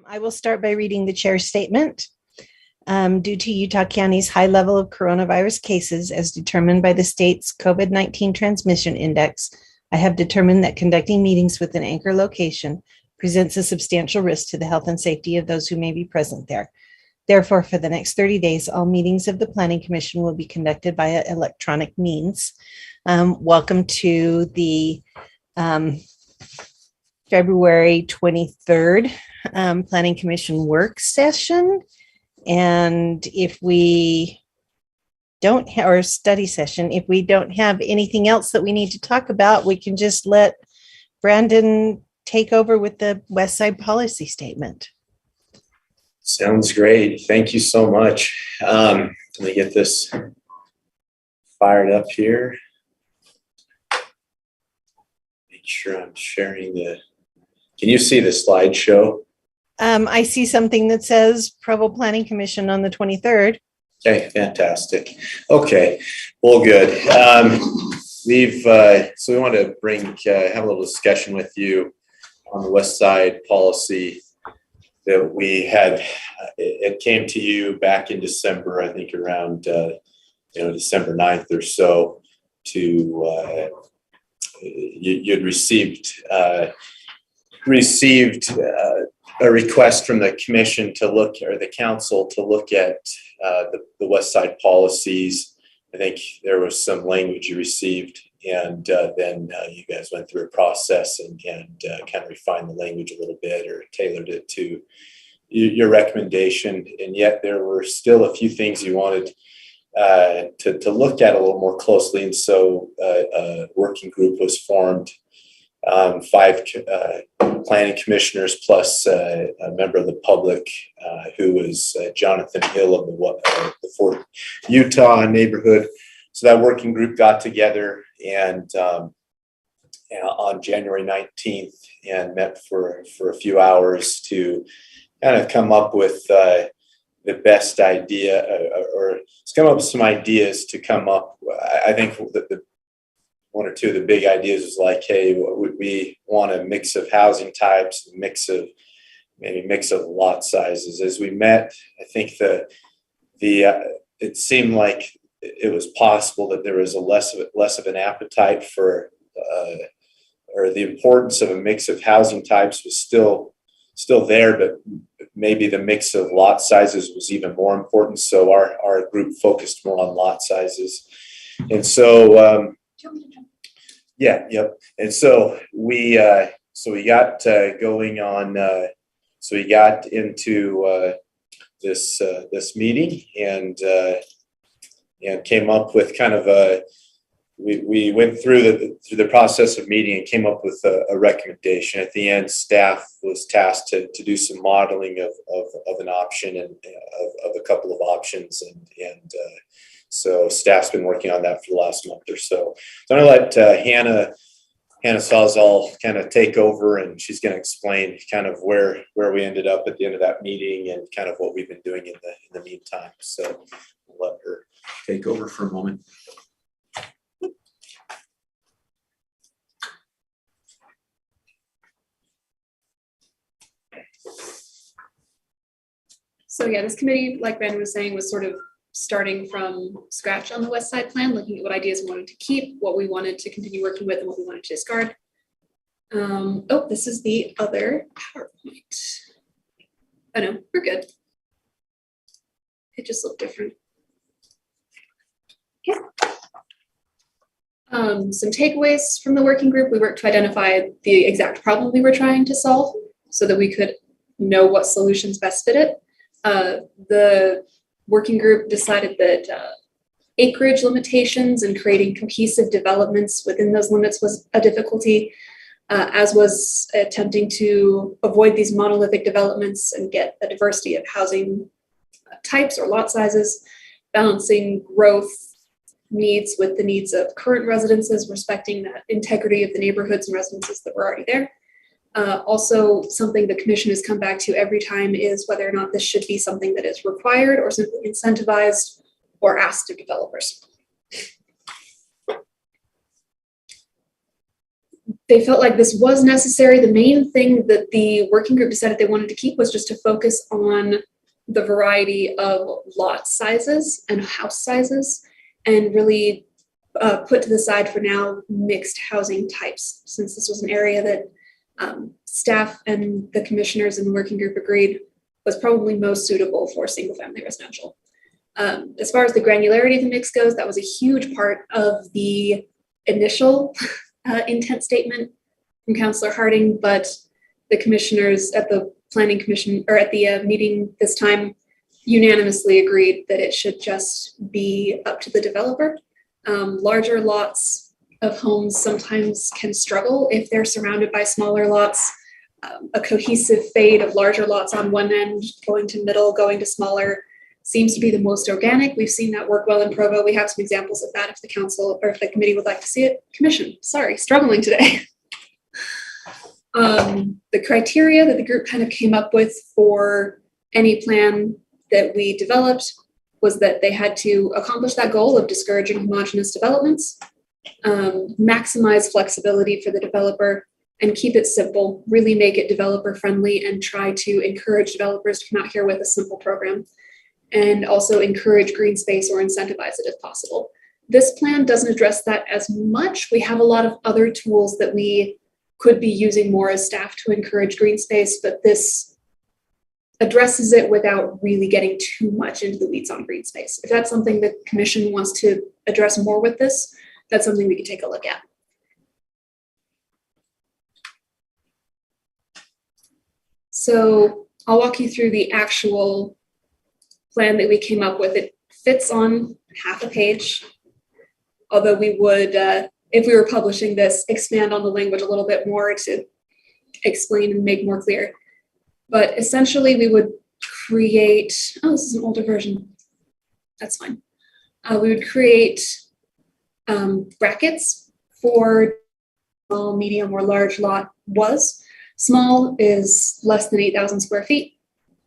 I will start by reading the chair's statement. Due to Utah County's high level of coronavirus cases as determined by the state's COVID-19 transmission index, I have determined that conducting meetings with an anchor location presents a substantial risk to the health and safety of those who may be present there. Therefore, for the next 30 days, all meetings of the Planning Commission will be conducted via electronic means. Welcome to the February 23rd Planning Commission work session. And if we don't have our study session, if we don't have anything else that we need to talk about, we can just let Brandon take over with the West Side policy statement. Sounds great. Thank you so much. Let me get this fired up here. Make sure I'm sharing the. Can you see the slideshow? I see something that says Provo Planning Commission on the 23rd. Okay, fantastic. Okay, well, good. So we want to have a little discussion with you on the West Side policy that we had. It came to you back in December, I think around December 9th or so. You'd received a request from the commission to look, or the council to look at the West Side policies. I think there was some language you received, and then you guys went through a process and kind of refined the language a little bit or tailored it to your recommendation. And yet there were still a few things you wanted to look at a little more closely. And so a working group was formed. 5 planning commissioners plus a member of the public who was Jonathan Hill of the Fort Utah neighborhood. So that working group got together and on January 19th and met for a few hours to kind of come up with the best idea or come up with some ideas to come up. I think the one or two of the big ideas is like, hey, we want a mix of housing types, mix of lot sizes. As we met, I think it seemed like it was possible that there was less of an appetite for, or the importance of a mix of housing types was still there, but maybe the mix of lot sizes was even more important. So our group focused more on lot sizes, and so. Yep. And so we got going on. So we got into this meeting and came up with kind of we went through the process of meeting and came up with a recommendation. At the end, staff was tasked to do some modeling of an option and of a couple of options and. So staff's been working on that for the last month or so. So I'm going to let Hannah Sawzall kind of take over, and she's going to explain kind of where we ended up at the end of that meeting and kind of what we've been doing in the meantime. So I'll let her take over for a moment. So yeah, this committee, like Brandon was saying, was sort of starting from scratch on the West Side plan, looking at what ideas we wanted to keep, what we wanted to continue working with, and what we wanted to discard. This is the other PowerPoint. Oh no, we're good. It just looked different. Yeah. Some takeaways from the working group. We worked to identify the exact problem we were trying to solve so that we could know what solutions best fit it. The working group decided that acreage limitations and creating cohesive developments within those limits was a difficulty, as was attempting to avoid these monolithic developments and get a diversity of housing types or lot sizes, balancing growth needs with the needs of current residences, respecting that integrity of the neighborhoods and residences that were already there. Also, something the commission has come back to every time is whether or not this should be something that is required or simply incentivized or asked of developers. they felt like this was necessary. The main thing that the working group decided they wanted to keep was just to focus on the variety of lot sizes and house sizes, and really put to the side for now mixed housing types, since this was an area that staff and the commissioners and the working group agreed was probably most suitable for single family residential. As far as the granularity of the mix goes, that was a huge part of the initial intent statement from Councillor Harding, but the commissioners at the planning commission, or at the meeting this time, unanimously agreed that it should just be up to the developer. Larger lots of homes sometimes can struggle if they're surrounded by smaller lots. A cohesive fade of larger lots on one end, going to middle, going to smaller, seems to be the most organic. We've seen that work well in Provo. We have some examples of that if the council or if the committee would like to see it. Commission, sorry, struggling today. The criteria that the group kind of came up with for any plan that we developed was that they had to accomplish that goal of discouraging homogeneous developments, maximize flexibility for the developer, and keep it simple, really make it developer friendly, and try to encourage developers to come out here with a simple program, and also encourage green space or incentivize it if possible. This plan doesn't address that as much. We have a lot of other tools that we could be using more as staff to encourage green space, but this addresses it without really getting too much into the weeds on green space. If that's something the commission wants to address more with this, that's something we can take a look at. So I'll walk you through the actual plan that we came up with. It fits on half a page, although we would, if we were publishing this, expand on the language a little bit more to explain and make more clear. But essentially we would create, oh, this is an older version. That's fine. We would create brackets for small, medium, or large lot was. Small is less than 8,000 square feet.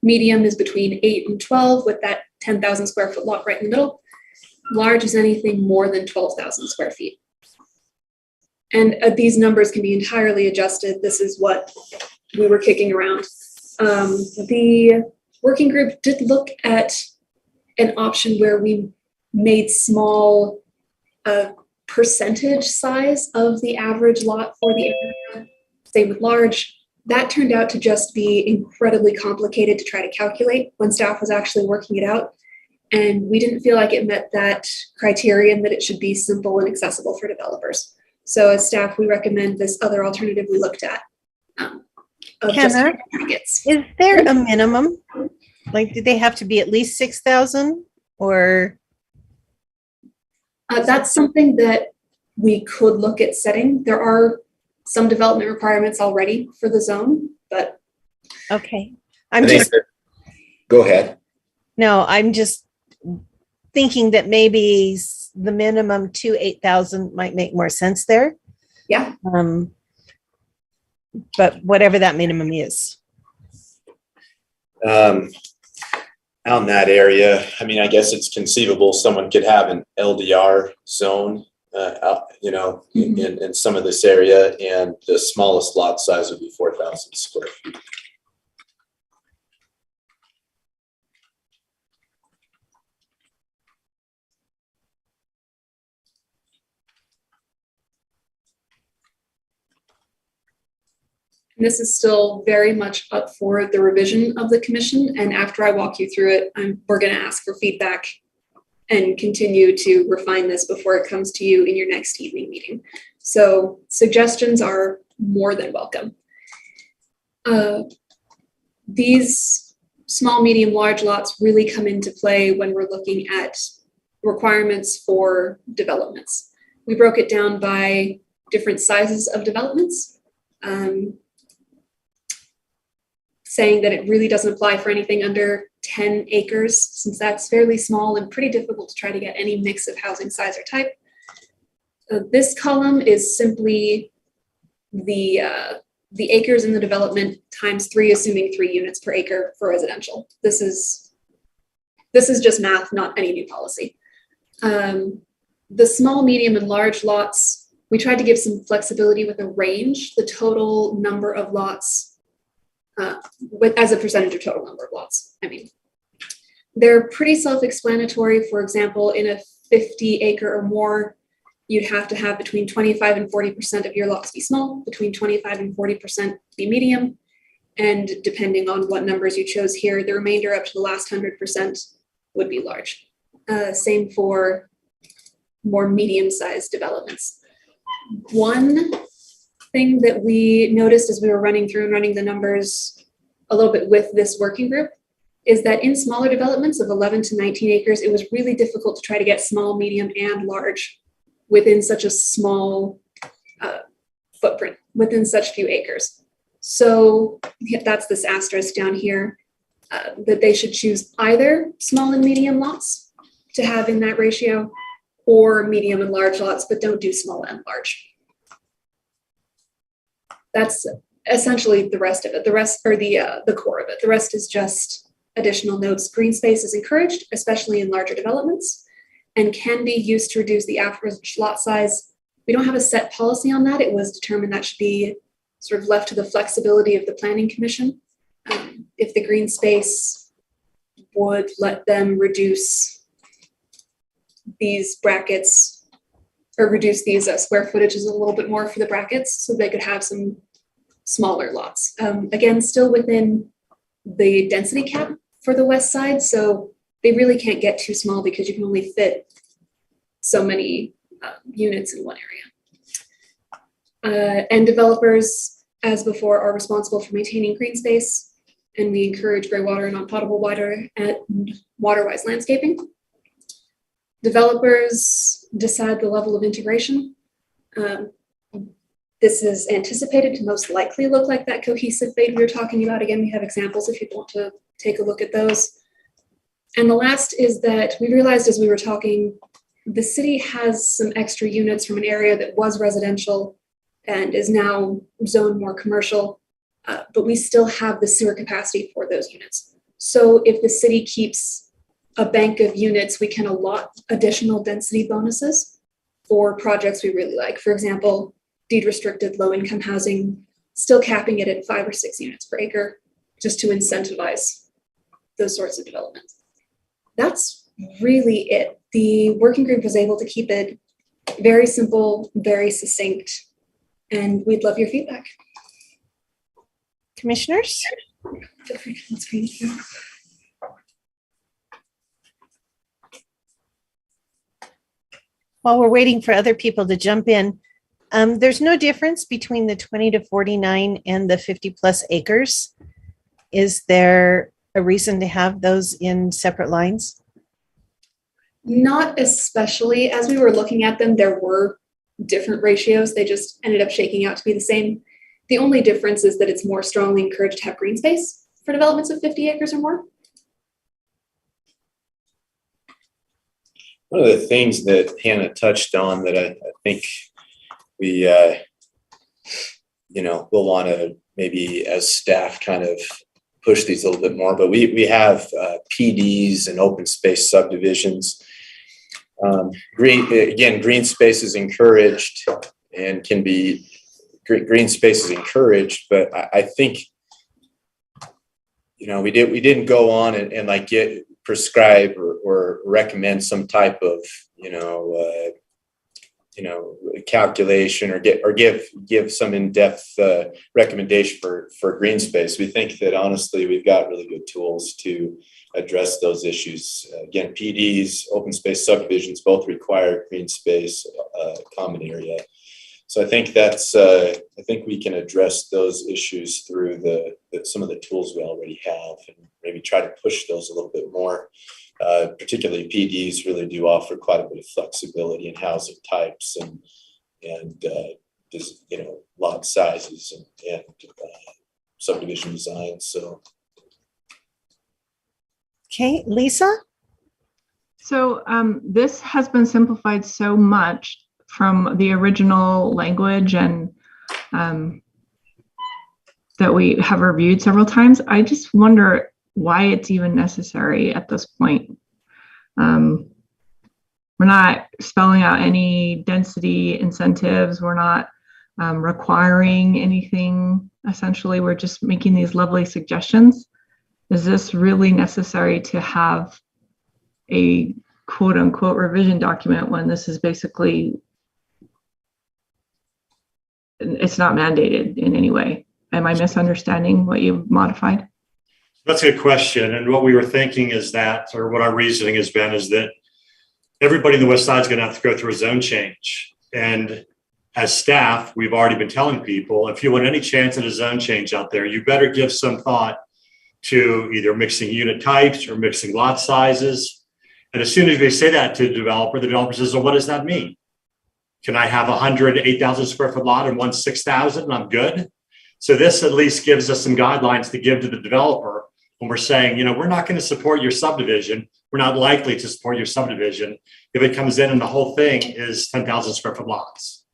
Medium is between 8 and 12 with that 10,000 square foot lot right in the middle. Large is anything more than 12,000 square feet. And these numbers can be entirely adjusted. This is what we were kicking around. The working group did look at an option where we made small percentage size of the average lot for the area. Same with large. That turned out to just be incredibly complicated to try to calculate when staff was actually working it out. And we didn't feel like it met that criterion that it should be simple and accessible for developers. So as staff, we recommend this other alternative we looked at. Kenna, is there a minimum? Like, do they have to be at least 6,000 or? That's something that we could look at setting. There are some development requirements already for the zone, but. Okay. Go ahead. No, I'm just thinking that maybe the minimum to 8,000 might make more sense there. Yeah. But whatever that minimum is. Out in that area, I mean, I guess it's conceivable someone could have an LDR zone, in some of this area, and the smallest lot size would be 4,000 square feet. This is still very much up for the revision of the commission. And after I walk you through it, we're going to ask for feedback and continue to refine this before it comes to you in your next evening meeting. So suggestions are more than welcome. These small, medium, large lots really come into play when we're looking at requirements for developments. We broke it down by different sizes of developments. Saying that it really doesn't apply for anything under 10 acres, since that's fairly small and pretty difficult to try to get any mix of housing size or type. This column is simply the acres in the development times 3, assuming 3 units per acre for residential. This is just math, not any new policy. The small, medium, and large lots we tried to give some flexibility with a range, the total number of lots, as a percentage of total number of lots. I mean, they're pretty self-explanatory. For example, in a 50-acre or more, you'd have to have between 25 and 40% of your lots be small, between 25 and 40% be medium, and depending on what numbers you chose here, the remainder up to the last 100% would be large. Same for more medium-sized developments. One thing that we noticed as we were running through and running the numbers a little bit with this working group is that in smaller developments of 11 to 19 acres, it was really difficult to try to get small, medium, and large within such a small footprint, within such few acres. So that's this asterisk down here, that they should choose either small and medium lots to have in that ratio, or medium and large lots, but don't do small and large. That's essentially the rest of it. The rest, or the core of it. The rest is just additional notes. Green space is encouraged, especially in larger developments, and can be used to reduce the average lot size. We don't have a set policy on that. It was determined that should be sort of left to the flexibility of the Planning Commission. If the green space would let them reduce these brackets, or reduce these square footages a little bit more for the brackets, so they could have some smaller lots. Again, still within the density cap for the west side, so they really can't get too small because you can only fit so many units in one area. And developers, as before, are responsible for maintaining green space, and we encourage gray water and non-potable water and water-wise landscaping. Developers decide the level of integration. This is anticipated to most likely look like that cohesive fade we were talking about. Again, we have examples if you want to take a look at those. And the last is that we realized as we were talking, the city has some extra units from an area that was residential and is now zoned more commercial, but we still have the sewer capacity for those units. So if the city keeps a bank of units, we can allot additional density bonuses for projects we really like. For example, deed restricted low-income housing, still capping it at 5 or 6 units per acre, just to incentivize those sorts of developments. That's really it. The working group was able to keep it very simple, very succinct, and we'd love your feedback. Commissioners? Feel free to screen share. While we're waiting for other people to jump in, there's no difference between the 20 to 49 and the 50 plus acres. Is there a reason to have those in separate lines? Not especially. As we were looking at them, there were different ratios. They just ended up shaking out to be the same. The only difference is that it's more strongly encouraged to have green space for developments of 50 acres or more. One of the things that Hannah touched on that I think we, we'll want to maybe as staff kind of push these a little bit more, but we have PDs and open space subdivisions. Green space is encouraged and can be, green space is encouraged, but I think, we didn't go on and like prescribe or recommend some type of calculation or give some in-depth recommendation for green space. We think that honestly we've got really good tools to address those issues. Again, PDs, open space subdivisions both require green space, common area. So I think I think we can address those issues through some of the tools we already have, and maybe try to push those a little bit more. Particularly PDs really do offer quite a bit of flexibility in housing types and lot sizes and subdivision design. So, okay, Lisa. So this has been simplified so much from the original language and that we have reviewed several times. I just wonder why it's even necessary at this point. We're we're not spelling out any density incentives. We're not requiring anything. Essentially, we're just making these lovely suggestions. Is this really necessary to have a quote unquote revision document when this is basically, it's not mandated in any way? Am I misunderstanding what you've modified? That's a good question. And what we were thinking is that, or what our reasoning has been, is that everybody in the West Side is going to have to go through a zone change. And as staff, we've already been telling people, if you want any chance at a zone change out there, you better give some thought to either mixing unit types or mixing lot sizes. And as soon as we say that to the developer says, well, what does that mean? Can I have 108,000 square foot lot and one 6,000 and I'm good? So this at least gives us some guidelines to give to the developer when we're saying, you know, we're not going to support your subdivision. We're not likely to support your subdivision if it comes in and the whole thing is 10,000 square foot lots.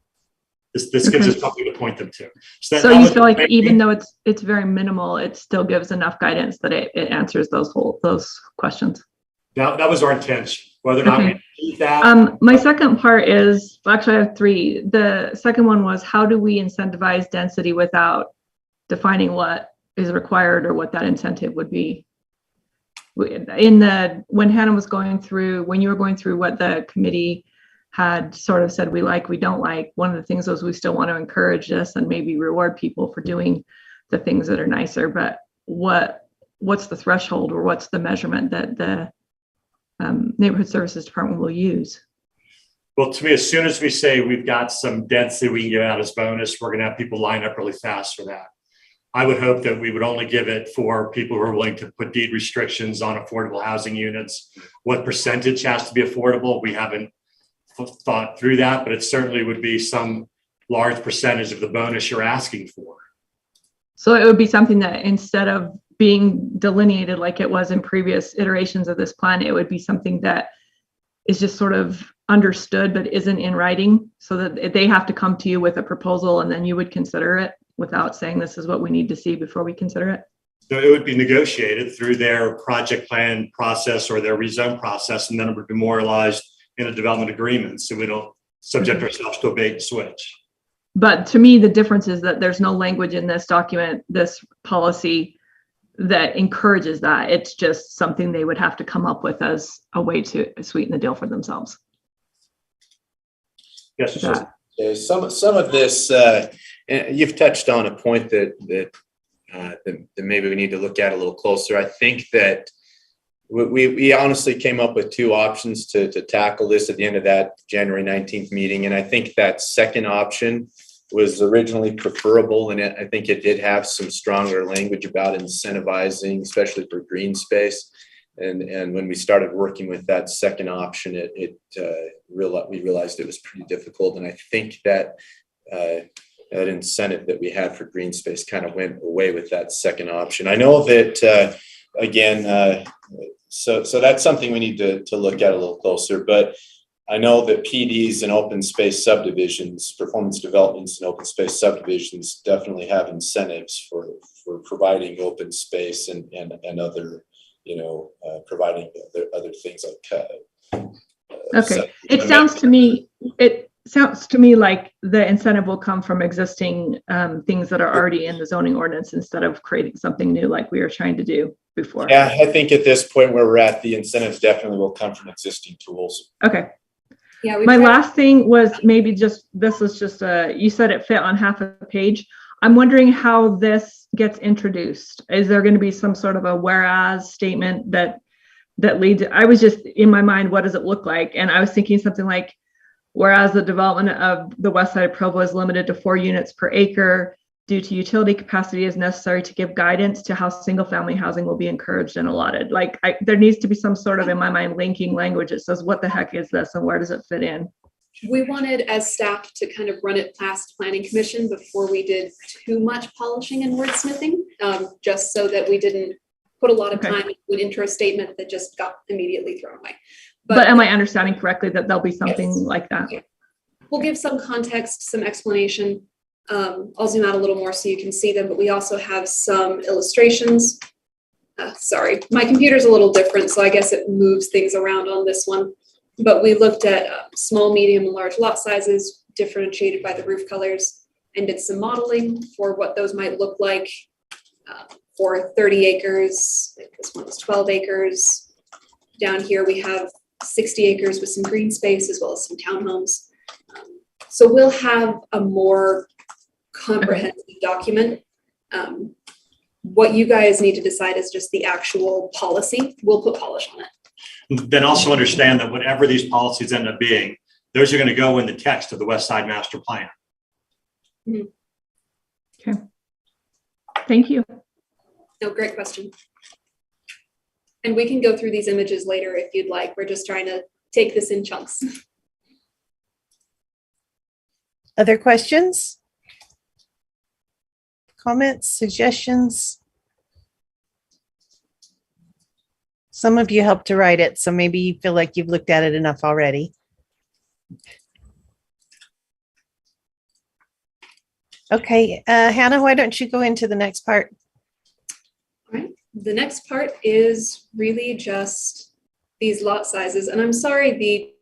This gives us something to point them to. So you feel like even though it's very minimal, it still gives enough guidance that it answers those questions. That was our intention. Whether or not we need that. My second part is, actually I have three. The second one was, how do we incentivize density without defining what is required or what that incentive would be? When Hannah was going through, when you were going through what the committee had sort of said we like, we don't like, one of the things was we still want to encourage this and maybe reward people for doing the things that are nicer, but what's the threshold or what's the measurement that the neighborhood services department will use? Well, to me, as soon as we say we've got some density we can give out as bonus, we're going to have people line up really fast for that. I would hope that we would only give it for people who are willing to put deed restrictions on affordable housing units. What percentage has to be affordable? We haven't thought through that, but it certainly would be some large percentage of the bonus you're asking for. So it would be something that instead of being delineated like it was in previous iterations of this plan, it would be something that is just sort of understood but isn't in writing, so that they have to come to you with a proposal and then you would consider it without saying this is what we need to see before we consider it. So it would be negotiated through their project plan process or their rezone process, and then it would be memorialized in a development agreement, so we don't subject ourselves to a bait and switch. But to me, the difference is that there's no language in this document, this policy, that encourages that. It's just something they would have to come up with as a way to sweeten the deal for themselves. Yes. Some of this, you've touched on a point that maybe we need to look at a little closer. I think that we honestly came up with two options to tackle this at the end of that January 19th meeting. And I think that second option was originally preferable. And I think it did have some stronger language about incentivizing, especially for green space. And when we started working with that second option, we realized it was pretty difficult. And I think that that incentive that we had for green space kind of went away with that second option. I know that, so that's something we need to look at a little closer, but I know that PDs and open space subdivisions, performance developments and open space subdivisions definitely have incentives for providing open space and other, providing other things like okay. It sounds to me like the incentive will come from existing things that are already in the zoning ordinance instead of creating something new like we were trying to do before. Yeah, I think at this point where we're at, the incentives definitely will come from existing tools. Okay. Yeah. My last thing was maybe just, this was just you said it fit on half a page. I'm wondering how this gets introduced. Is there going to be some sort of a whereas statement that leads? I was just in my mind, what does it look like? And I was thinking something like, whereas the development of the west side of Provo is limited to 4 units per acre due to utility capacity is necessary to give guidance to how single family housing will be encouraged and allotted. Like there needs to be some sort of, in my mind, linking language that says, what the heck is this and where does it fit in? We wanted as staff to kind of run it past planning commission before we did too much polishing and wordsmithing, just so that we didn't put a lot of time into an intro statement that just got immediately thrown away. But am I understanding correctly that there'll be something like that? Yeah. We'll give some context, some explanation. I'll zoom out a little more so you can see them, but we also have some illustrations. Sorry, my computer's a little different, so I guess it moves things around on this one. But we looked at small, medium, and large lot sizes differentiated by the roof colors and did some modeling for what those might look like for 30 acres. Like this one is 12 acres. Down here we have 60 acres with some green space as well as some townhomes. So we'll have a more comprehensive document. What you guys need to decide is just the actual policy. We'll put polish on it. Then also understand that whatever these policies end up being, those are going to go in the text of the West Side Master Plan. Mm-hmm. Okay. Thank you. No, great question. And we can go through these images later if you'd like. We're just trying to take this in chunks. Other questions? Comments, suggestions? Some of you helped to write it, so maybe you feel like you've looked at it enough already. Okay, Hannah, why don't you go into the next part? All right. The next part is really just these lot sizes. And I'm sorry, the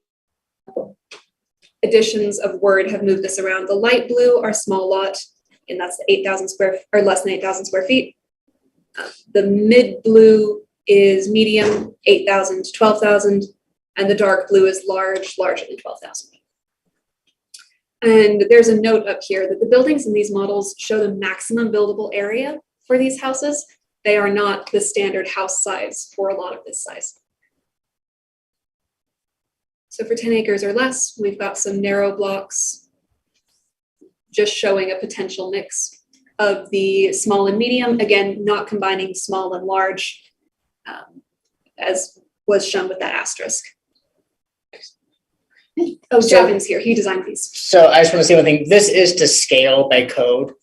additions of Word have moved this around. The light blue are small lot, and that's 8,000 square or less than 8,000 square feet. The mid blue is medium, 8,000 to 12,000, and the dark blue is large, larger than 12,000. And there's a note up here that the buildings in these models show the maximum buildable area for these houses. They are not the standard house size for a lot of this size. So for 10 acres or less, we've got some narrow blocks just showing a potential mix of the small and medium, again, not combining small and large, as was shown with that asterisk. Oh, Javin's here. He designed these. So I just want to say one thing. This is to scale by code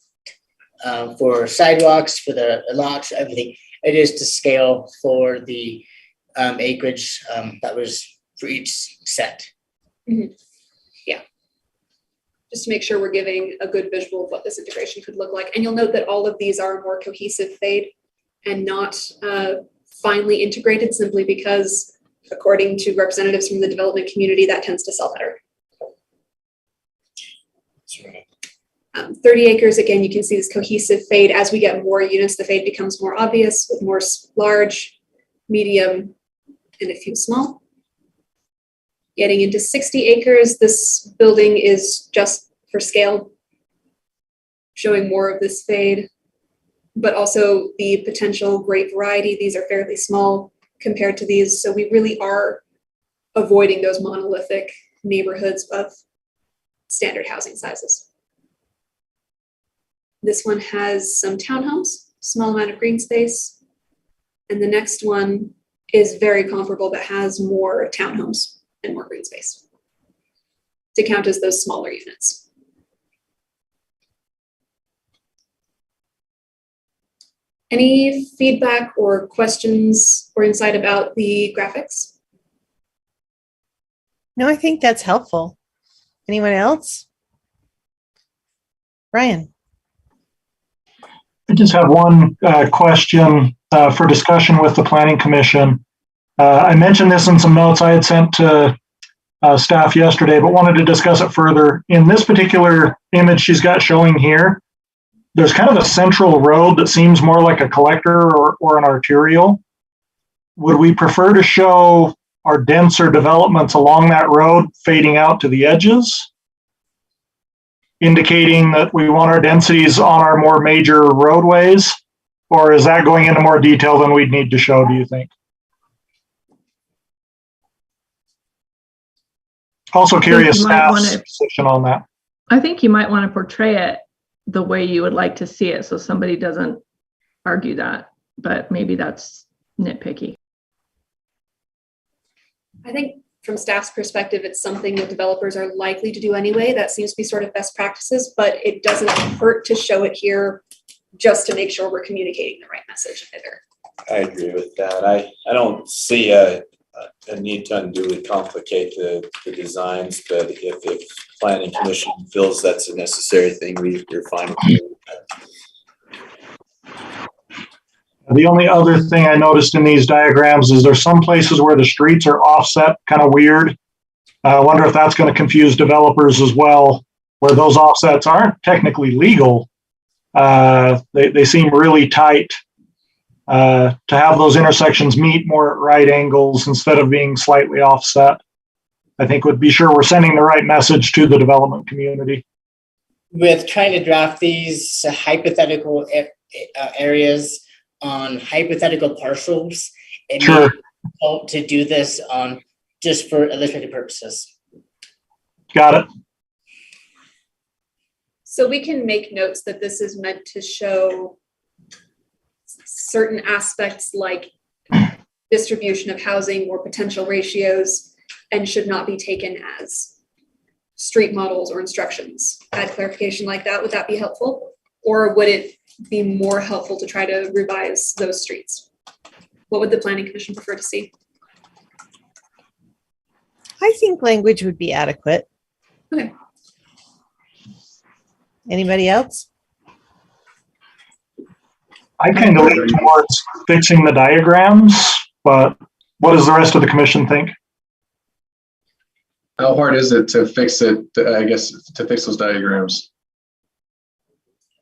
for sidewalks, for the lots, everything. It is to scale for the acreage that was for each set. Mm-hmm. Yeah. Just to make sure we're giving a good visual of what this integration could look like. And you'll note that all of these are more cohesive fade and not finely integrated, simply because according to representatives from the development community, that tends to sell better. That's right. 30 acres, again, you can see this cohesive fade. As we get more units, the fade becomes more obvious with more large, medium, and a few small. Getting into 60 acres, this building is just for scale, showing more of this fade, but also the potential great variety. These are fairly small compared to these. So we really are avoiding those monolithic neighborhoods of standard housing sizes. This one has some townhomes, small amount of green space. And the next one is very comparable, but has more townhomes and more green space to count as those smaller units. Any feedback or questions or insight about the graphics? No, I think that's helpful. Anyone else? Brian. I just have one question for discussion with the Planning Commission. I mentioned this in some notes I had sent to staff yesterday, but wanted to discuss it further. In this particular image she's got showing here, there's kind of a central road that seems more like a collector or an arterial. Would we prefer to show our denser developments along that road fading out to the edges, indicating that we want our densities on our more major roadways? Or is that going into more detail than we'd need to show, do you think? Also curious staff's position on that. I think you might want to portray it the way you would like to see it so somebody doesn't argue that, but maybe that's nitpicky. I think from staff's perspective, it's something that developers are likely to do anyway. That seems to be sort of best practices, but it doesn't hurt to show it here just to make sure we're communicating the right message either. I agree with that. I don't see a need to unduly complicate the designs, but if Planning Commission feels that's a necessary thing, we're fine with that. The only other thing I noticed in these diagrams is there's some places where the streets are offset kind of weird. I wonder if that's going to confuse developers as well, where those offsets aren't technically legal. They seem really tight to have those intersections meet more at right angles instead of being slightly offset. I think would be sure we're sending the right message to the development community. With trying to draft these hypothetical areas on hypothetical parcels, it may Sure. be difficult to do this on just for illustrative purposes. Got it. So we can make notes that this is meant to show certain aspects like distribution of housing or potential ratios and should not be taken as street models or instructions. Add clarification like that, would that be helpful? Or would it be more helpful to try to revise those streets? What would the planning commission prefer to see? I think language would be adequate. Okay. Anybody else? I kind of lean towards fixing the diagrams, but what does the rest of the commission think? How hard is it to fix it, I guess, to fix those diagrams?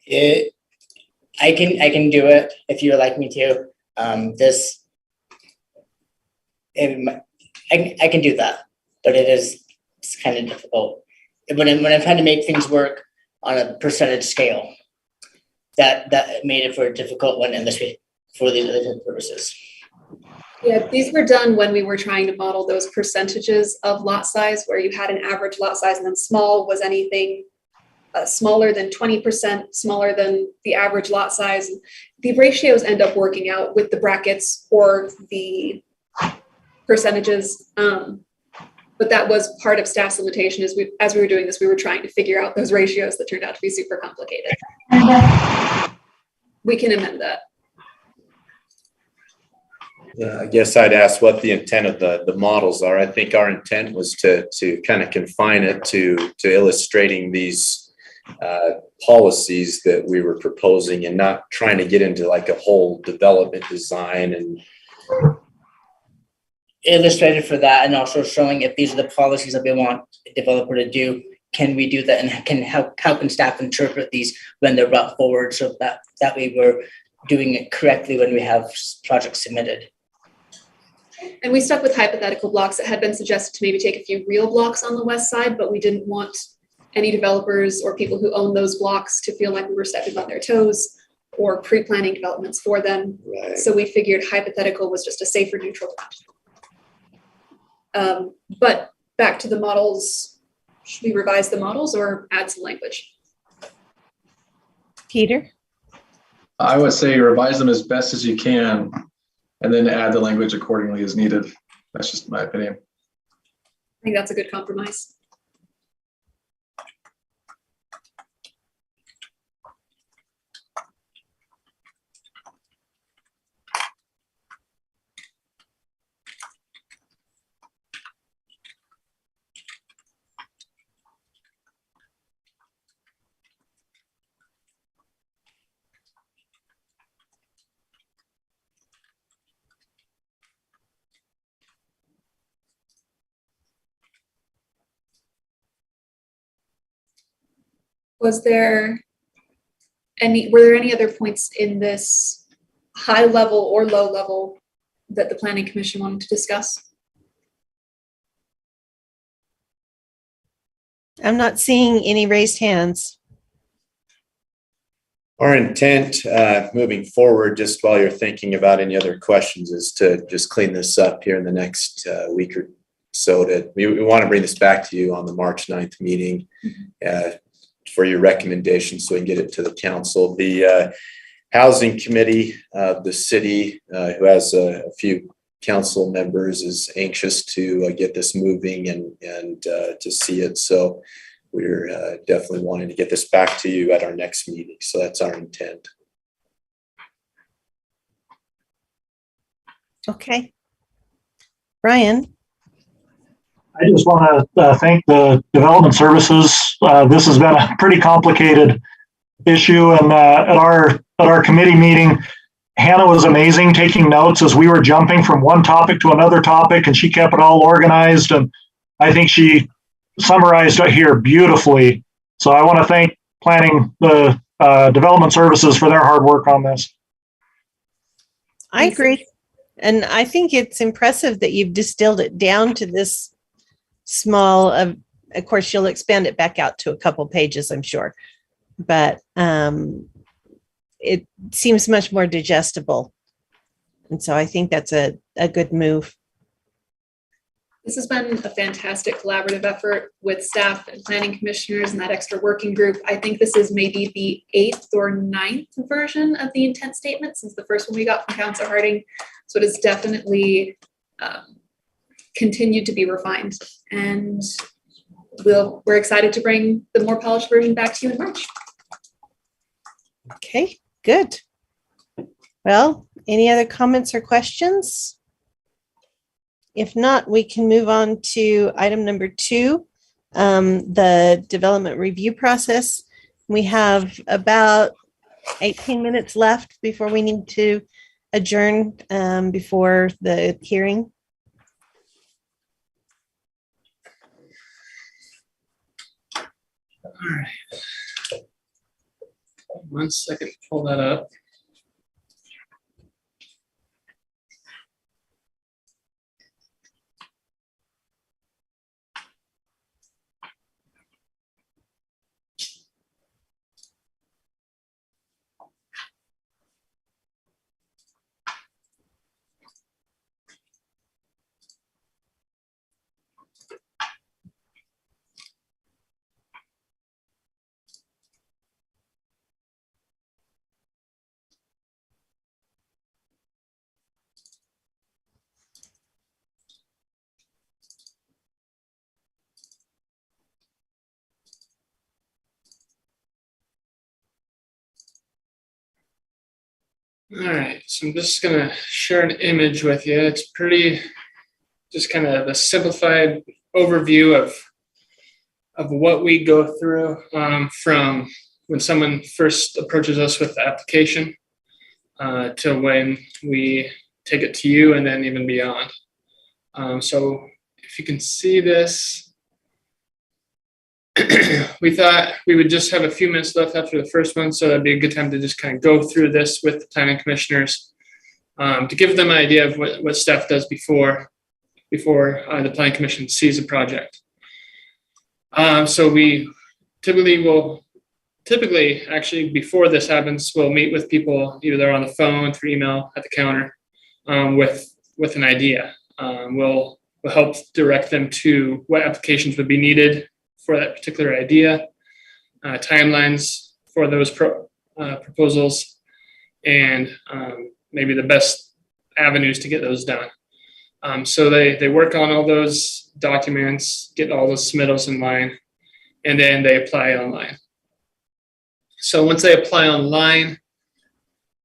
I can do it if you would like me to. I can do that, but it's kind of difficult. When I'm trying to make things work on a percentage scale, that made it for a difficult one in this way for these other purposes. Yeah, these were done when we were trying to model those percentages of lot size, where you had an average lot size and then small was anything smaller than 20%, smaller than the average lot size. The ratios end up working out with the brackets or the percentages. But that was part of staff's limitation as we were doing this, we were trying to figure out those ratios that turned out to be super complicated. We can amend that. Yeah, I guess I'd ask what the intent of the models are. I think our intent was to kind of confine it to illustrating these policies that we were proposing and not trying to get into like a whole development design and Illustrated for that, and also showing if these are the policies that we want a developer to do, can we do that, and how can staff interpret these when they're brought forward, so that way we're doing it correctly when we have projects submitted. And we stuck with hypothetical blocks. It had been suggested to maybe take a few real blocks on the west side, but we didn't want any developers or people who own those blocks to feel like we were stepping on their toes or pre-planning developments for them. right. So we figured hypothetical was just a safer, neutral ground. But back to the models, should we revise the models or add some language? Peter? I would say revise them as best as you can, and then add the language accordingly as needed. That's just my opinion. I think that's a good compromise. Were there any other points in this high level or low level that the planning commission wanted to discuss? I'm not seeing any raised hands. Our intent moving forward, just while you're thinking about any other questions, is to just clean this up here in the next week or so. We want to bring this back to you on the March 9th meeting for your recommendations so we can get it to the council. The housing committee of the city, who has a few council members, is anxious to get this moving and to see it. So we're definitely wanting to get this back to you at our next meeting. So that's our intent. Okay. Brian? I just want to thank the development services. This has been a pretty complicated issue, and at our committee meeting, Hannah was amazing taking notes as we were jumping from one topic to another topic, and she kept it all organized. And I think she summarized it here beautifully. So I want to thank planning, the development services, for their hard work on this. I agree. And I think it's impressive that you've distilled it down to this small. Of course, you'll expand it back out to a couple pages, I'm sure. But it seems much more digestible. And so I think that's a good move. This has been a fantastic collaborative effort with staff and planning commissioners and that extra working group. I think this is maybe the 8th or 9th version of the intent statement since the first one we got from Councilor Harding. So it has definitely continued to be refined. And we're excited to bring the more polished version back to you in March. Okay, good. Well, any other comments or questions? If not, we can move on to item number 2, the development review process. We have about 18 minutes left before we need to adjourn before the hearing. All right. 1 second, pull that up. All right, so I'm just gonna share an image with you. It's pretty, just kind of a simplified overview of what we go through from when someone first approaches us with the application to when we take it to you and then even beyond. So if you can see this, we thought we would just have a few minutes left after the first one, so that'd be a good time to just kind of go through this with the planning commissioners to give them an idea of what staff does before the planning commission sees a project. So we typically actually before this happens, we'll meet with people either on the phone, through email, at the counter with an idea. We'll help direct them to what applications would be needed for that particular idea, timelines for those proposals, and maybe the best avenues to get those done. So they work on all those documents, get all those submittals in line, and then they apply online. So once they apply online,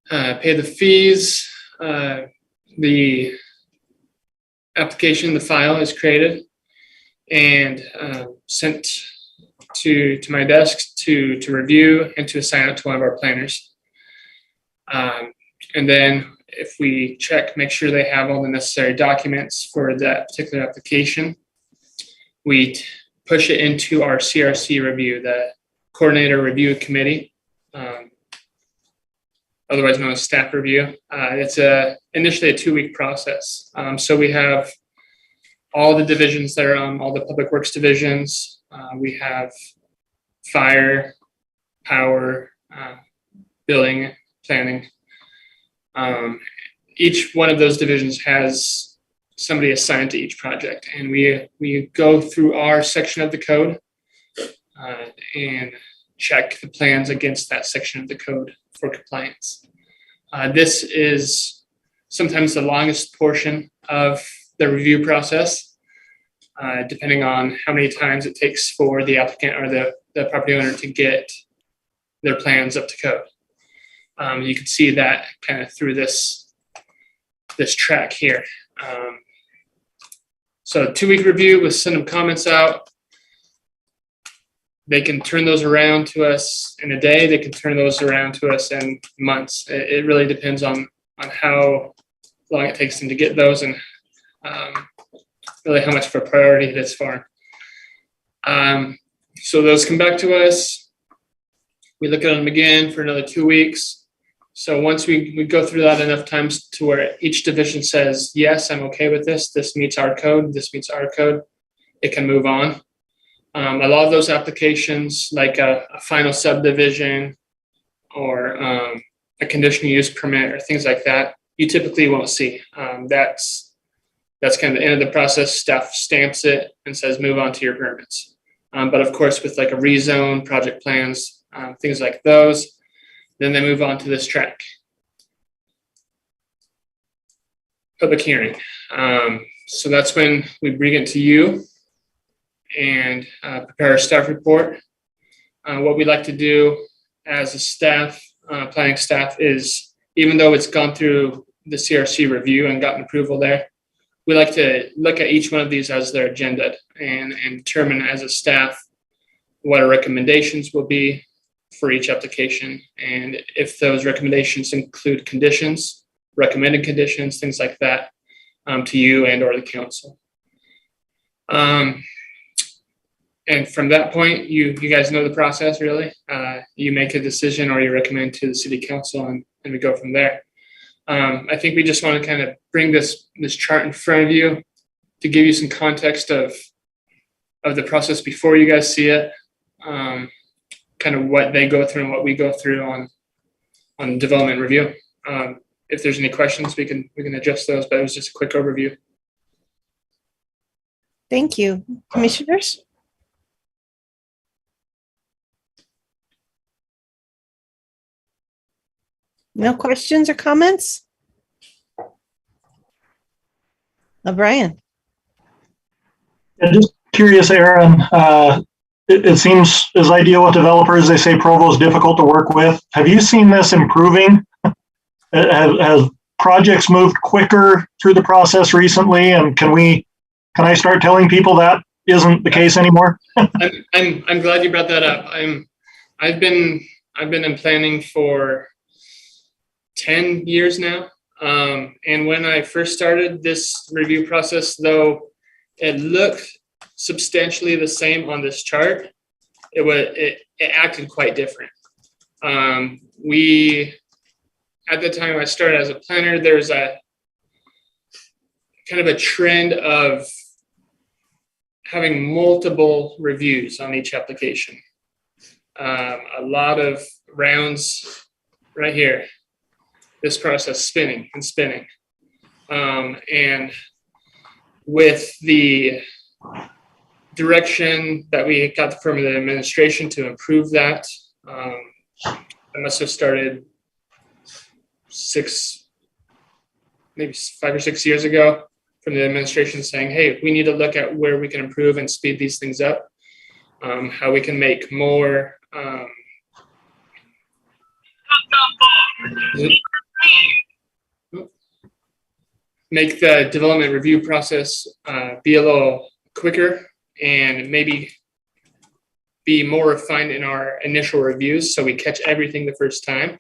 pay the fees, the application, the file is created and sent to my desk to review and to assign it to one of our planners. And then if we check, make sure they have all the necessary documents for that particular application, we push it into our CRC review, the Coordinator Review Committee, otherwise known as staff review. It's initially a 2-week process. So we have all the divisions that are on all the public works divisions. We have fire, power, building, planning. Each one of those divisions has somebody assigned to each project, and we go through our section of the code and check the plans against that section of the code for compliance. This is sometimes the longest portion of the review process, depending on how many times it takes for the applicant or the property owner to get their plans up to code. You can see that kind of through this track here. So 2-week review, we'll send them comments out. They can turn those around to us in a day. They can turn those around to us in months. It really depends on how long it takes them to get those and really how much of a priority it is for them. So those come back to us. We look at them again for another 2 weeks. So once we go through that enough times to where each division says, yes, I'm okay with this. This meets our code. This meets our code. It can move on. A lot of those applications, like a final subdivision or a conditional use permit or things like that, you typically won't see. That's kind of the end of the process. Staff stamps it and says, move on to your permits. But of course, with like a rezone, project plans, things like those, then they move on to this track. Public hearing. So that's when we bring it to you and prepare a staff report. What we like to do as a staff, planning staff, is even though it's gone through the CRC review and gotten approval there, we like to look at each one of these as their agenda and determine as a staff what our recommendations will be for each application. And if those recommendations include conditions, recommended conditions, things like that, to you and or the council. And from that point, you guys know the process really. You make a decision or you recommend to the city council and we go from there. I think we just want to kind of bring this chart in front of you to give you some context of the process before you guys see it, kind of what they go through and what we go through on development review. If there's any questions, we can address those, but it was just a quick overview. Thank you. Commissioners? No questions or comments? Brian. And just curious, Aaron, it seems as I deal with developers, they say Provo is difficult to work with. Have you seen this improving? Have projects moved quicker through the process recently? And can I start telling people that isn't the case anymore? I'm glad you brought that up. I've been in planning for 10 years now. And when I first started this review process, though it looked substantially the same on this chart, it acted quite different. At the time I started as a planner, there's a kind of a trend of having multiple reviews on each application. A lot of rounds right here. This process spinning and spinning. And with the direction that we got from the administration to improve that, I must have started 5 or 6 years ago from the administration saying, hey, we need to look at where we can improve and speed these things up, how we can make more make the development review process be a little quicker and maybe be more refined in our initial reviews so we catch everything the first time.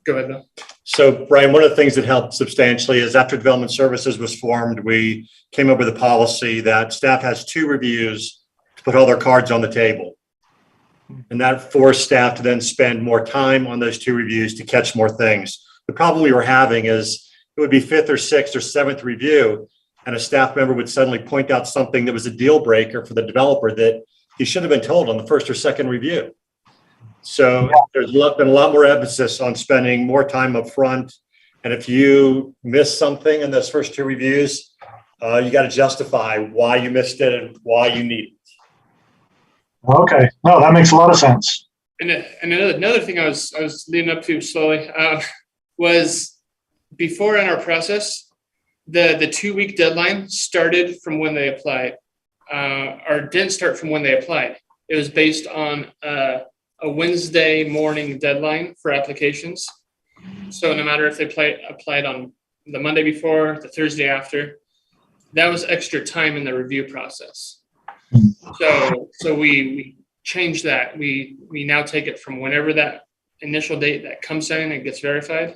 Go ahead, Bill. So, Brian, one of the things that helped substantially is after Development Services was formed, we came up with a policy that staff has 2 reviews to put all their cards on the table. And that forced staff to then spend more time on those 2 reviews to catch more things. The problem we were having is it would be 5th or 6th or 7th review, and a staff member would suddenly point out something that was a deal breaker for the developer that he should have been told on the 1st or 2nd review. So there's been a lot more emphasis on spending more time up front. And if you miss something in those first 2 reviews, you got to justify why you missed it and why you need it. Okay. No, that makes a lot of sense. And another thing I was leading up to slowly was before in our process, the 2-week deadline started from when they applied, or didn't start from when they applied. It was based on a Wednesday morning deadline for applications. So no matter if they applied on the Monday before, the Thursday after, that was extra time in the review process. So we changed that. We now take it from whenever that initial date that comes in and gets verified.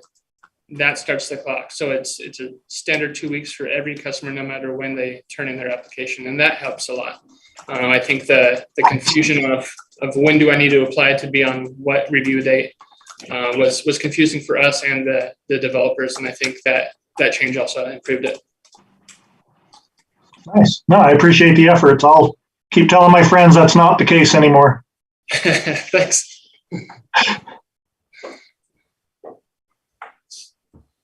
that starts the clock. So it's a standard 2 weeks for every customer, no matter when they turn in their application, and that helps a lot. I think the confusion of when do I need to apply to be on what review date was confusing for us and the developers, and I think that change also improved it. Nice. No, I appreciate the efforts. I'll keep telling my friends that's not the case anymore. Thanks.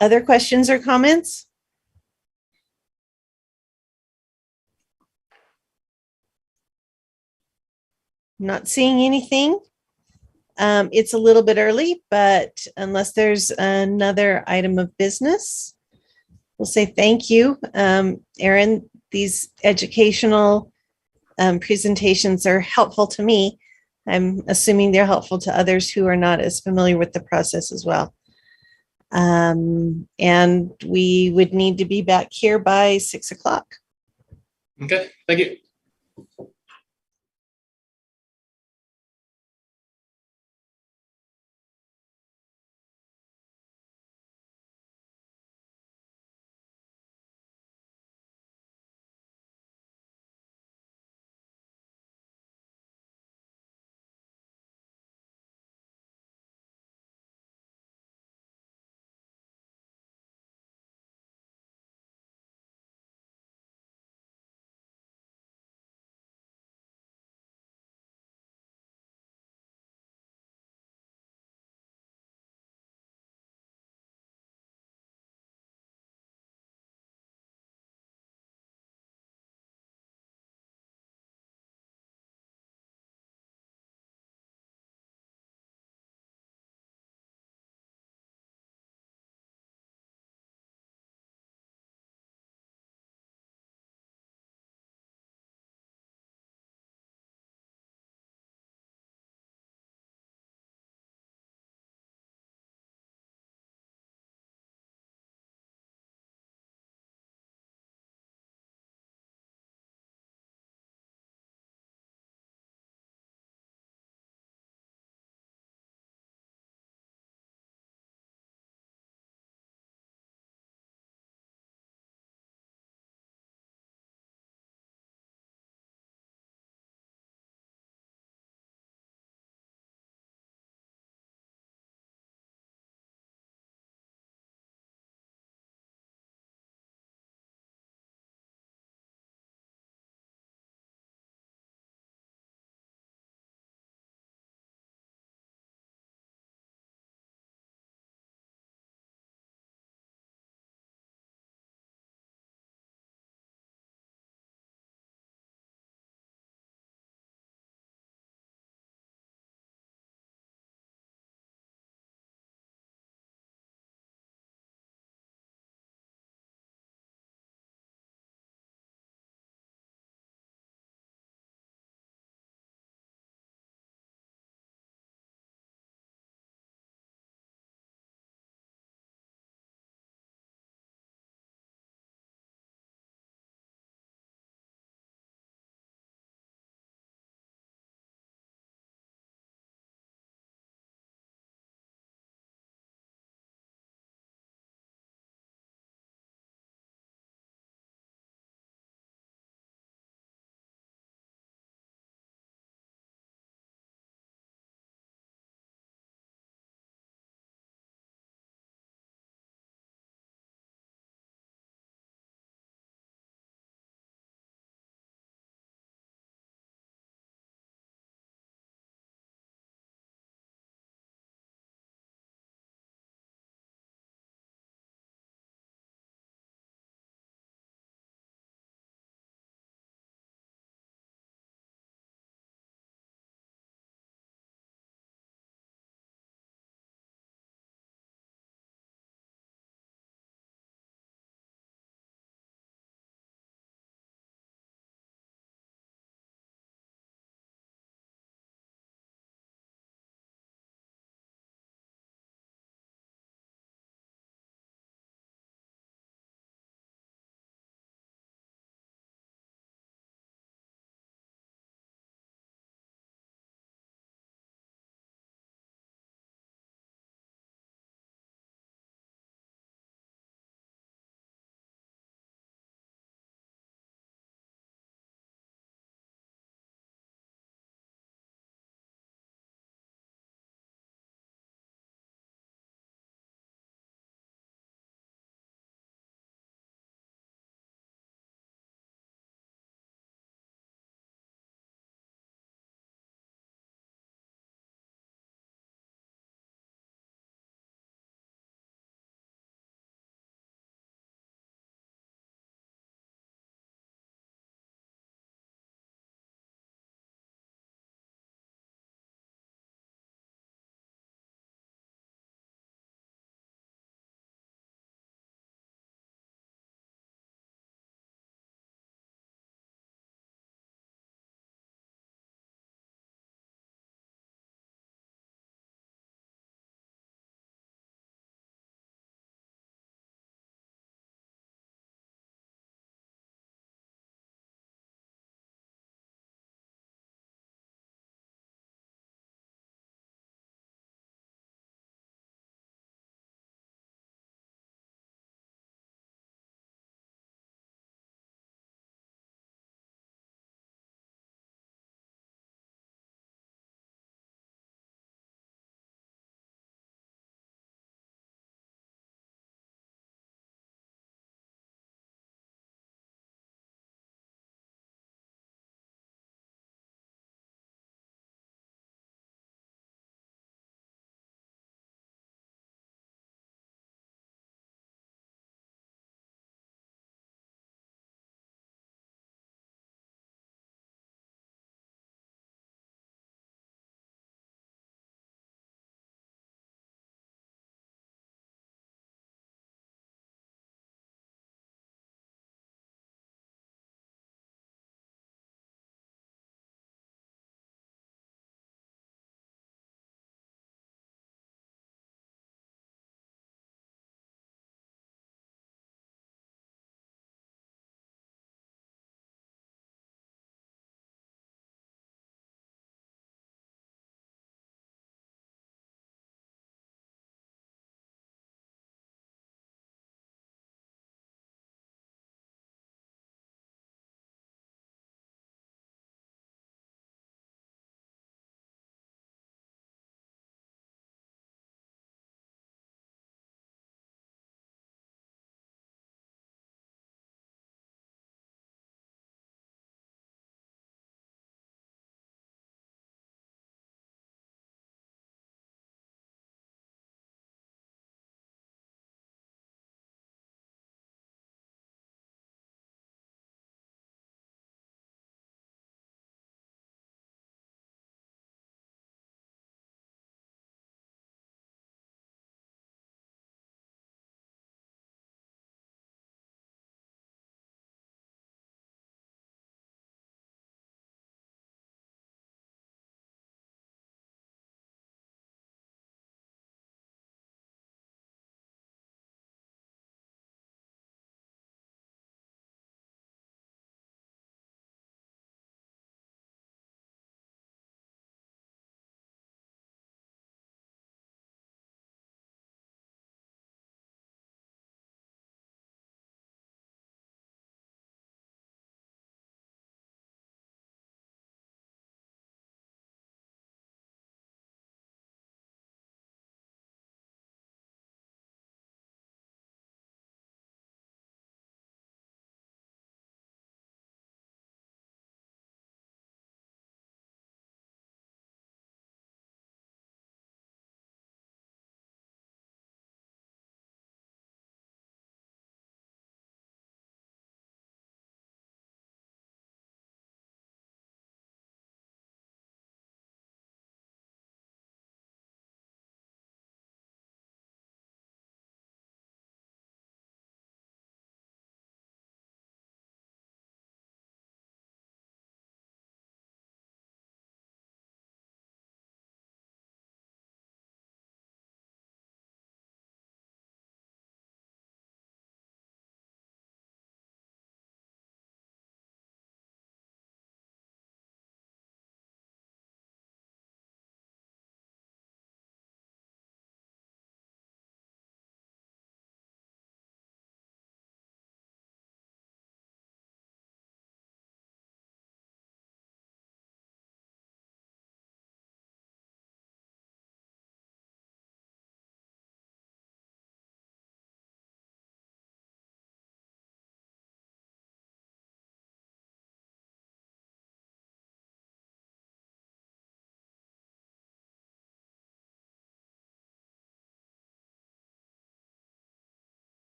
Other questions or comments? Not seeing anything. It's a little bit early, but unless there's another item of business, we'll say thank you. Aaron, these educational presentations are helpful to me. I'm assuming they're helpful to others who are not as familiar with the process as well. And we would need to be back here by 6 o'clock. Okay, thank you.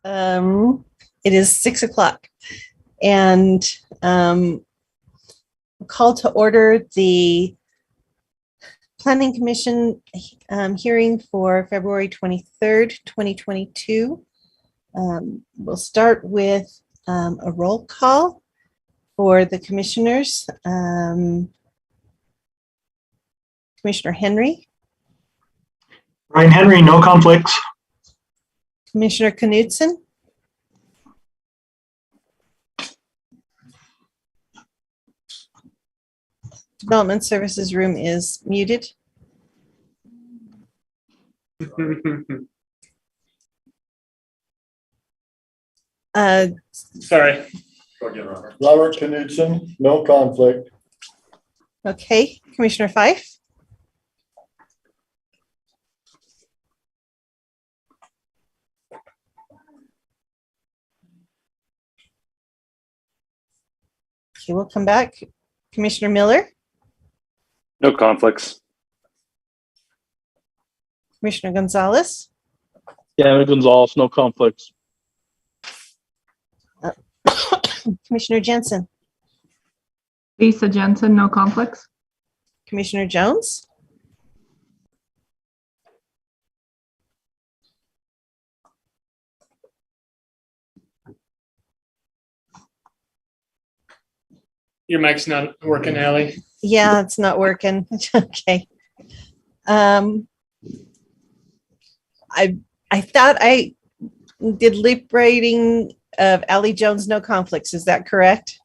It is 6:00, and call to order the Planning Commission hearing for February 23rd, 2022. We'll start with a roll call for the commissioners. Commissioner Henry. Ryan Henry, no conflicts. Commissioner Knudsen. Development Services room is muted. Sorry. Robert Knudsen, no conflict. Okay, Commissioner Fife. Okay, we'll come back. Commissioner Miller. No conflicts. Commissioner Gonzalez. Yeah, Gonzalez, no conflicts. Commissioner Jensen. Lisa Jensen, no conflicts. Commissioner Jones. Your mic's not working, Allie. Yeah, it's not working. Okay. I thought I did lip reading of Allie Jones, no conflicts. Is that correct?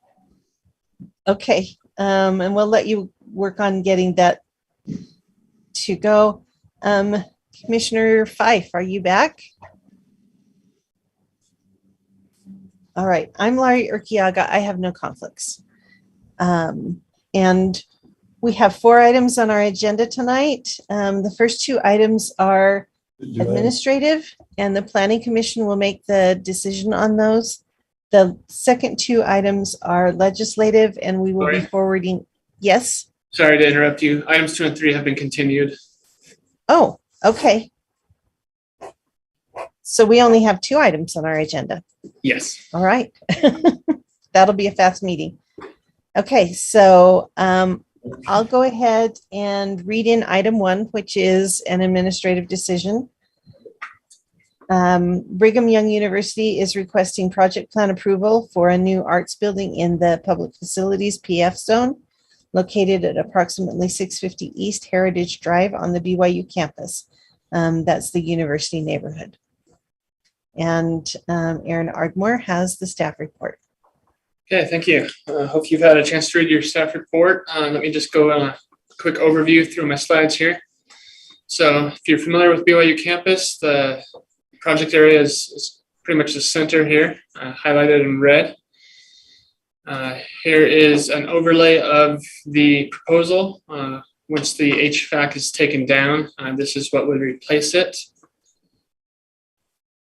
Okay. And we'll let you work on getting that to go. Commissioner Fife, are you back? All right. I'm Laurie Urquiaga. I have no conflicts. And we have 4 items on our agenda tonight. The first 2 items are administrative, and the Planning Commission will make the decision on those. The second 2 items are legislative, and we will be forwarding. Yes? Sorry to interrupt you. Items 2 and 3 have been continued. Oh, okay. So we only have 2 items on our agenda. Yes. All right. That'll be a fast meeting. Okay, so I'll go ahead and read in item 1, which is an administrative decision. Brigham Young University is requesting project plan approval for a new arts building in the Public Facilities PF Zone, located at approximately 650 East Heritage Drive on the BYU campus. That's the university neighborhood. And Aaron Ardmore has the staff report. Okay, thank you. Hope you've had a chance to read your staff report. Let me just go on a quick overview through my slides here. So if you're familiar with BYU campus, the project area is pretty much the center here, highlighted in red. Here is an overlay of the proposal. Once the HVAC is taken down, this is what would replace it.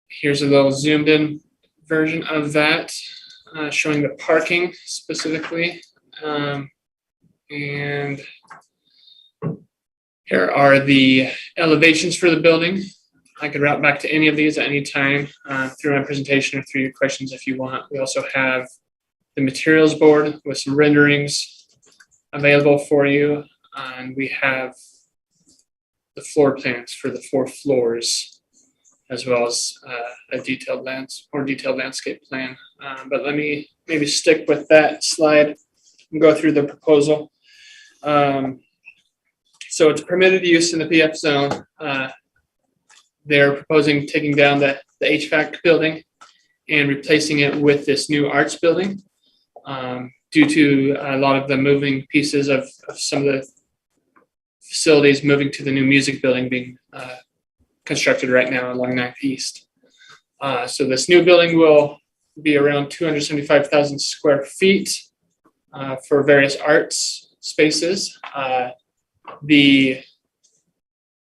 Here's a little zoomed in version of that. Showing the parking specifically. And here are the elevations for the building. I could route back to any of these at any time through my presentation or through your questions if you want. We also have the materials board with some renderings available for you. And we have the floor plans for the 4 floors, as well as a detailed landscape plan. But let me maybe stick with that slide and go through the proposal. So it's permitted use in the PF zone. They're proposing taking down the HVAC building and replacing it with this new arts building due to a lot of the moving pieces of some of the facilities moving to the new music building being constructed right now along 9th East. So this new building will be around 275,000 square feet for various arts spaces. The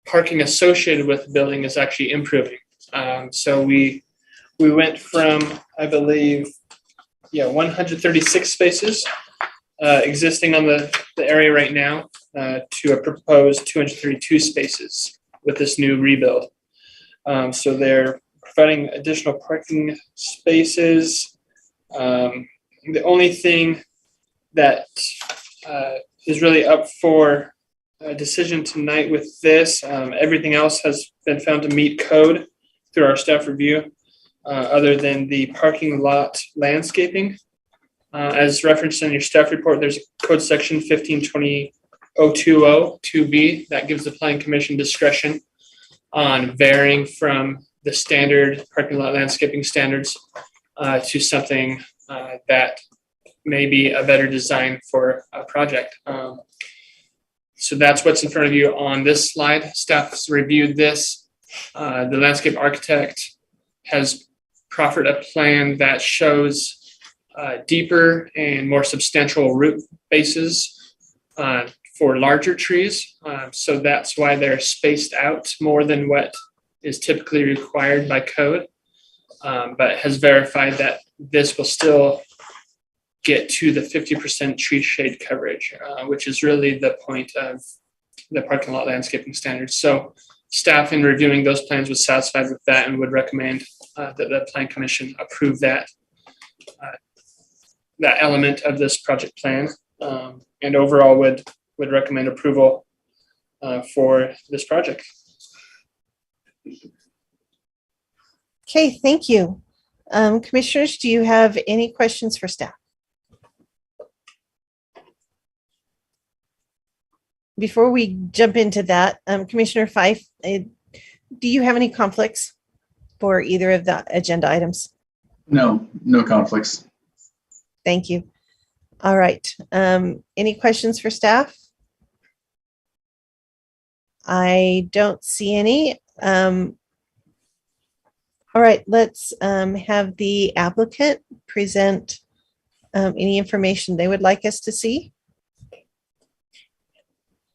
parking associated with the building is actually improving. So we went from, I believe, 136 spaces existing on the area right now to a proposed 232 spaces with this new rebuild. So they're providing additional parking spaces. The only thing that is really up for a decision tonight with this, everything else has been found to meet code through our staff review, other than the parking lot landscaping. As referenced in your staff report, there's a code section 1520.020 that gives the Planning Commission discretion on varying from the standard parking lot landscaping standards to something that may be a better design for a project. So that's what's in front of you on this slide. Staff's reviewed this. The landscape architect has proffered a plan that shows deeper and more substantial root bases for larger trees. So that's why they're spaced out more than what is typically required by code, but has verified that this will still get to the 50% tree shade coverage, which is really the point of the parking lot landscaping standards. So staff in reviewing those plans was satisfied with that and would recommend that the Plan Commission approve that element of this project plan, and overall would recommend approval for this project. Okay, thank you. Commissioners, do you have any questions for staff? Before we jump into that, Commissioner Fife, do you have any conflicts for either of the agenda items? No conflicts. Thank you. All right. Any questions for staff? I don't see any. All right, let's have the applicant present any information they would like us to see.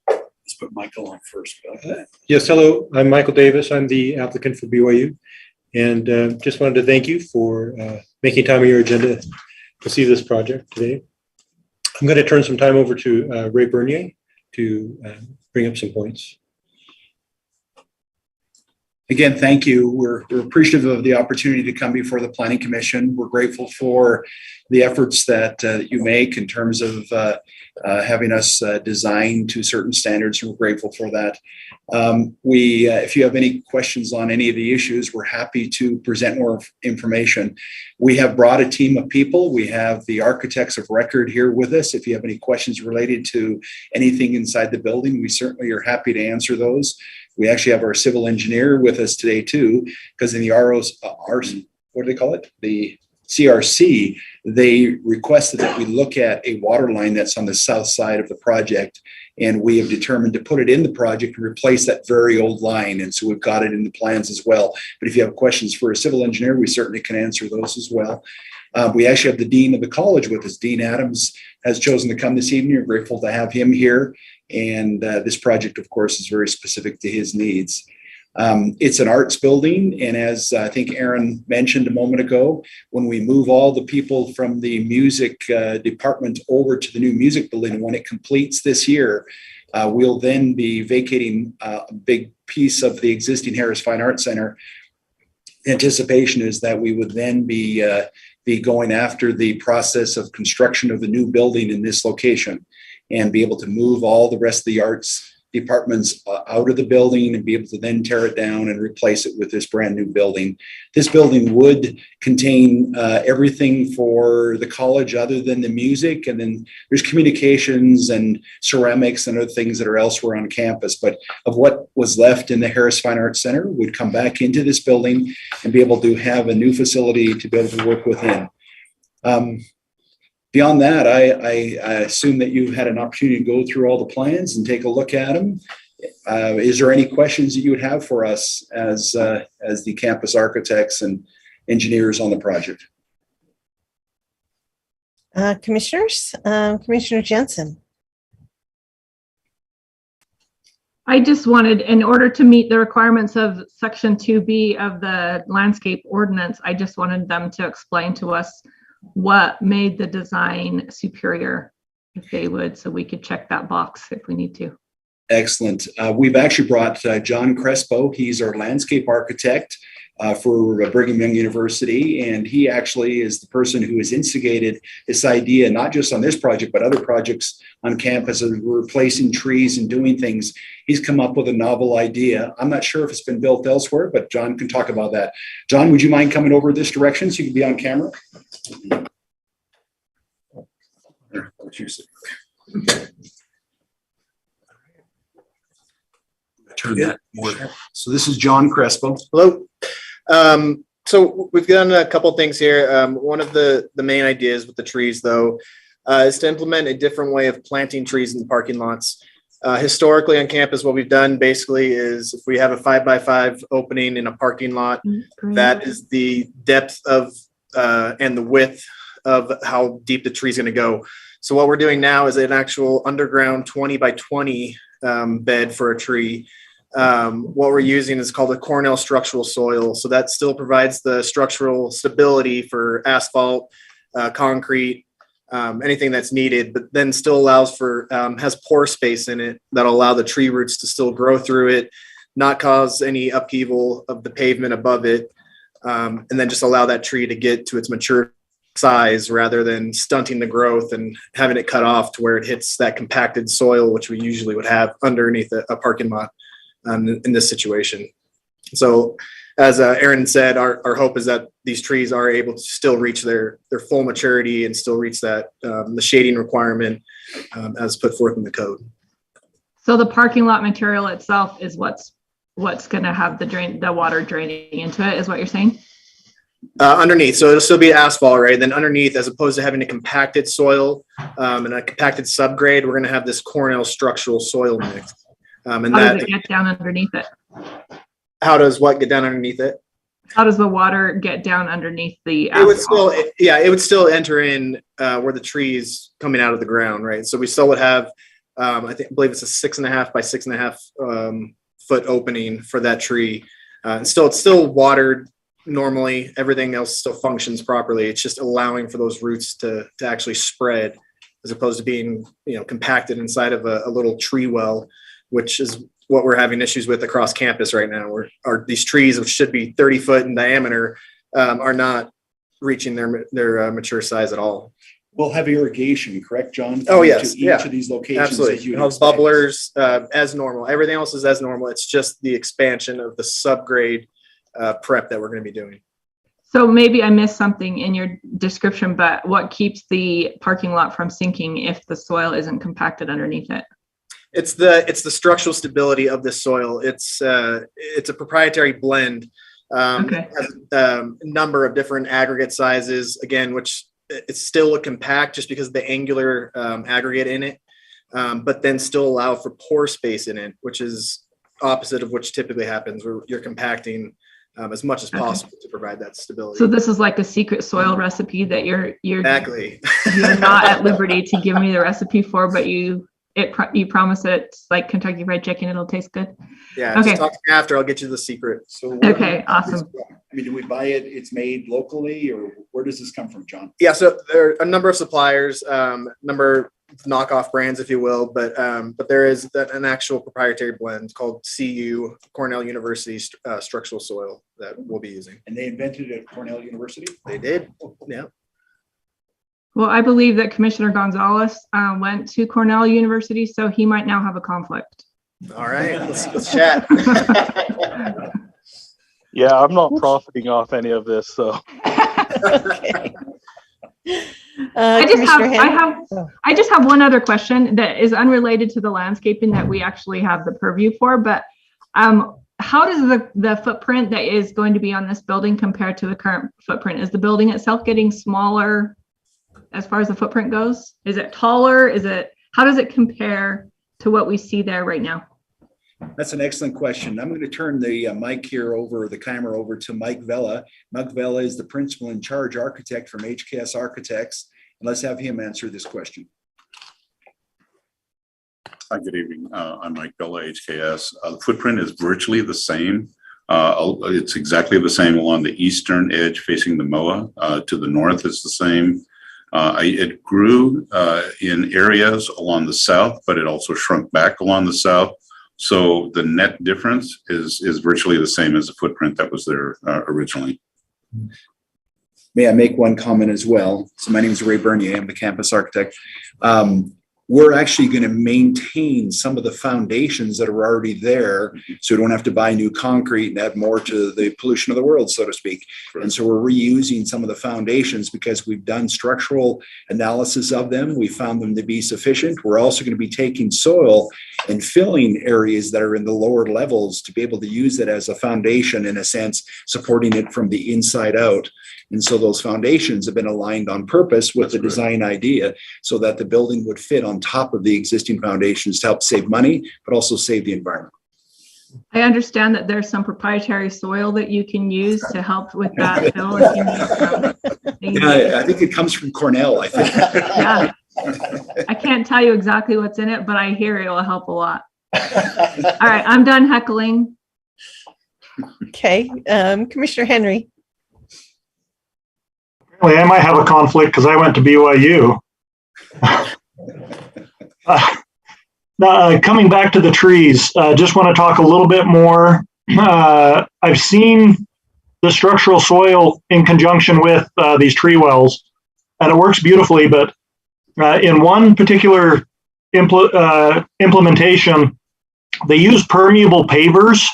Let's put Michael on first. Yes, hello, I'm Michael Davis. I'm the applicant for BYU, and just wanted to thank you for making time of your agenda to see this project today. I'm going to turn some time over to Ray Bernier to bring up some points. Again, thank you. We're appreciative of the opportunity to come before the Planning Commission. We're grateful for the efforts that you make in terms of having us design to certain standards. We're grateful for that. If you have any questions on any of the issues, we're happy to present more information. We have brought a team of people. We have the architects of record here with us. If you have any questions related to anything inside the building, we certainly are happy to answer those. We actually have our civil engineer with us today too, because in the what do they call it? The CRC, they requested that we look at a water line that's on the south side of the project, and we have determined to put it in the project and replace that very old line. And so we've got it in the plans as well. But if you have questions for a civil engineer, we certainly can answer those as well. We actually have the dean of the college with us. Dean Adams has chosen to come this evening. We're grateful to have him here. And this project, of course, is very specific to his needs. It's an arts building. And as I think Aaron mentioned a moment ago, when we move all the people from the music department over to the new music building, when it completes this year, we'll then be vacating a big piece of the existing Harris Fine Arts Center. Anticipation is that we would then be going after the process of construction of the new building in this location and be able to move all the rest of the arts departments out of the building and be able to then tear it down and replace it with this brand new building. This building would contain everything for the college other than the music. And then there's communications and ceramics and other things that are elsewhere on campus. But of what was left in the Harris Fine Arts Center would come back into this building and be able to have a new facility to be able to work within. Beyond that, I assume that you've had an opportunity to go through all the plans and take a look at them. Is there any questions that you would have for us as the campus architects and engineers on the project? Commissioners, Commissioner Jensen. I just wanted, in order to meet the requirements of Section 2B of the landscape ordinance, I just wanted them to explain to us what made the design superior, if they would, so we could check that box if we need to. Excellent. We've actually brought John Crespo. He's our landscape architect. for Brigham Young University. And he actually is the person who has instigated this idea, not just on this project, but other projects on campus of replacing trees and doing things. He's come up with a novel idea. I'm not sure if it's been built elsewhere, but John can talk about that. John, would you mind coming over this direction so you can be on camera? Turn that more. So this is John Crespo. Hello. So we've done a couple things here. One of the main ideas with the trees, though, is to implement a different way of planting trees in the parking lots. Historically on campus, what we've done basically is if we have a 5x5 opening in a parking lot, that is the depth of and the width of how deep the tree is going to go. So what we're doing now is an actual underground 20 by 20 bed for a tree. What we're using is called a Cornell structural soil. So that still provides the structural stability for asphalt, concrete, anything that's needed, but then still allows for, has pore space in it that'll allow the tree roots to still grow through it, not cause any upheaval of the pavement above it, and then just allow that tree to get to its mature size rather than stunting the growth and having it cut off to where it hits that compacted soil, which we usually would have underneath a parking lot in this situation. So as Aaron said, our hope is that these trees are able to still reach their full maturity and still reach that the shading requirement as put forth in the code. So the parking lot material itself is what's going to have the water draining into it, is what you're saying? Underneath, so it'll still be asphalt, right? Then underneath, as opposed to having a compacted soil and a compacted subgrade, we're going to have this Cornell structural soil mix. And how does it get down underneath it? How does what get down underneath it? How does the water get down underneath the asphalt? It would still enter in where the tree is coming out of the ground, right? So we still would have, I believe it's a 6.5 by 6.5 foot opening for that tree. It's still watered normally. Everything else still functions properly. It's just allowing for those roots to actually spread, as opposed to being compacted inside of a little tree well, which is what we're having issues with across campus right now. These trees, which should be 30 foot in diameter, are not reaching their mature size at all. We'll have irrigation, correct, John? Oh, yes. To each of these locations. Absolutely. We'll have bubblers as normal. Everything else is as normal. It's just the expansion of the subgrade prep that we're going to be doing. So maybe I missed something in your description, but what keeps the parking lot from sinking if the soil isn't compacted underneath it? It's the structural stability of the soil. It's a proprietary blend. Okay. Has a number of different aggregate sizes, again, which it's still a compact just because of the angular aggregate in it, but then still allow for pore space in it, which is opposite of which typically happens where you're compacting as much as possible to provide that stability. So this is like a secret soil recipe that you're exactly you're not at liberty to give me the recipe for, but you promise it's like Kentucky Fried Chicken, it'll taste good. Yeah. Okay. Just talk to me after, I'll get you the secret. So okay, awesome. I mean, do we buy it? It's made locally, or where does this come from, John? Yeah, so there are a number of suppliers, number of knockoff brands, if you will, but there is an actual proprietary blend called CU, Cornell University structural soil, that we'll be using. And they invented it at Cornell University? They did. Yeah. Well, I believe that Commissioner Gonzalez went to Cornell University, so he might now have a conflict. All right, let's chat. Yeah, I'm not profiting off any of this, so. Okay. I just have one other question that is unrelated to the landscaping that we actually have the purview for, but how does the footprint that is going to be on this building compare to the current footprint? Is the building itself getting smaller as far as the footprint goes? Is it taller? How does it compare to what we see there right now? That's an excellent question. I'm going to turn the the camera over to Mike Vela. Mike Vela is the principal in charge architect from HKS Architects. And let's have him answer this question. Hi, good evening. I'm Mike Vela, HKS. The footprint is virtually the same. It's exactly the same along the eastern edge facing the MOA. To the north, it's the same. It grew in areas along the south, but it also shrunk back along the south. So the net difference is virtually the same as the footprint that was there originally. May I make one comment as well? So my name is Ray Bernier. I'm the campus architect. We're actually going to maintain some of the foundations that are already there, so we don't have to buy new concrete and add more to the pollution of the world, so to speak. And so we're reusing some of the foundations because we've done structural analysis of them. We found them to be sufficient. We're also going to be taking soil and filling areas that are in the lower levels to be able to use it as a foundation, in a sense, supporting it from the inside out. And so those foundations have been aligned on purpose with the design idea so that the building would fit on top of the existing foundations to help save money, but also save the environment. I understand that there's some proprietary soil that you can use to help with that, Phil. Yeah, I think it comes from Cornell, I think. Yeah. I can't tell you exactly what's in it, but I hear it will help a lot. All right, I'm done heckling. Okay, Commissioner Henry. I might have a conflict because I went to BYU. Coming back to the trees, just want to talk a little bit more. I've seen the structural soil in conjunction with these tree wells, and it works beautifully, but in one particular implementation, they use permeable pavers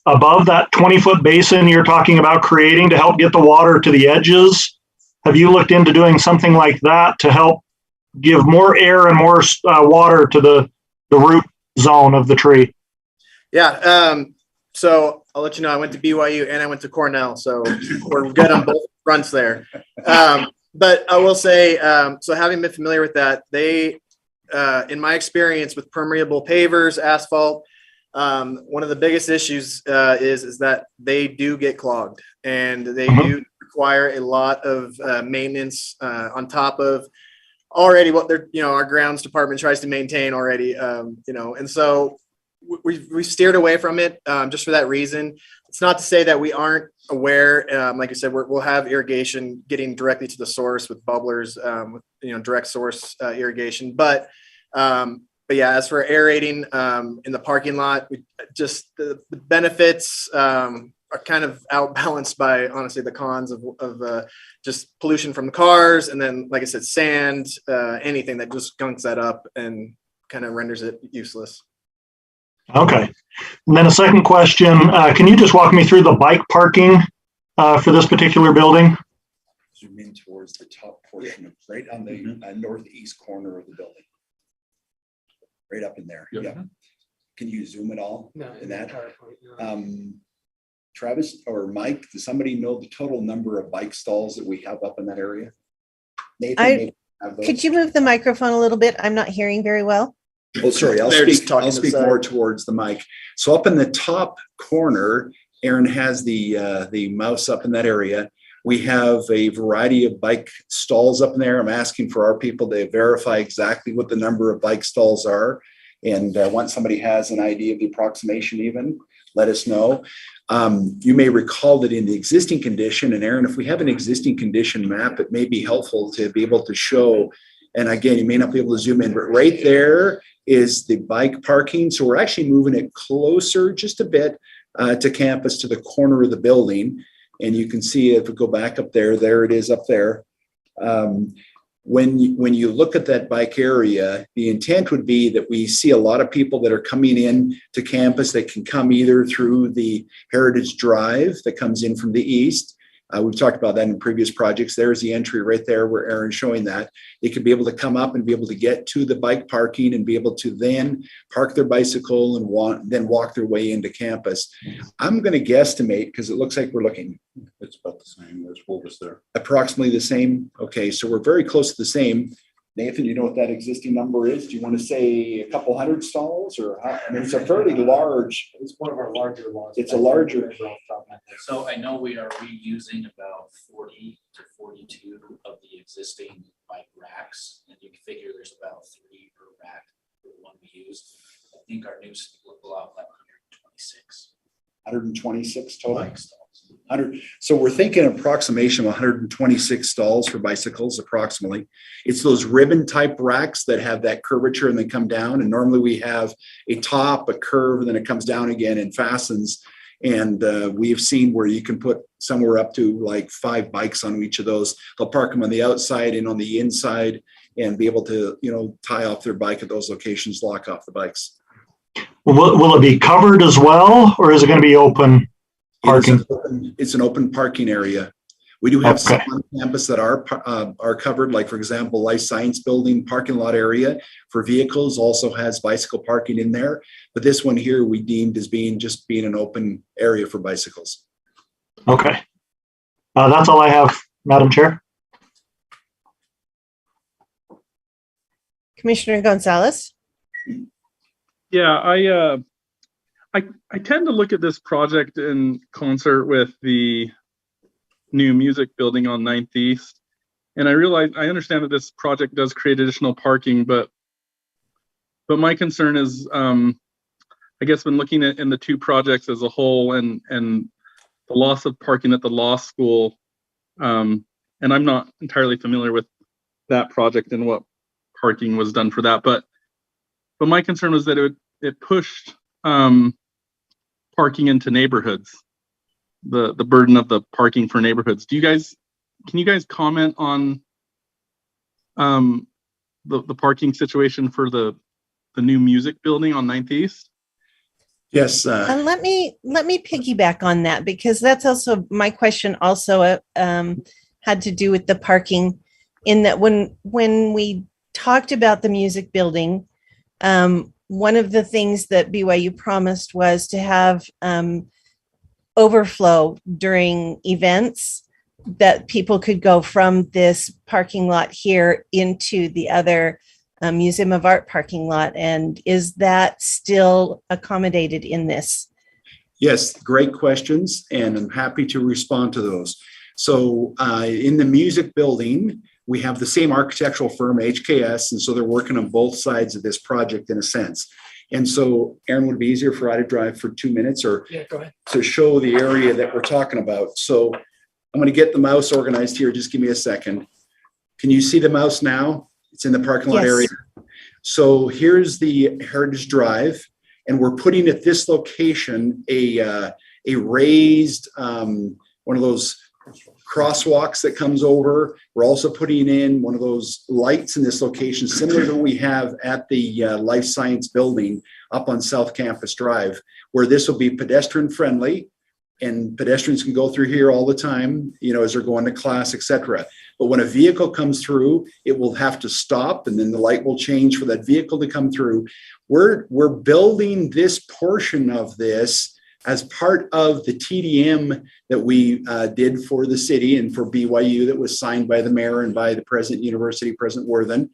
above that 20-foot basin you're talking about creating to help get the water to the edges. Have you looked into doing something like that to help give more air and more water to the root zone of the tree? Yeah. So I'll let you know, I went to BYU and I went to Cornell, so we're good on both fronts there. But I will say, so having been familiar with that, they, in my experience with permeable pavers, asphalt, one of the biggest issues is that they do get clogged, and they do require a lot of maintenance on top of already what they're, our grounds department tries to maintain already, and so we've steered away from it just for that reason. It's not to say that we aren't aware. Like I said, we'll have irrigation getting directly to the source with bubblers, with direct source irrigation. But yeah, as for aerating in the parking lot, we just the benefits are kind of outbalanced by, honestly, the cons of just pollution from the cars, and then, like I said, sand, anything that just gunks that up and kind of renders it useless. Okay. And then a second question, can you just walk me through the bike parking for this particular building? Zoom in towards the top portion of right on the northeast corner of the building. Right up in there. Yeah. Can you zoom it all? No. In that? Travis or Mike, does somebody know the total number of bike stalls that we have up in that area? Nathan, could you move the microphone a little bit? I'm not hearing very well. Oh, sorry. I'll speak more towards the mic. So up in the top corner, Aaron has the mouse up in that area. We have a variety of bike stalls up in there. I'm asking for our people to verify exactly what the number of bike stalls are. And once somebody has an idea of the approximation, even let us know. You may recall that in the existing condition, and Aaron, if we have an existing condition map, it may be helpful to be able to show, and again, you may not be able to zoom in, but right there is the bike parking. So we're actually moving it closer just a bit to campus, to the corner of the building. And you can see if we go back up there, there it is up there. When you look at that bike area, the intent would be that we see a lot of people that are coming in to campus that can come either through the Heritage Drive that comes in from the east. We've talked about that in previous projects. There's the entry right there where Aaron's showing that. They could be able to come up and be able to get to the bike parking and be able to then park their bicycle and then walk their way into campus. I'm going to guesstimate, because it looks like we're looking. It's about the same. There's what was there. Approximately the same. Okay, so we're very close to the same. Nathan, you know what that existing number is? Do you want to say a couple hundred stalls, or how? I mean, it's a fairly large. It's one of our larger ones. It's a larger. So I know we are reusing about 40 to 42 of the existing bike racks, and you can figure there's about 3 per rack for the one we use. I think our new will go out like 126. 126 total. Bike stalls. So we're thinking approximation of 126 stalls for bicycles approximately. It's those ribbon type racks that have that curvature and they come down. And normally we have a top, a curve, and then it comes down again and fastens. And we have seen where you can put somewhere up to like 5 bikes on each of those. They'll park them on the outside and on the inside and be able to, tie off their bike at those locations, lock off the bikes. Will it be covered as well, or is it going to be open parking? It's an open parking area. We do have some on campus that are covered, like for example, Life Science Building parking lot area for vehicles also has bicycle parking in there. But this one here we deemed as being an open area for bicycles. Okay. That's all I have, Madam Chair. Commissioner Gonzalez. Yeah, I tend to look at this project in concert with the new music building on 9th East. And I understand that this project does create additional parking, but my concern is, I guess when looking at in the two projects as a whole and the loss of parking at the law school, and I'm not entirely familiar with that project and what parking was done for that, but my concern was that it pushed parking into neighborhoods, the burden of the parking for neighborhoods. Can you guys comment on the parking situation for the new music building on 9th East? Yes. And let me piggyback on that, because that's also my question also had to do with the parking, in that when we talked about the music building, one of the things that BYU promised was to have overflow during events, that people could go from this parking lot here into the other Museum of Art parking lot. And is that still accommodated in this? Yes, great questions, and I'm happy to respond to those. So in the music building, we have the same architectural firm, HKS, and so they're working on both sides of this project in a sense. And so, Aaron, would it be easier for I to drive for 2 minutes, or go ahead, to show the area that we're talking about? So I'm going to get the mouse organized here. Just give me a second. Can you see the mouse now? It's in the parking lot area. So here's the Heritage Drive, and we're putting at this location a raised, one of those crosswalks that comes over. We're also putting in one of those lights in this location, similar to what we have at the Life Science Building up on South Campus Drive, where this will be pedestrian friendly, and pedestrians can go through here all the time, as they're going to class, etc. But when a vehicle comes through, it will have to stop, and then the light will change for that vehicle to come through. We're building this portion of this as part of the TDM that we did for the city and for BYU, that was signed by the mayor and by the president university, President Worthen.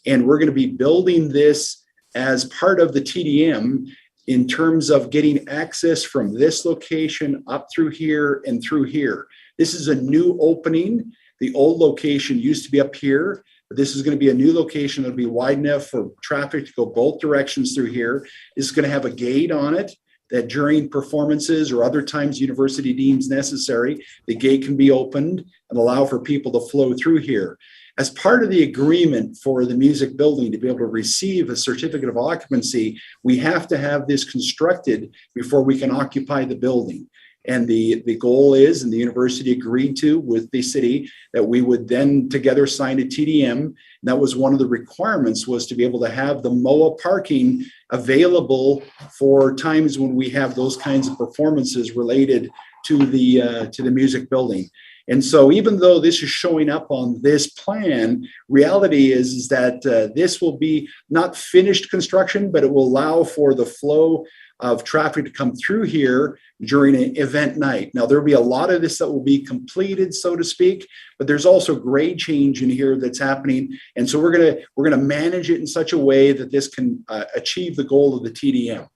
And we're going to be building this as part of the TDM in terms of getting access from this location up through here and through here. This is a new opening. The old location used to be up here, but this is going to be a new location that'll be wide enough for traffic to go both directions through here. It's going to have a gate on it that during performances or other times university deems necessary, the gate can be opened and allow for people to flow through here. As part of the agreement for the music building to be able to receive a certificate of occupancy, we have to have this constructed before we can occupy the building. And the goal is, and the university agreed to with the city, that we would then together sign a TDM. And that was one of the requirements, was to be able to have the MOA parking available for times when we have those kinds of performances related to the music building. And so even though this is showing up on this plan, reality is that this will be not finished construction, but it will allow for the flow of traffic to come through here during an event night. Now, there'll be a lot of this that will be completed, so to speak, but there's also grade change in here that's happening. And so we're gonna manage it in such a way that this can achieve the goal of the TDM.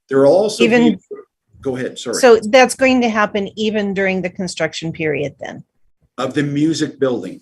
There are also go ahead, sorry. So that's going to happen even during the construction period then? Of the music building.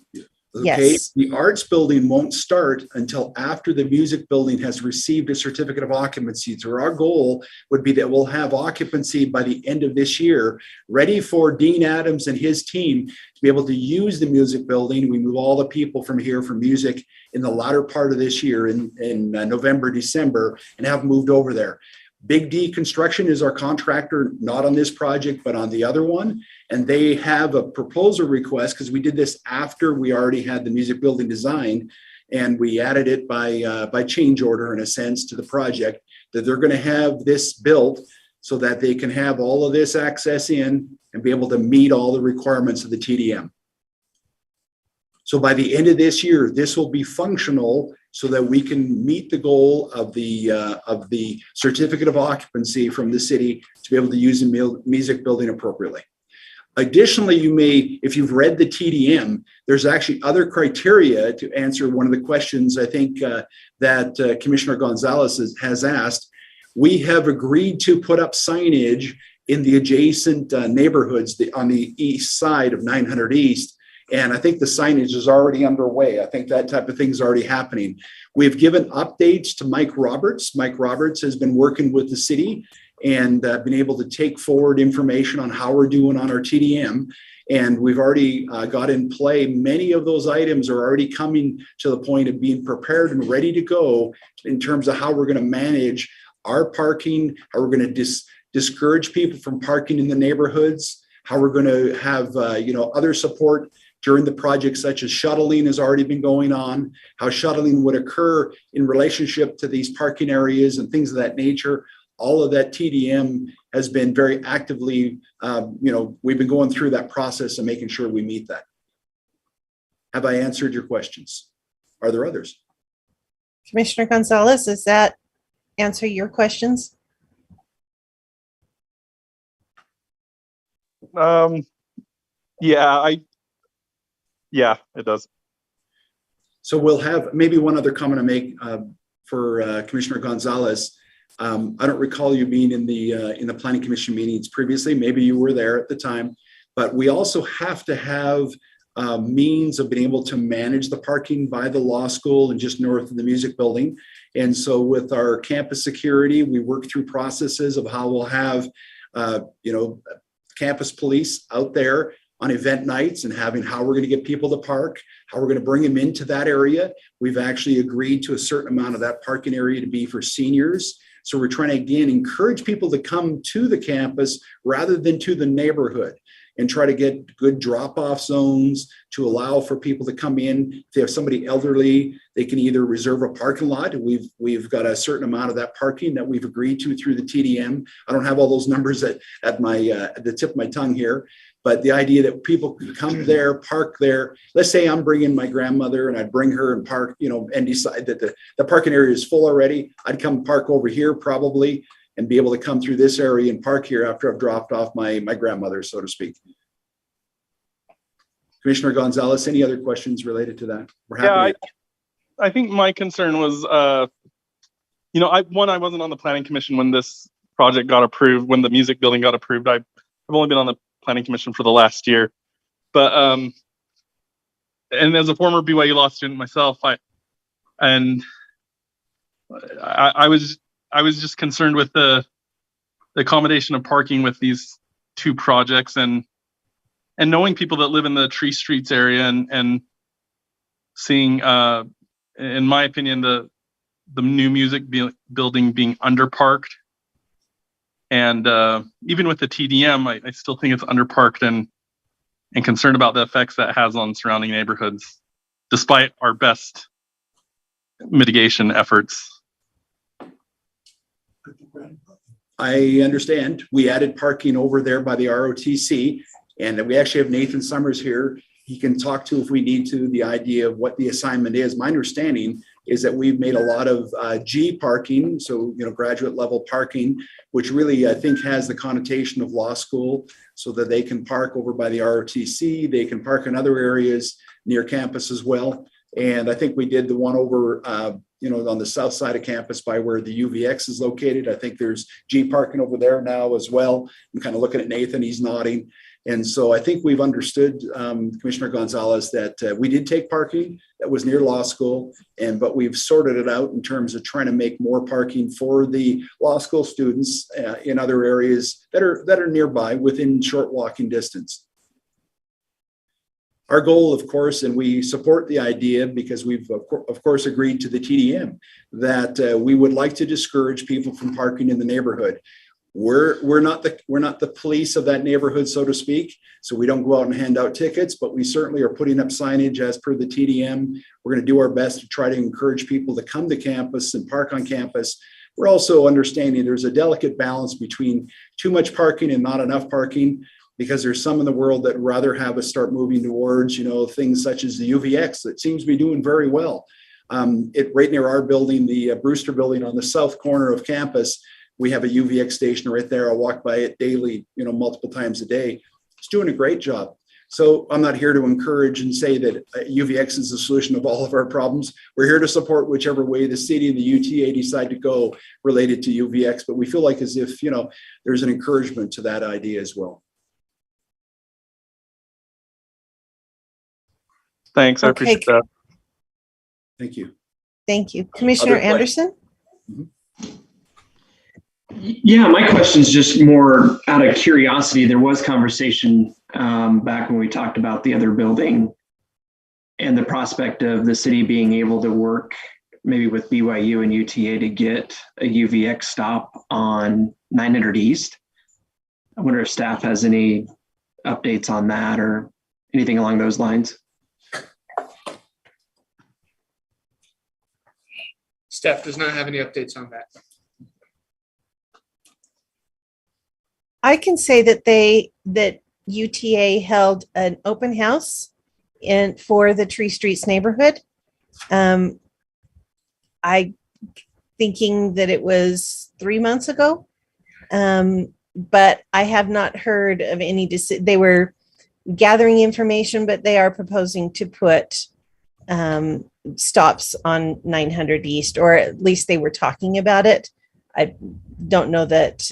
Okay, Yes. the arts building won't start until after the music building has received a certificate of occupancy. So our goal would be that we'll have occupancy by the end of this year, ready for Dean Adams and his team to be able to use the music building. We move all the people from here for music in the latter part of this year in November, December, and have moved over there. Big D Construction is our contractor, not on this project, but on the other one. And they have a proposal request because we did this after we already had the music building designed. And we added it by change order, in a sense, to the project, that they're going to have this built so that they can have all of this access in and be able to meet all the requirements of the TDM. So by the end of this year, this will be functional so that we can meet the goal of the certificate of occupancy from the city to be able to use the music building appropriately. Additionally, you may, if you've read the TDM, there's actually other criteria to answer one of the questions I think that Commissioner Gonzalez has asked. We have agreed to put up signage in the adjacent neighborhoods on the east side of 900 East. And I think the signage is already underway. I think that type of thing is already happening. We've given updates to Mike Roberts. Mike Roberts has been working with the city and been able to take forward information on how we're doing on our TDM. And we've already got in play. Many of those items are already coming to the point of being prepared and ready to go in terms of how we're going to manage our parking, how we're going to discourage people from parking in the neighborhoods, how we're going to have other support during the project, such as shuttling has already been going on, how shuttling would occur in relationship to these parking areas and things of that nature. All of that TDM has been very actively, we've been going through that process and making sure we meet that. Have I answered your questions? Are there others? Commissioner Gonzalez, does that answer your questions? Yeah, it does. So we'll have maybe one other comment to make for Commissioner Gonzalez. I don't recall you being in the Planning Commission meetings previously. Maybe you were there at the time, but we also have to have means of being able to manage the parking by the law school and just north of the music building. And so with our campus security, we work through processes of how we'll have, campus police out there on event nights and having how we're going to get people to park, how we're going to bring them into that area. We've actually agreed to a certain amount of that parking area to be for seniors. So we're trying to, again, encourage people to come to the campus rather than to the neighborhood and try to get good drop-off zones to allow for people to come in. If they have somebody elderly, they can either reserve a parking lot. We've got a certain amount of that parking that we've agreed to through the TDM. I don't have all those numbers at the tip of my tongue here, but the idea that people could come there, park there. Let's say I'm bringing my grandmother and I'd bring her and park, and decide that the parking area is full already. I'd come park over here probably and be able to come through this area and park here after I've dropped off my grandmother, so to speak. Commissioner Gonzalez, any other questions related to that? We're happy I think my concern was, I wasn't on the Planning Commission when this project got approved, when the music building got approved. I've only been on the Planning Commission for the last year, but and as a former BYU law student myself, I was just concerned with the accommodation of parking with these two projects, and knowing people that live in the Tree Streets area and seeing, in my opinion, the new music building being underparked. And even with the TDM, I still think it's underparked and concerned about the effects that has on surrounding neighborhoods, despite our best mitigation efforts. I understand. We added parking over there by the ROTC, and we actually have Nathan Summers here. He can talk to, if we need to, the idea of what the assignment is. My understanding is that we've made a lot of G parking, so graduate level parking, which really I think has the connotation of law school, so that they can park over by the ROTC. They can park in other areas near campus as well. And I think we did the one over, on the south side of campus by where the UVX is located. I think there's G parking over there now as well. I'm kind of looking at Nathan, he's nodding. And so I think we've understood, Commissioner Gonzalez, that we did take parking that was near law school, but we've sorted it out in terms of trying to make more parking for the law school students in other areas that are nearby within short walking distance. Our goal, of course, and we support the idea because we've of course agreed to the TDM that we would like to discourage people from parking in the neighborhood. We're not the police of that neighborhood, so to speak. So we don't go out and hand out tickets, but we certainly are putting up signage as per the TDM. We're going to do our best to try to encourage people to come to campus and park on campus. We're also understanding there's a delicate balance between too much parking and not enough parking, because there's some in the world that rather have us start moving towards, things such as the UVX that seems to be doing very well. Right near our building, the Brewster building on the south corner of campus, we have a UVX station right there. I walk by it daily, multiple times a day. It's doing a great job. So I'm not here to encourage and say that UVX is the solution of all of our problems. We're here to support whichever way the city and the UTA decide to go related to UVX, but we feel like as if, there's an encouragement to that idea as well. Thanks, I appreciate that. Thank you. Thank you. Commissioner Anderson? Yeah, my question is just more out of curiosity. There was conversation back when we talked about the other building and the prospect of the city being able to work maybe with BYU and UTA to get a UVX stop on 900 East. I wonder if staff has any updates on that or anything along those lines. Staff does not have any updates on that. I can say that UTA held an open house for the Tree Streets neighborhood. I thinking that it was 3 months ago, but I have not heard of any. They were gathering information, but they are proposing to put stops on 900 East, or at least they were talking about it. I don't know that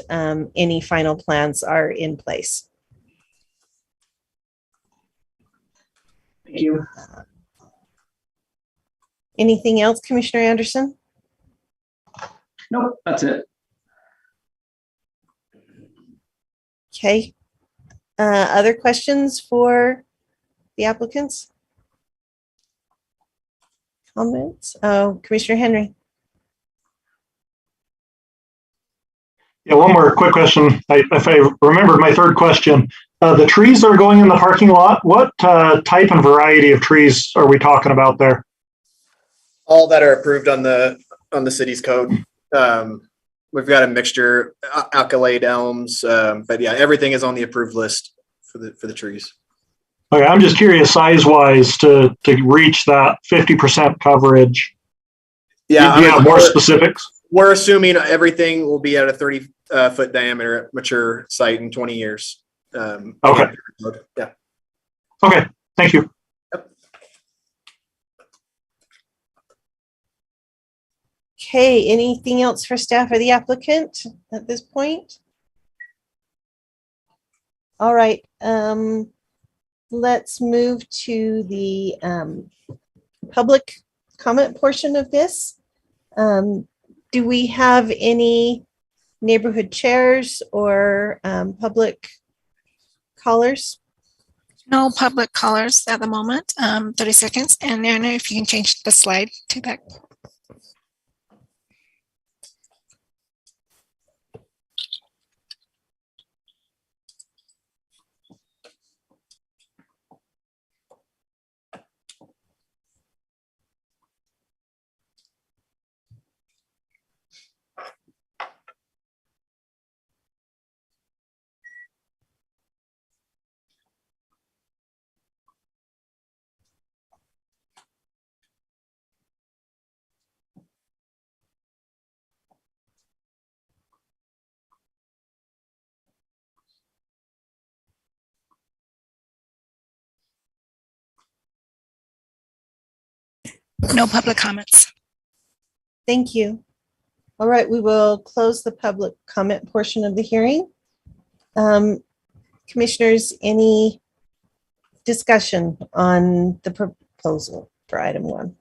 any final plans are in place. Thank you. Anything else, Commissioner Anderson? Nope, that's it. Okay. Other questions for the applicants? Comments? Oh, Commissioner Henry. Yeah, one more quick question. If I remembered my third question, the trees that are going in the parking lot, what type and variety of trees are we talking about there? All that are approved on the city's code. We've got a mixture, alkylate elms, but yeah, everything is on the approved list for the trees. Okay, I'm just curious size-wise to reach that 50% coverage. Yeah, do you have more specifics? We're assuming everything will be at a 30-foot diameter mature site in 20 years. Okay. Yeah. Okay, thank you. Yep. Okay, anything else for staff or the applicant at this point? All right, let's move to the public comment portion of this. Do we have any neighborhood chairs or public callers? No public callers at the moment. 30 seconds. And Anna, if you can change the slide to that. No public comments. Thank you. All right, we will close the public comment portion of the hearing. Commissioners, any discussion on the proposal for item 1?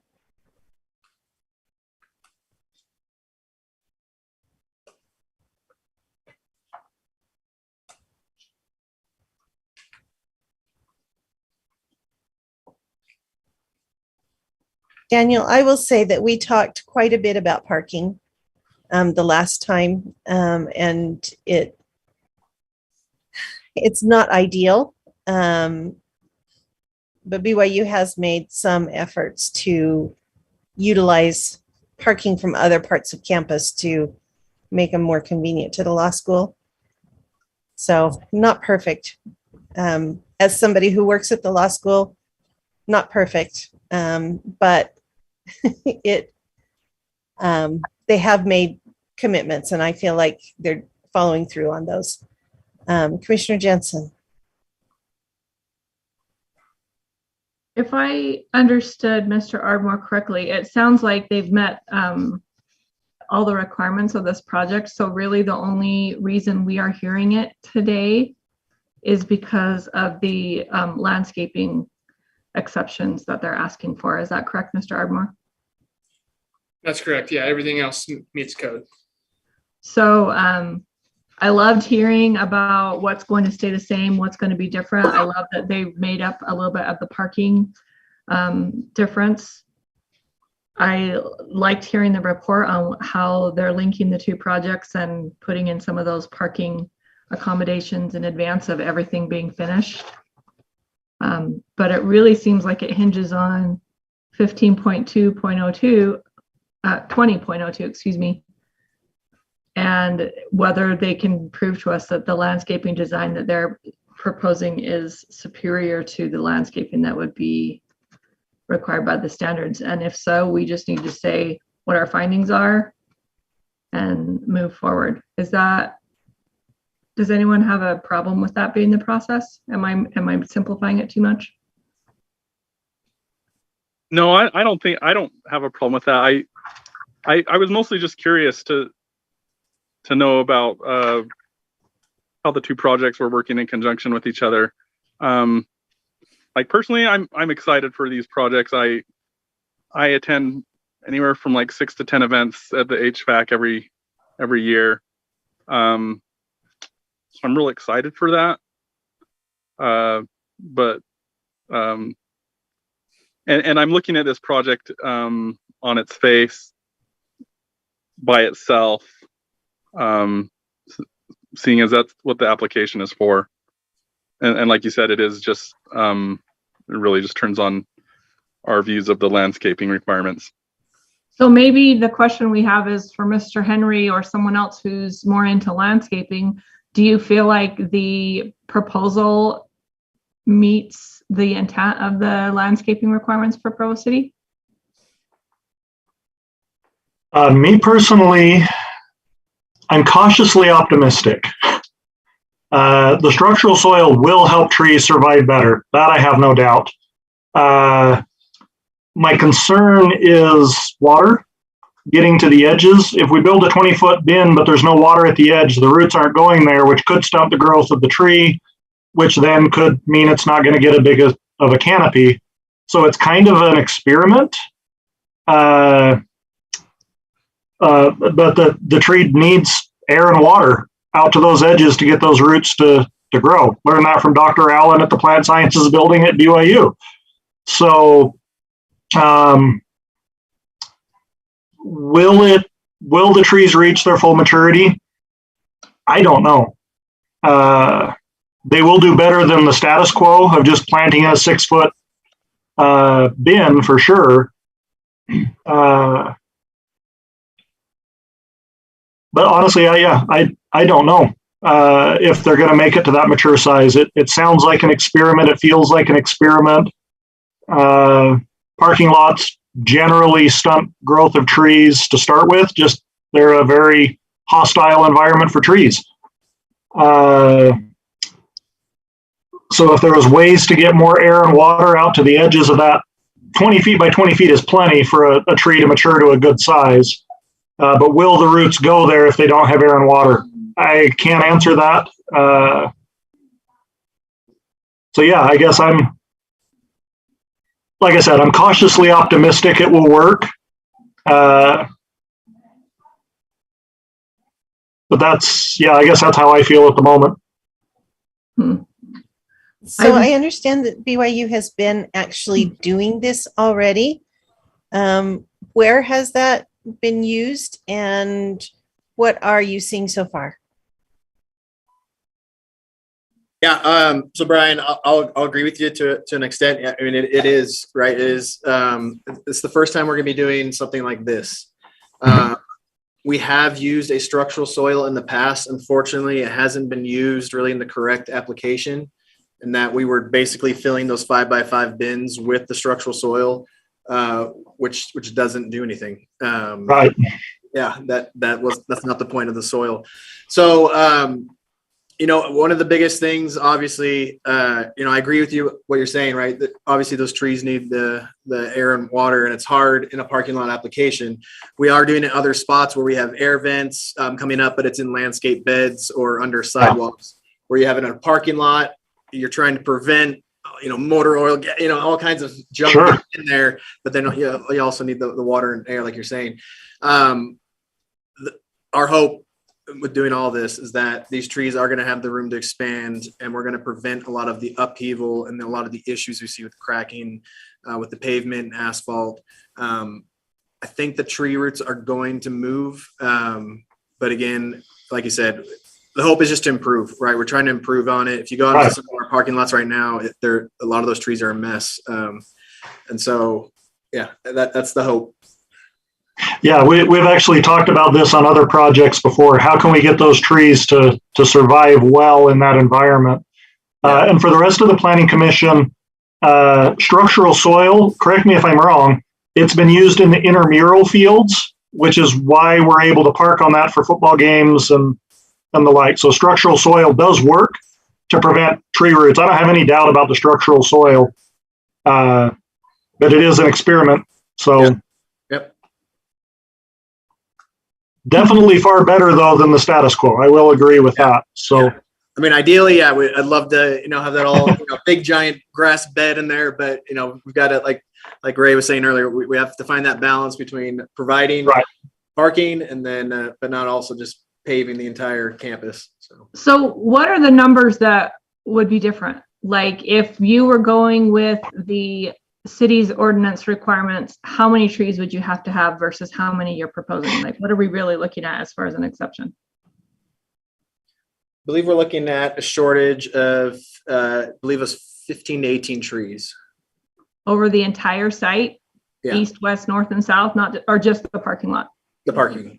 Daniel, I will say that we talked quite a bit about parking the last time, and it's not ideal, but BYU has made some efforts to utilize parking from other parts of campus to make them more convenient to the law school. So not perfect. As somebody who works at the law school, not perfect, but they have made commitments, and I feel like they're following through on those. Commissioner Jensen. If I understood Mr. Ardmore correctly, it sounds like they've met all the requirements of this project. So really the only reason we are hearing it today is because of the landscaping exceptions that they're asking for. Is that correct, Mr. Ardmore? That's correct. Yeah, everything else meets code. So I loved hearing about what's going to stay the same, what's going to be different. I love that they made up a little bit of the parking difference. I liked hearing the report on how they're linking the two projects and putting in some of those parking accommodations in advance of everything being finished. But it really seems like it hinges on 15.2.02, 20.02, excuse me, and whether they can prove to us that the landscaping design that they're proposing is superior to the landscaping that would be required by the standards. And if so, we just need to say what our findings are and move forward. Does anyone have a problem with that being the process? Am I simplifying it too much? No, I don't have a problem with that. I was mostly just curious to know about how the two projects were working in conjunction with each other. Like personally, I'm excited for these projects. I attend anywhere from like 6 to 10 events at the HVAC every year. So I'm really excited for that. And I'm looking at this project on its face by itself, seeing as that's what the application is for. And like you said, it is just, it really just turns on our views of the landscaping requirements. So maybe the question we have is for Mr. Henry or someone else who's more into landscaping. Do you feel like the proposal meets the intent of the landscaping requirements for Provo City? Me personally, I'm cautiously optimistic. The structural soil will help trees survive better. That I have no doubt. My concern is water getting to the edges. If we build a 20-foot bin, but there's no water at the edge, the roots aren't going there, which could stunt the growth of the tree, which then could mean it's not going to get a big of a canopy. So it's kind of an experiment. But the tree needs air and water out to those edges to get those roots to grow. Learned that from Dr. Allen at the Plant Sciences building at BYU. So will the trees reach their full maturity? I don't know. They will do better than the status quo of just planting a 6-foot bin for sure. But honestly, I don't know if they're going to make it to that mature size. It sounds like an experiment. It feels like an experiment. Parking lots generally stunt growth of trees to start with. Just they're a very hostile environment for trees. So if there was ways to get more air and water out to the edges of that, 20 feet by 20 feet is plenty for a tree to mature to a good size. But will the roots go there if they don't have air and water? I can't answer that. So yeah, I guess like I said, I'm cautiously optimistic it will work. But I guess that's how I feel at the moment. So I understand that BYU has been actually doing this already. Where has that been used, and what are you seeing so far? Yeah. So Brian, I'll agree with you to an extent. Yeah, I mean, it is right. It is. It's the first time we're going to be doing something like this. We have used a structural soil in the past. Unfortunately, it hasn't been used really in the correct application, and that we were basically filling those 5x5 bins with the structural soil, which doesn't do anything. Right. Yeah, that's not the point of the soil. So, one of the biggest things, obviously, I agree with you what you're saying, right? That obviously those trees need the air and water, and it's hard in a parking lot application. We are doing it in other spots where we have air vents coming up, but it's in landscape beds or under sidewalks. Where you have it in a parking lot, you're trying to prevent, motor oil, all kinds of junk in there. But then you also need the water and air, like you're saying. Our hope with doing all this is that these trees are going to have the room to expand, and we're going to prevent a lot of the upheaval and a lot of the issues we see with cracking with the pavement and asphalt. I think the tree roots are going to move. But again, like you said, the hope is just to improve, right? We're trying to improve on it. If you go out to some of our parking lots right now, a lot of those trees are a mess. And so, yeah, that's the hope. Yeah, we've actually talked about this on other projects before. How can we get those trees to survive well in that environment? And for the rest of the Planning Commission, structural soil, correct me if I'm wrong, it's been used in the intramural fields, which is why we're able to park on that for football games and the like. So structural soil does work to prevent tree roots. I don't have any doubt about the structural soil, but it is an experiment. So. Yep. Definitely far better though than the status quo. I will agree with that. So, I mean, ideally, I'd love to, have that all big giant grass bed in there, but we've got to like Ray was saying earlier, we have to find that balance between providing parking and then, but not also just paving the entire campus. So what are the numbers that would be different? Like if you were going with the city's ordinance requirements, how many trees would you have to have versus how many you're proposing? Like, what are we really looking at as far as an exception? I believe we're looking at a shortage of, I believe it was 15 to 18 trees. Over the entire site? Yeah. East, west, north, and south, or just the parking lot? The parking.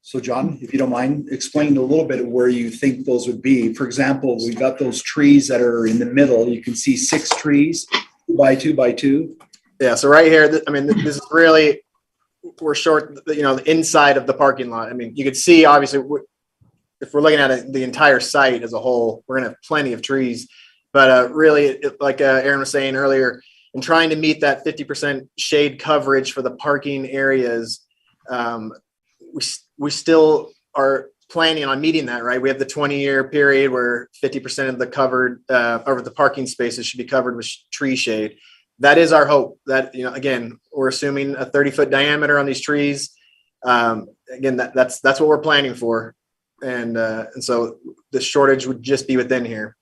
So John, if you don't mind, explain a little bit of where you think those would be. For example, we've got those trees that are in the middle. You can see 6 trees, 2 by 2 by 2. Yeah, so right here, this is really, we're short, the inside of the parking lot. I mean, you could see, obviously, if we're looking at the entire site as a whole, we're going to have plenty of trees. But really, like Aaron was saying earlier, in trying to meet that 50% shade coverage for the parking areas, we still are planning on meeting that, right? We have the 20-year period where 50% of the covered over the parking spaces should be covered with tree shade. That is our hope. That, again, we're assuming a 30-foot diameter on these trees. Again, that's what we're planning for, and so the shortage would just be within here.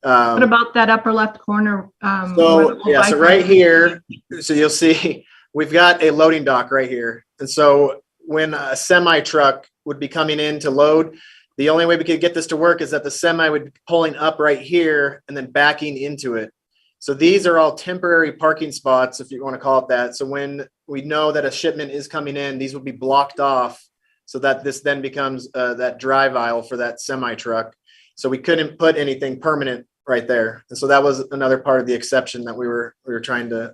What about that upper left corner? So right here, so you'll see we've got a loading dock right here, and so when a semi truck would be coming in to load, the only way we could get this to work is that the semi would be pulling up right here and then backing into it. So these are all temporary parking spots, if you want to call it that. So when we know that a shipment is coming in, these will be blocked off so that this then becomes that drive aisle for that semi truck. So we couldn't put anything permanent right there. And so that was another part of the exception that we were trying to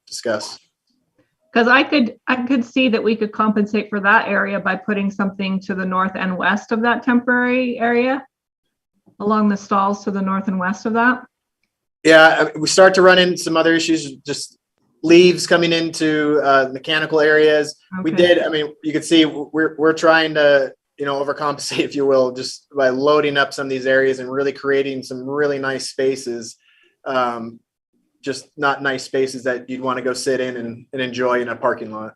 discuss. Because I could see that we could compensate for that area by putting something to the north and west of that temporary area, along the stalls to the north and west of that. Yeah, we start to run into some other issues, just leaves coming into mechanical areas. We did. I mean, you can see we're trying to, you know, overcompensate, if you will, just by loading up some of these areas and really creating some really nice spaces. Just not nice spaces that you'd want to go sit in and enjoy in a parking lot.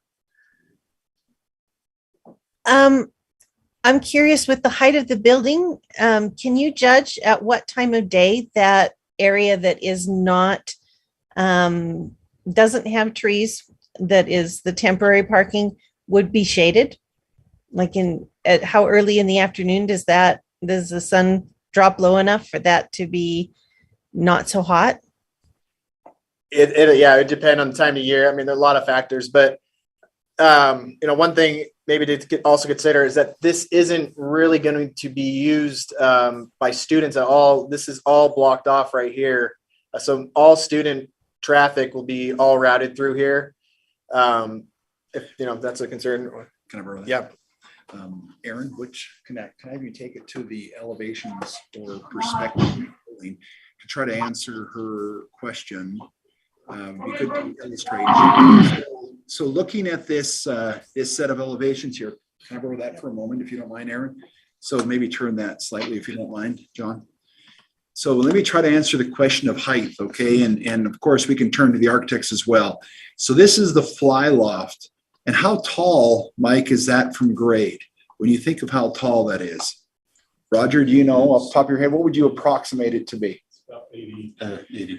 I'm curious, with the height of the building, can you judge at what time of day that area that is not, doesn't have trees, that is the temporary parking, would be shaded? Like at how early in the afternoon does the sun drop low enough for that to be not so hot? It depends on the time of year. I mean, there are a lot of factors, but you know, one thing maybe to also consider is that this isn't really going to be used by students at all. This is all blocked off right here. So all student traffic will be all routed through here. If you know, if that's a concern. Kind of early. Yeah. Aaron, can I have you take it to the elevations or perspective of the building to try to answer her question? You could illustrate. So looking at this set of elevations here, can I borrow that for a moment, if you don't mind, Aaron? So maybe turn that slightly, if you don't mind, John. So let me try to answer the question of height, okay? And of course, we can turn to the architects as well. So this is the fly loft. And how tall, Mike, is that from grade? When you think of how tall that is. Roger, do you know off the top of your head, what would you approximate it to be? About 80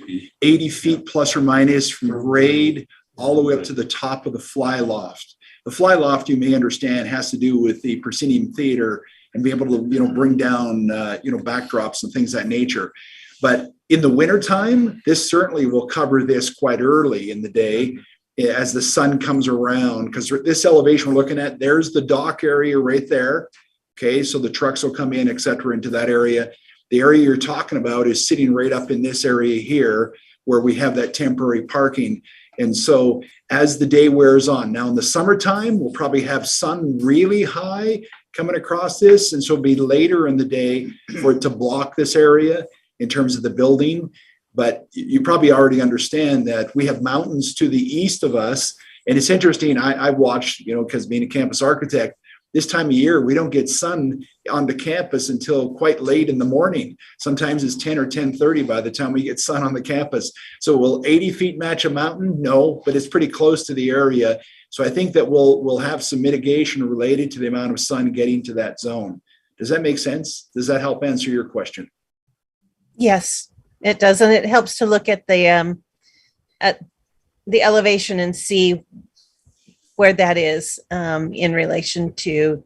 feet. 80 feet plus or minus from grade all the way up to the top of the fly loft. The fly loft, you may understand, has to do with the proscenium theater and be able to, you know, bring down, you know, backdrops and things of that nature. But in the wintertime, this certainly will cover this quite early in the day as the sun comes around, because this elevation we're looking at, there's the dock area right there. Okay, so the trucks will come in, et cetera, into that area. The area you're talking about is sitting right up in this area here where we have that temporary parking. And so as the day wears on, now in the summertime, we'll probably have sun really high coming across this. And so it'll be later in the day for it to block this area in terms of the building. But you probably already understand that we have mountains to the east of us. And it's interesting, I watched, you know, because being a campus architect, this time of year, we don't get sun onto campus until quite late in the morning. Sometimes it's 10 or 10:30 by the time we get sun on the campus. So will 80 feet match a mountain? No, but it's pretty close to the area. So I think that we'll have some mitigation related to the amount of sun getting to that zone. Does that make sense? Does that help answer your question? Yes, it does. And it helps to look at the elevation and see where that is in relation to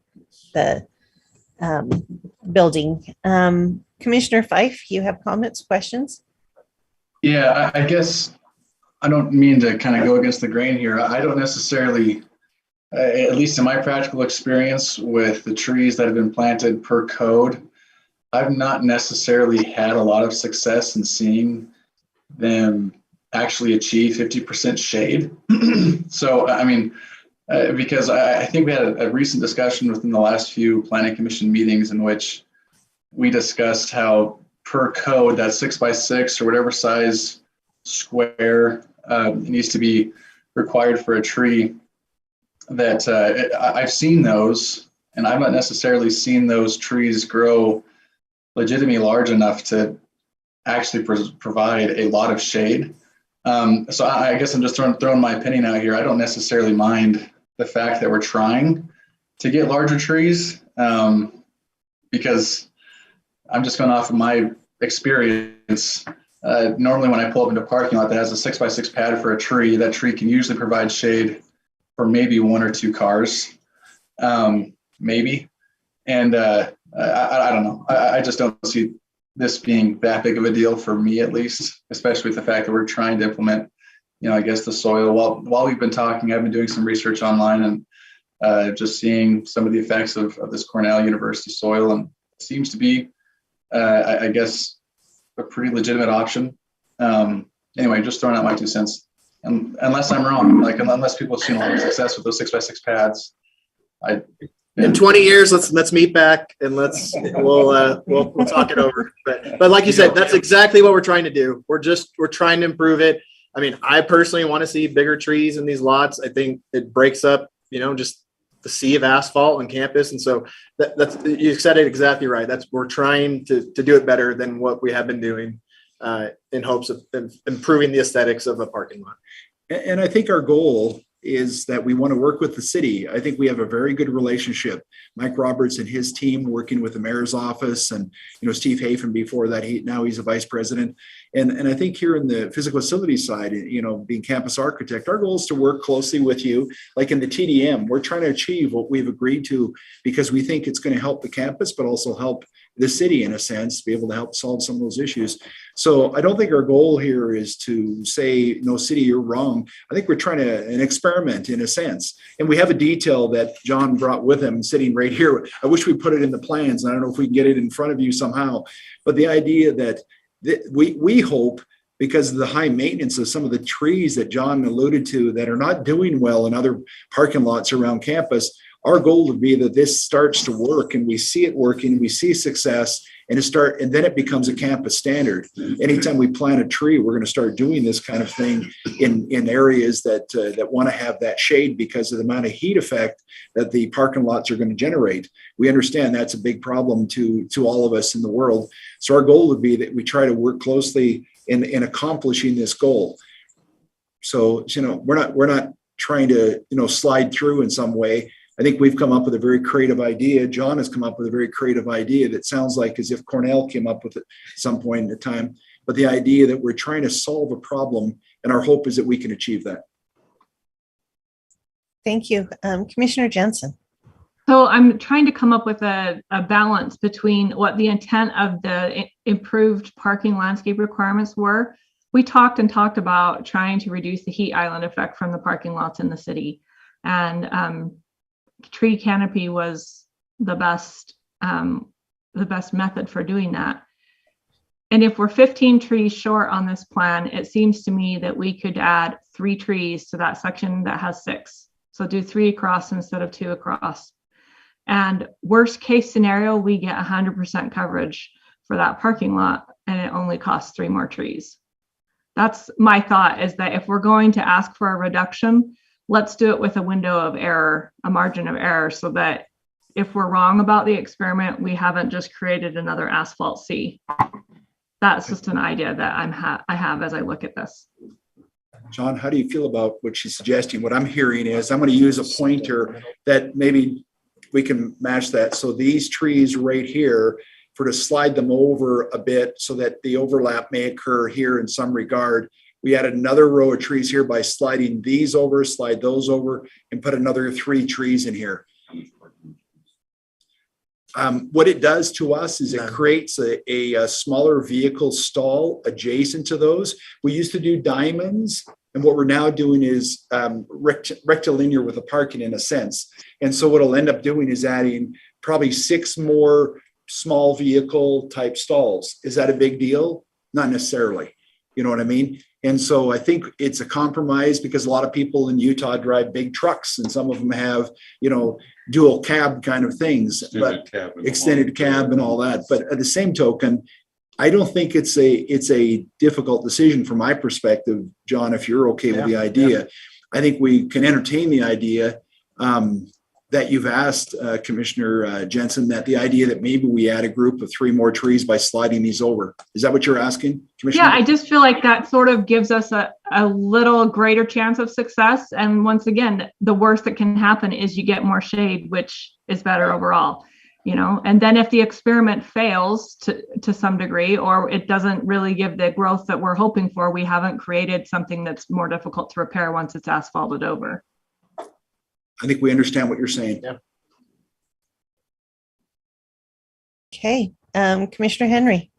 the building. Commissioner Fife, you have comments, questions? Yeah, I guess I don't mean to kind of go against the grain here. I don't necessarily, at least in my practical experience with the trees that have been planted per code, I've not necessarily had a lot of success in seeing them actually achieve 50% shade. So, I mean, because I think we had a recent discussion within the last few planning commission meetings in which we discussed how per code that 6x6 or whatever size square needs to be required for a tree, that I've seen those, and I've not necessarily seen those trees grow legitimately large enough to actually provide a lot of shade. So I guess I'm just throwing my opinion out here. I don't necessarily mind the fact that we're trying to get larger trees, because I'm just going off of my experience. Normally when I pull up into a parking lot that has a 6x6 pad for a tree, that tree can usually provide shade for maybe one or two cars, maybe. And I don't know. I just don't see this being that big of a deal for me, at least, especially with the fact that we're trying to implement, you know, I guess the soil. While we've been talking, I've been doing some research online and just seeing some of the effects of this Cornell University soil, and it seems to be, I guess, a pretty legitimate option. Anyway, just throwing out my 2 cents. And unless I'm wrong, like unless people have seen a lot of success with those 6x6 pads, in 20 years, let's meet back and we'll talk it over. But like you said, that's exactly what we're trying to do. We're trying to improve it. I mean, I personally want to see bigger trees in these lots. I think it breaks up, just the sea of asphalt on campus. And so that's, you said it exactly right. We're trying to do it better than what we have been doing in hopes of improving the aesthetics of a parking lot. And I think our goal is that we want to work with the city. I think we have a very good relationship. Mike Roberts and his team working with the mayor's office, and Steve Hafen before that, he's a vice president. And I think here in the physical facilities side, being campus architect, our goal is to work closely with you. Like in the TDM, we're trying to achieve what we've agreed to because we think it's going to help the campus, but also help the city in a sense, be able to help solve some of those issues. So I don't think our goal here is to say, no, city, you're wrong. I think we're trying to an experiment in a sense. And we have a detail that John brought with him sitting right here. I wish we put it in the plans. I don't know if we can get it in front of you somehow, but the idea that we hope, because of the high maintenance of some of the trees that John alluded to that are not doing well in other parking lots around campus, our goal would be that this starts to work and we see it working, we see success, and then it becomes a campus standard. Anytime we plant a tree, we're going to start doing this kind of thing in areas that want to have that shade because of the amount of heat effect that the parking lots are going to generate. We understand that's a big problem to all of us in the world. So our goal would be that we try to work closely in accomplishing this goal. So, we're not trying to, slide through in some way. I think we've come up with a very creative idea. John has come up with a very creative idea that sounds like as if Cornell came up with it at some point in the time. But the idea that we're trying to solve a problem, and our hope is that we can achieve that. Thank you. Commissioner Jensen. So I'm trying to come up with a balance between what the intent of the improved parking landscape requirements were. We talked about trying to reduce the heat island effect from the parking lots in the city. And tree canopy was the best method for doing that. And if we're 15 trees short on this plan, it seems to me that we could add 3 trees to that section that has 6. So do 3 across instead of 2 across. And worst case scenario, we get 100% coverage for that parking lot, and it only costs 3 more trees. That's my thought, is that if we're going to ask for a reduction, let's do it with a window of error, a margin of error, so that if we're wrong about the experiment, we haven't just created another asphalt sea. That's just an idea that I have as I look at this. John, how do you feel about what she's suggesting? What I'm hearing is I'm going to use a pointer that maybe we can match that. So these trees right here, to slide them over a bit so that the overlap may occur here in some regard. We added another row of trees here by sliding these over, slide those over, and put another 3 trees in here. What it does to us is it creates a smaller vehicle stall adjacent to those. We used to do diamonds, and what we're now doing is rectilinear with a parking in a sense. And so what it'll end up doing is adding probably 6 more small vehicle type stalls. Is that a big deal? Not necessarily. You know what I mean? And so I think it's a compromise because a lot of people in Utah drive big trucks and some of them have, dual cab kind of things, extended cab and all that. But at the same token, I don't think it's a difficult decision from my perspective, John, if you're okay with the idea. Yeah. I think we can entertain the idea that you've asked, Commissioner Jensen, that the idea that maybe we add a group of 3 more trees by sliding these over. Is that what you're asking, Commissioner? Yeah, I just feel like that sort of gives us a little greater chance of success. And once again, the worst that can happen is you get more shade, which is better overall, and then if the experiment fails to some degree, or it doesn't really give the growth that we're hoping for, we haven't created something that's more difficult to repair once it's asphalted over. I think we understand what you're saying. Yeah. Okay. Commissioner Henry.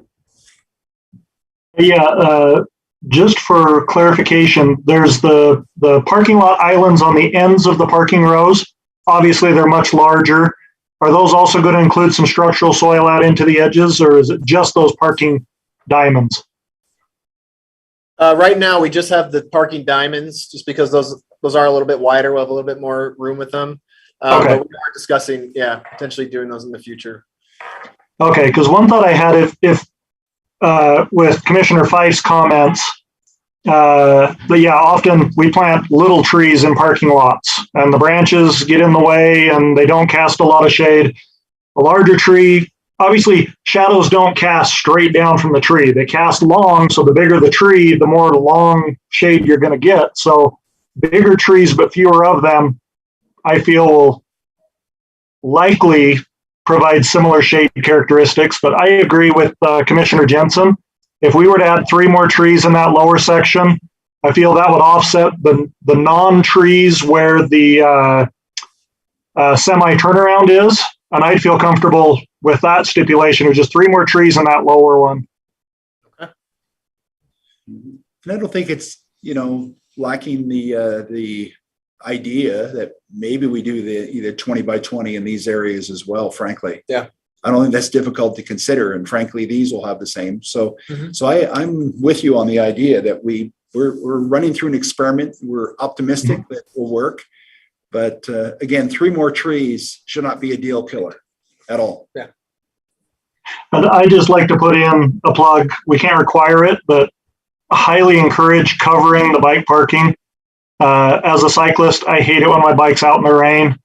Yeah, just for clarification, there's the parking lot islands on the ends of the parking rows. Obviously, they're much larger. Are those also going to include some structural soil out into the edges, or is it just those parking diamonds? Right now, we just have the parking diamonds, just because those are a little bit wider. We'll have a little bit more room with them. Okay. But we are discussing, potentially doing those in the future. Okay, because one thought I had, if with Commissioner Fife's comments, But yeah, often we plant little trees in parking lots and the branches get in the way and they don't cast a lot of shade. A larger tree, obviously shadows don't cast straight down from the tree. They cast long. So the bigger the tree, the more long shade you're going to get. So bigger trees, but fewer of them, I feel will likely provide similar shade characteristics. But I agree with Commissioner Jensen. If we were to add 3 more trees in that lower section, I feel that would offset the non-trees where the semi-turnaround is. And I'd feel comfortable with that stipulation of just 3 more trees in that lower one. And I don't think it's, lacking the idea that maybe we do the either 20 by 20 in these areas as well, frankly. Yeah. I don't think that's difficult to consider. And frankly, these will have the same. So, I'm with you on the idea that we're running through an experiment. We're optimistic that it will work. But again, 3 more trees should not be a deal killer at all. Yeah. And I just like to put in a plug. We can't require it, but I highly encourage covering the bike parking. As a cyclist, I hate it when my bike's out in the rain.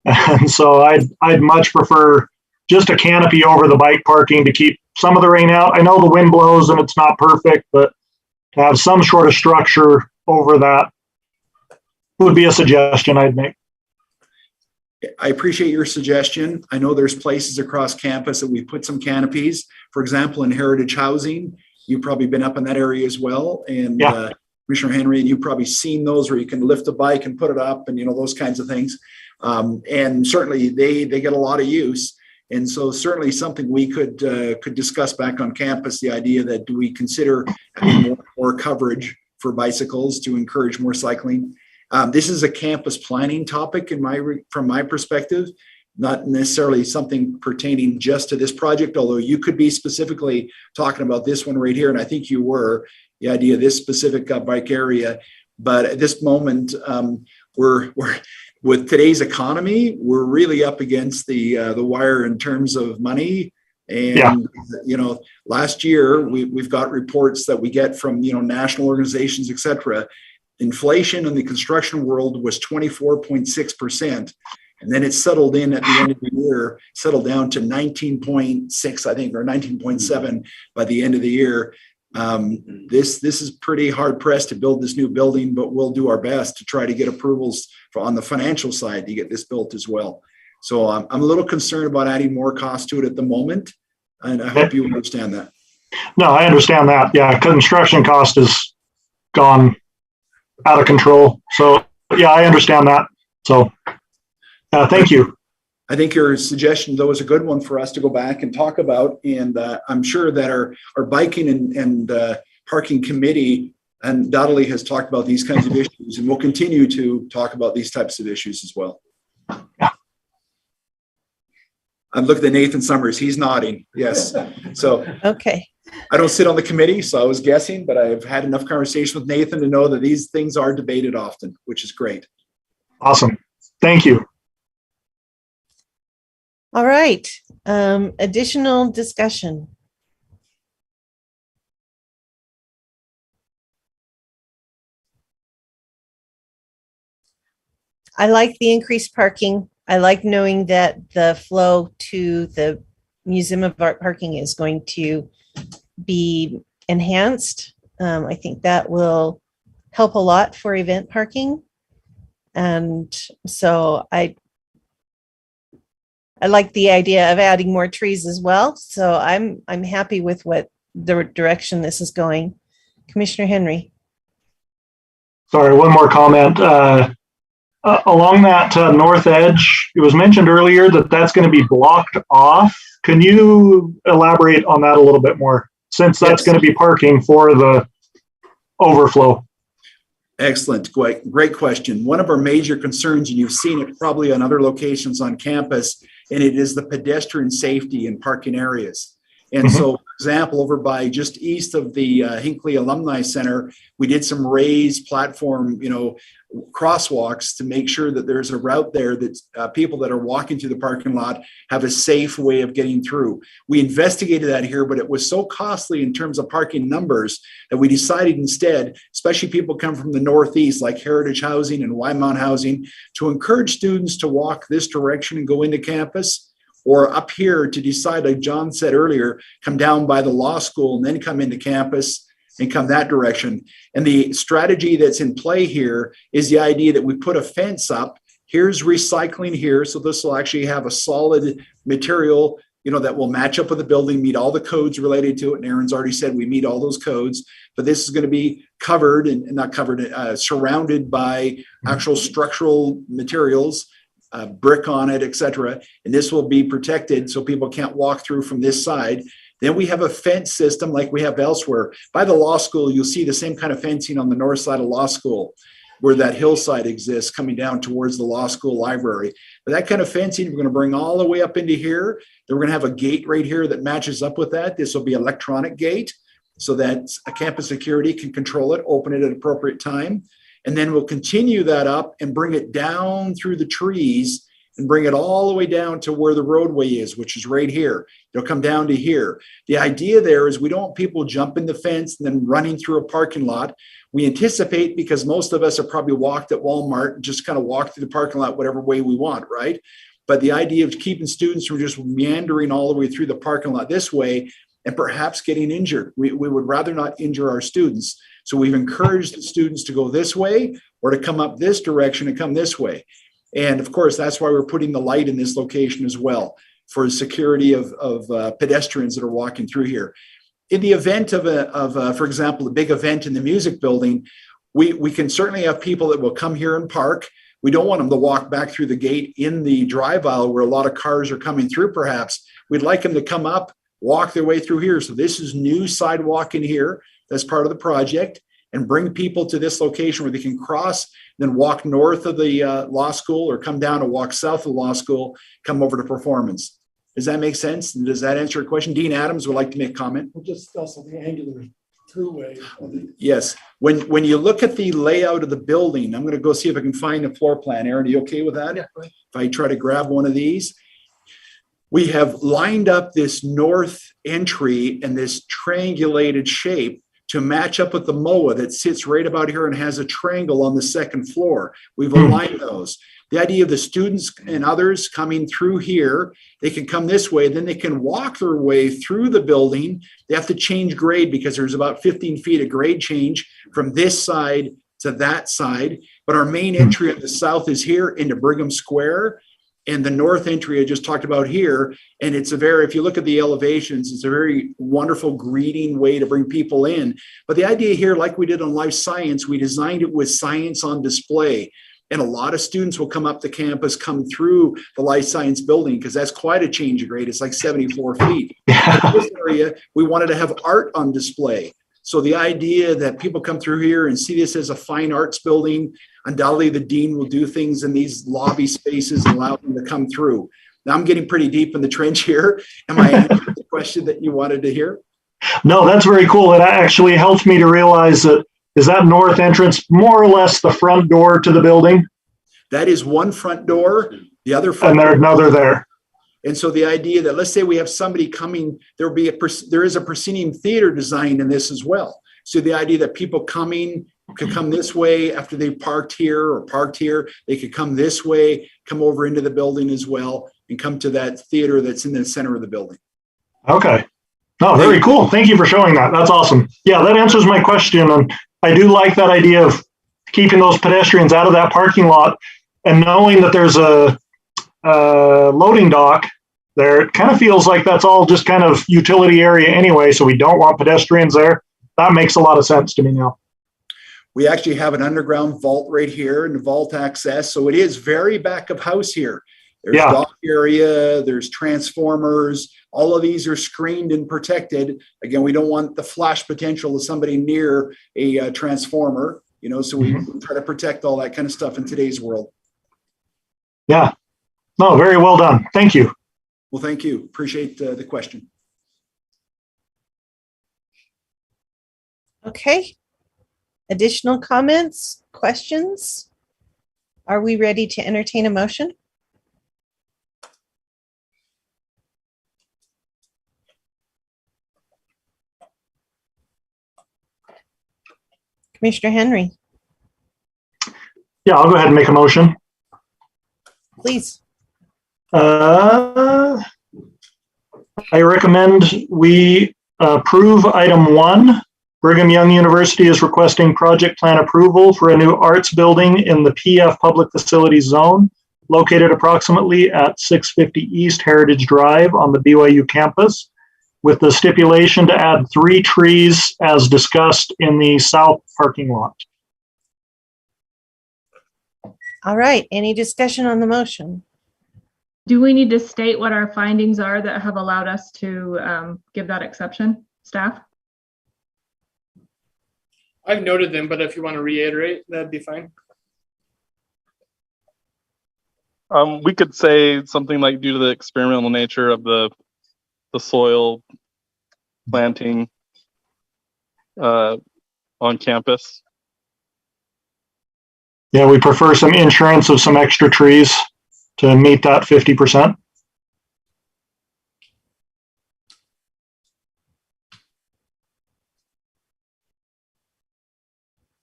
And so I'd much prefer just a canopy over the bike parking to keep some of the rain out. I know the wind blows and it's not perfect, but to have some sort of structure over that would be a suggestion I'd make. I appreciate your suggestion. I know there's places across campus that we put some canopies. For example, in Heritage Housing, you've probably been up in that area as well. And Commissioner Henry, and you've probably seen those where you can lift a bike and put it up and, those kinds of things. And certainly they get a lot of use. And so certainly something we could discuss back on campus, the idea that do we consider having more coverage for bicycles to encourage more cycling. This is a campus planning topic from my perspective, not necessarily something pertaining just to this project, although you could be specifically talking about this one right here. And I think you were, the idea of this specific bike area. But at this moment, we're with today's economy, we're really up against the wire in terms of money. And, last year we've got reports that we get from, national organizations, et cetera. Inflation in the construction world was 24.6%. And then it settled in at the end of the year, settled down to 19.6, I think, or 19.7 by the end of the year. This is pretty hard pressed to build this new building, but we'll do our best to try to get approvals on the financial side to get this built as well. So I'm a little concerned about adding more cost to it at the moment. And I hope you understand that. No, I understand that. Yeah, construction cost has gone out of control. So yeah, I understand that. So thank you. I think your suggestion, though, is a good one for us to go back and talk about. And I'm sure that our biking and parking committee undoubtedly has talked about these kinds of issues, and we'll continue to talk about these types of issues as well. Yeah. I'm looking at Nathan Summers. He's nodding. Yes. So okay. I don't sit on the committee, so I was guessing, but I've had enough conversation with Nathan to know that these things are debated often, which is great. Awesome. Thank you. All right. Additional discussion. I like the increased parking. I like knowing that the flow to the Museum of Art parking is going to be enhanced. I think that will help a lot for event parking. And so I like the idea of adding more trees as well. So I'm happy with what the direction this is going. Commissioner Henry. Sorry, one more comment. Along that north edge, it was mentioned earlier that that's going to be blocked off. Can you elaborate on that a little bit more, since that's going to be parking for the overflow? Excellent. Great question. One of our major concerns, and you've seen it probably on other locations on campus, and it is the pedestrian safety in parking areas. And so, for example, over by just east of the Hinckley Alumni Center, we did some raised platform, crosswalks to make sure that there's a route there that people that are walking through the parking lot have a safe way of getting through. We investigated that here, but it was so costly in terms of parking numbers that we decided instead, especially people come from the Northeast, like Heritage Housing and Wymount Housing, to encourage students to walk this direction and go into campus, or up here to decide, like John said earlier, come down by the law school and then come into campus and come that direction. And the strategy that's in play here is the idea that we put a fence up. Here's recycling here. So this will actually have a solid material, that will match up with the building, meet all the codes related to it. And Aaron's already said we meet all those codes, but this is going to be covered and not covered, surrounded by actual structural materials, brick on it, etc. And this will be protected so people can't walk through from this side. Then we have a fence system like we have elsewhere. By the law school, you'll see the same kind of fencing on the north side of law school, where that hillside exists coming down towards the law school library. But that kind of fencing, we're going to bring all the way up into here. Then we're going to have a gate right here that matches up with that. This will be an electronic gate so that a campus security can control it, open it at appropriate time. And then we'll continue that up and bring it down through the trees and bring it all the way down to where the roadway is, which is right here. It'll come down to here. The idea there is we don't want people jumping the fence and then running through a parking lot. We anticipate, because most of us have probably walked at Walmart and just kind of walk through the parking lot whatever way we want, right? But the idea of keeping students from just meandering all the way through the parking lot this way and perhaps getting injured. We would rather not injure our students. So we've encouraged the students to go this way or to come up this direction and come this way. And of course, that's why we're putting the light in this location as well, for security of pedestrians that are walking through here. In the event for example, a big event in the music building, we can certainly have people that will come here and park. We don't want them to walk back through the gate in the drive aisle where a lot of cars are coming through perhaps. We'd like them to come up, walk their way through here. So this is new sidewalk in here. That's part of the project, and bring people to this location where they can cross, then walk north of the law school, or come down and walk south of the law school, come over to Performance. Does that make sense? Does that answer your question? Dean Adams would like to make a comment. We'll just also the angular throughway. Yes. When you look at the layout of the building, I'm going to go see if I can find the floor plan. Aaron, are you okay with that? Yeah. If I try to grab one of these. We have lined up this north entry and this triangulated shape to match up with the MOA that sits right about here and has a triangle on the second floor. We've aligned those. The idea of the students and others coming through here, they can come this way, then they can walk their way through the building. They have to change grade because there's about 15 feet of grade change from this side to that side. But our main entry at the south is here into Brigham Square. And the north entry I just talked about here, and it's if you look at the elevations, it's a very wonderful greeting way to bring people in. But the idea here, like we did on life science, we designed it with science on display. And a lot of students will come up the campus, come through the life science building, because that's quite a change of grade. It's like 74 feet. In this area, we wanted to have art on display. So the idea that people come through here and see this as a fine arts building, undoubtedly the dean will do things in these lobby spaces and allow them to come through. Now I'm getting pretty deep in the trench here. Am I answering the question that you wanted to hear? No, that's very cool. It actually helps me to realize that, is that north entrance more or less the front door to the building? That is one front door, the other front and there's another there. And so the idea that, let's say we have somebody coming, there is a proscenium theater design in this as well. So the idea that people coming could come this way after they parked here, they could come this way, come over into the building as well, and come to that theater that's in the center of the building. Okay. No, very cool. Thank you for showing that. That's awesome. Yeah, that answers my question. And I do like that idea of keeping those pedestrians out of that parking lot, and knowing that there's a loading dock there. It kind of feels like that's all just kind of utility area anyway, so we don't want pedestrians there. That makes a lot of sense to me now. We actually have an underground vault right here and the vault access. So it is very back of house here. There's dock area, there's transformers. All of these are screened and protected. Again, we don't want the flash potential of somebody near a transformer, so we try to protect all that kind of stuff in today's world. Yeah. No, very well done. Thank you. Well, thank you. Appreciate the question. Okay. Additional comments, questions? Are we ready to entertain a motion? Commissioner Henry, Yeah, I'll go ahead and make a motion. please. I recommend we approve item 1. Brigham Young University is requesting project plan approval for a new arts building in the PF Public Facilities Zone located approximately at 650 East Heritage Drive on the BYU campus, with the stipulation to add 3 trees as discussed in the south parking lot. All right, any discussion on the motion? Do we need to state what our findings are that have allowed us to give that exception, staff? I've noted them, but if you want to reiterate, that'd be fine. We could say something like due to the experimental nature of the soil planting on campus. Yeah, we prefer some insurance of some extra trees to meet that 50%.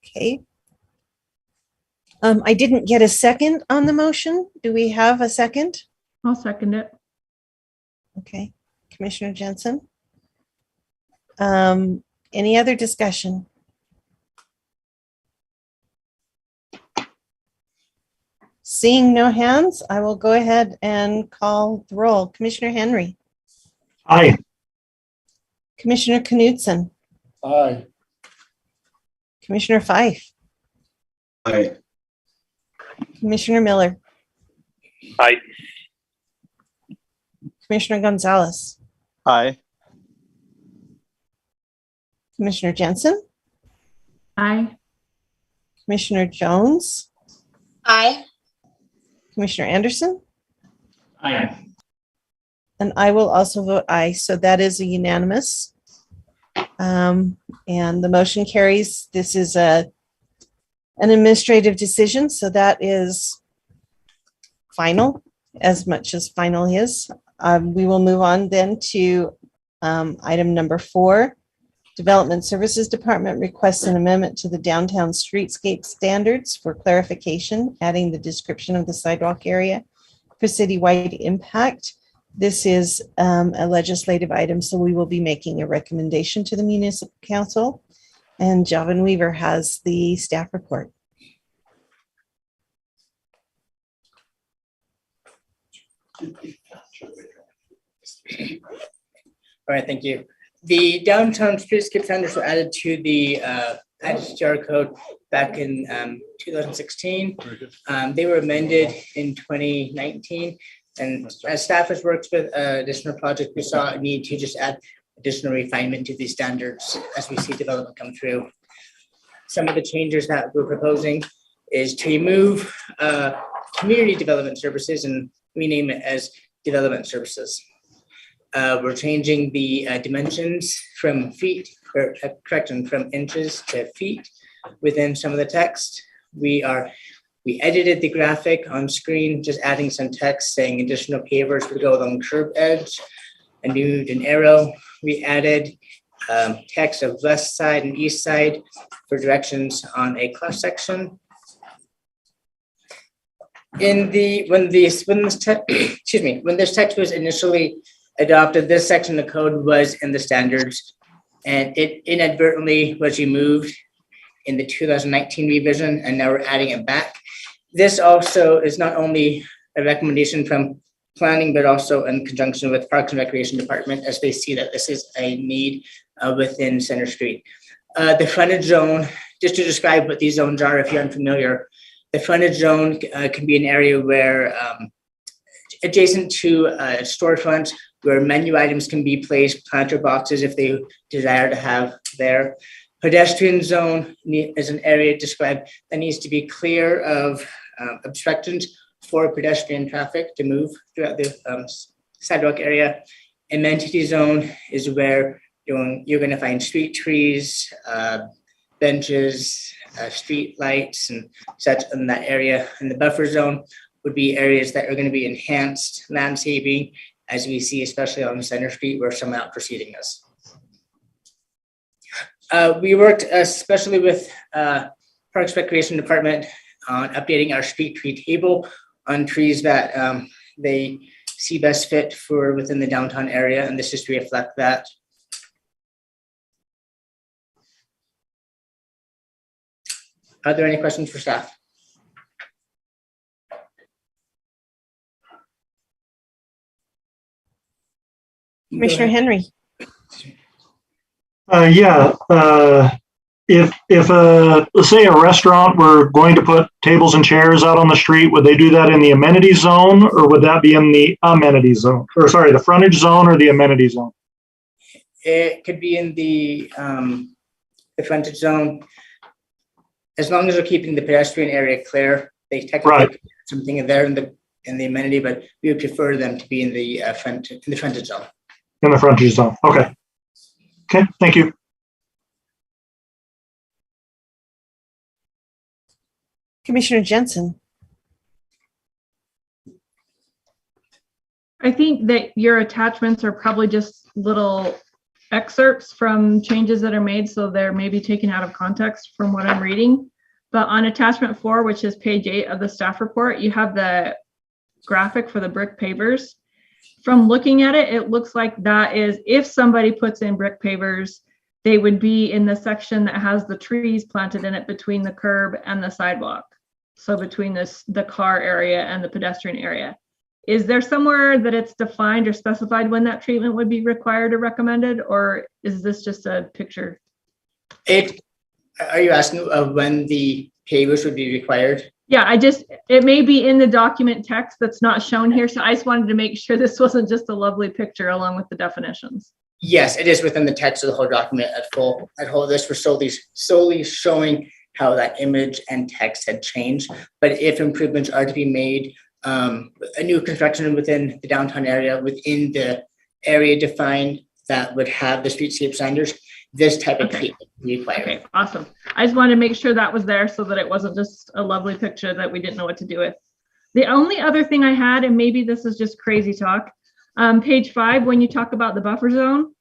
Okay. I didn't get a second on the motion. Do we have a second? I'll second it. Okay, Commissioner Jensen. Any other discussion? Seeing no hands, I will go ahead and call the roll. Commissioner Henry. Aye. Commissioner Knudsen. Aye. Commissioner Fife. Aye. Commissioner Miller. Aye. Commissioner Gonzalez. Aye. Commissioner Jensen. Aye. Commissioner Jones. Aye. Commissioner Anderson. Aye. And I will also vote aye. So that is a unanimous. And the motion carries. This is an administrative decision, so that is final, as much as final is. We will move on then to item number 4. Development Services Department requests an amendment to the downtown streetscape standards for clarification, adding the description of the sidewalk area for citywide impact. This is a legislative item, so we will be making a recommendation to the municipal council. And Javin Weaver has the staff report. All right, thank you. The downtown streetscape standards were added to the IGR code back in 2016. They were amended in 2019. And as staff has worked with additional projects, we saw a need to just add additional refinement to these standards as we see development come through. Some of the changes that we're proposing is to remove community development services and rename it as development services. We're changing the dimensions from feet, or correction, from inches to feet within some of the text. We edited the graphic on screen, just adding some text saying additional pavers would go along curb edge and moved an arrow. We added text of west side and east side for directions on a cross section. When this text was initially adopted, this section of code was in the standards, and it inadvertently was removed in the 2019 revision, and now we're adding it back. This also is not only a recommendation from planning, but also in conjunction with Parks and Recreation Department, as they see that this is a need within Center Street. The frontage zone, just to describe what these zones are, if you're unfamiliar, the frontage zone can be an area where adjacent to a storefront where menu items can be placed, planter boxes if they desire to have there. Pedestrian zone is an area described that needs to be clear of obstructions for pedestrian traffic to move throughout the sidewalk area. Amenity zone is where You're going to find street trees, benches, street lights, and such in that area. And the buffer zone would be areas that are going to be enhanced landscaping, as we see, especially on Center Street where some out proceeding is. We worked especially with Parks Recreation Department on updating our street tree table on trees that they see best fit for within the downtown area, and this is to reflect that. Are there any questions for staff? Commissioner Henry. If say a restaurant were going to put tables and chairs out on the street, would they do that in the amenity zone, or would that be in the amenity zone? Or sorry, the frontage zone or the amenity zone? It could be in the frontage zone. As long as we're keeping the pedestrian area clear, they technically put something there in the amenity, but we would prefer them to be in the frontage zone. In the frontage zone. Okay. Okay. Thank you. Commissioner Jensen. I think that your attachments are probably just little excerpts from changes that are made, so they're maybe taken out of context from what I'm reading. But on attachment 4, which is page 8 of the staff report, you have the graphic for the brick pavers. From looking at it, it looks like that is, if somebody puts in brick pavers, they would be in the section that has the trees planted in it between the curb and the sidewalk. So between the car area and the pedestrian area. Is there somewhere that it's defined or specified when that treatment would be required or recommended, or is this just a picture? Are you asking when the pavers would be required? Yeah, it may be in the document text that's not shown here. So I just wanted to make sure this wasn't just a lovely picture along with the definitions. Yes, it is within the text of the whole document at whole. This was solely showing how that image and text had changed. But if improvements are to be made, a new construction within the downtown area, within the area defined that would have the streetscape standards, this type of treatment required. Okay, awesome. I just wanted to make sure that was there so that it wasn't just a lovely picture that we didn't know what to do with. The only other thing I had, and maybe this is just crazy talk, page 5, when you talk about the buffer zone,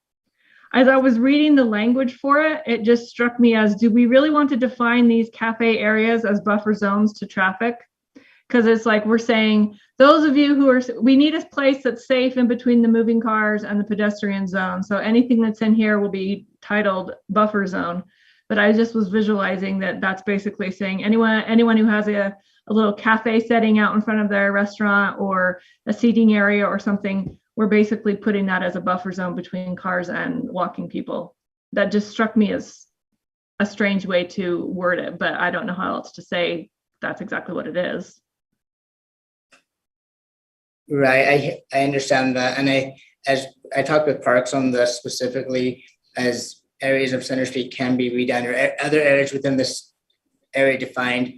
as I was reading the language for it, it just struck me as, do we really want to define these cafe areas as buffer zones to traffic? Because it's like we're saying, those of you who are, we need a place that's safe in between the moving cars and the pedestrian zone. So anything that's in here will be titled buffer zone. But I just was visualizing that that's basically saying anyone who has a little cafe setting out in front of their restaurant or a seating area or something, we're basically putting that as a buffer zone between cars and walking people. That just struck me as a strange way to word it, but I don't know how else to say that's exactly what it is. Right, I understand that. And as I talked with Parks on this specifically, as areas of Center Street can be redone or other areas within this area defined,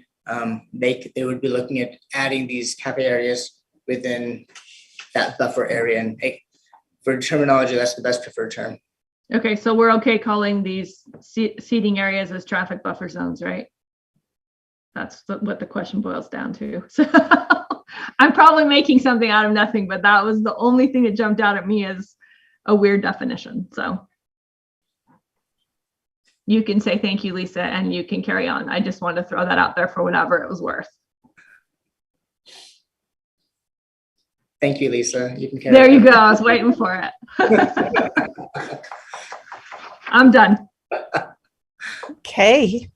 they would be looking at adding these cafe areas within that buffer area. And for terminology, that's the best preferred term. Okay, so we're okay calling these seating areas as traffic buffer zones, right? That's what the question boils down to. So I'm probably making something out of nothing, but that was the only thing that jumped out at me as a weird definition. So you can say thank you, Lisa, and you can carry on. I just wanted to throw that out there for whatever it was worth. Thank you, Lisa. You can carry there on. You go. I was waiting for it. I'm done. Okay.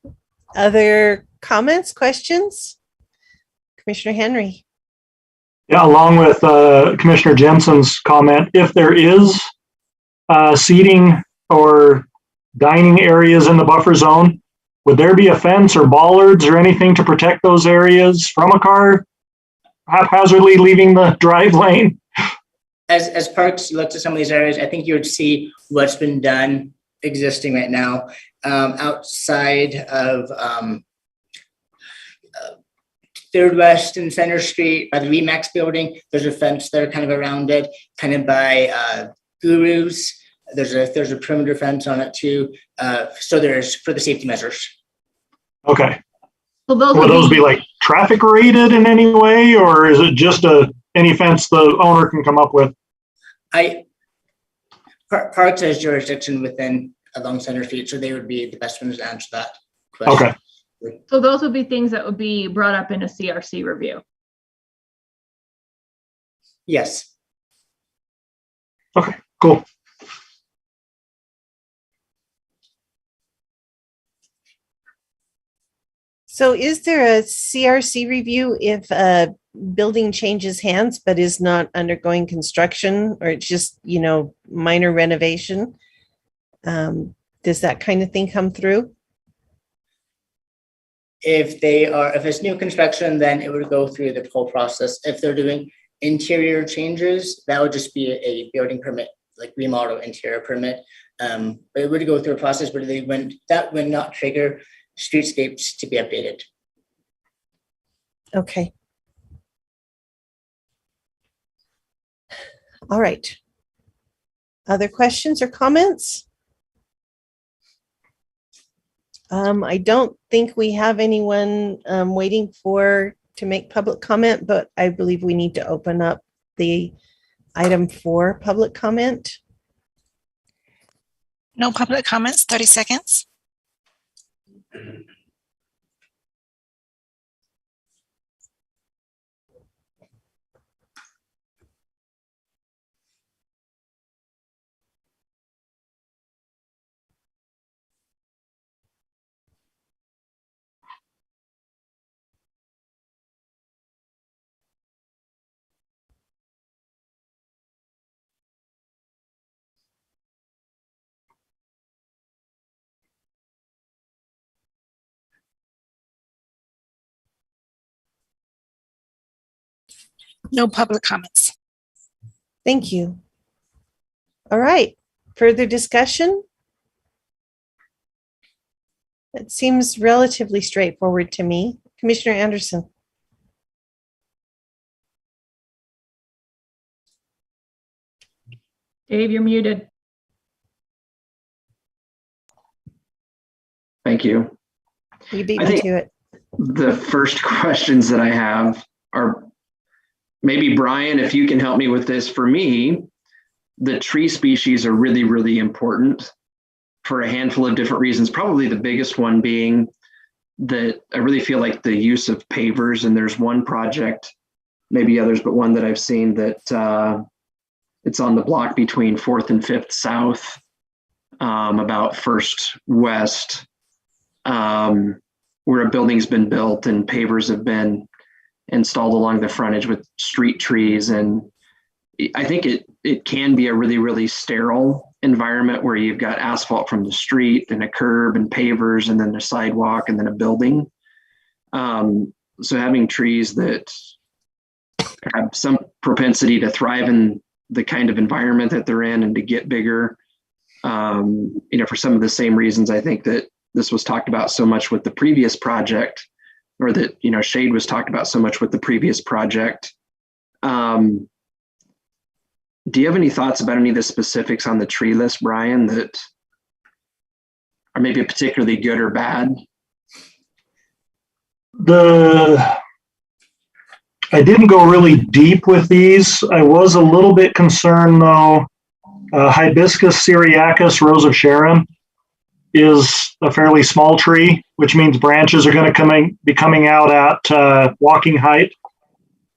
Other comments, questions? Commissioner Henry. Yeah, along with Commissioner Jensen's comment, if there is seating or dining areas in the buffer zone, would there be a fence or bollards or anything to protect those areas from a car haphazardly leaving the drive lane? As Parks looks at some of these areas, I think you would see what's been done existing right now outside of Third West and Center Street by the Remax building. There's a fence there kind of around it, kind of by Guru's There's a perimeter fence on it too. So there's for the safety measures. Okay. So those Will those be like traffic rated in any way, or is it just any fence the owner can come up with? Parks has jurisdiction within along Center Street, so they would be the best ones to answer that question. Okay. So those would be things that would be brought up in a CRC review. Yes. Okay, cool. So is there a CRC review if a building changes hands but is not undergoing construction, or it's just, minor renovation? Does that kind of thing come through? If it's new construction, then it would go through the whole process. If they're doing interior changes, that would just be a building permit, like remodel interior permit. But it would go through a process, but that would not trigger streetscapes to be updated. Okay. All right. Other questions or comments? I don't think we have anyone waiting to make public comment, but I believe we need to open up the item for public comment. No public comments, 30 seconds. No public comments. Thank you. All right. Further discussion? It seems relatively straightforward to me. Commissioner Anderson. Dave, you're muted. Thank you. You beat me to it. The first questions that I have are, maybe Brian, if you can help me with this. For me, the tree species are really, really important for a handful of different reasons. Probably the biggest one being that I really feel like the use of pavers, and there's one project, maybe others, but one that I've seen that it's on the block between 4th and 5th South, about 1st West, where a building's been built and pavers have been installed along the frontage with street trees. And I think it can be a really, really sterile environment where you've got asphalt from the street and a curb and pavers and then a sidewalk and then a building. So having trees that have some propensity to thrive in the kind of environment that they're in and to get bigger, for some of the same reasons, I think that this was talked about so much with the previous project, or that, shade was talked about so much with the previous project. Do you have any thoughts about any of the specifics on the tree list, Brian, that are maybe particularly good or bad? I didn't go really deep with these. I was a little bit concerned though. Hibiscus syriacus, Rose of Sharon, is a fairly small tree, which means branches are going to be coming out at walking height,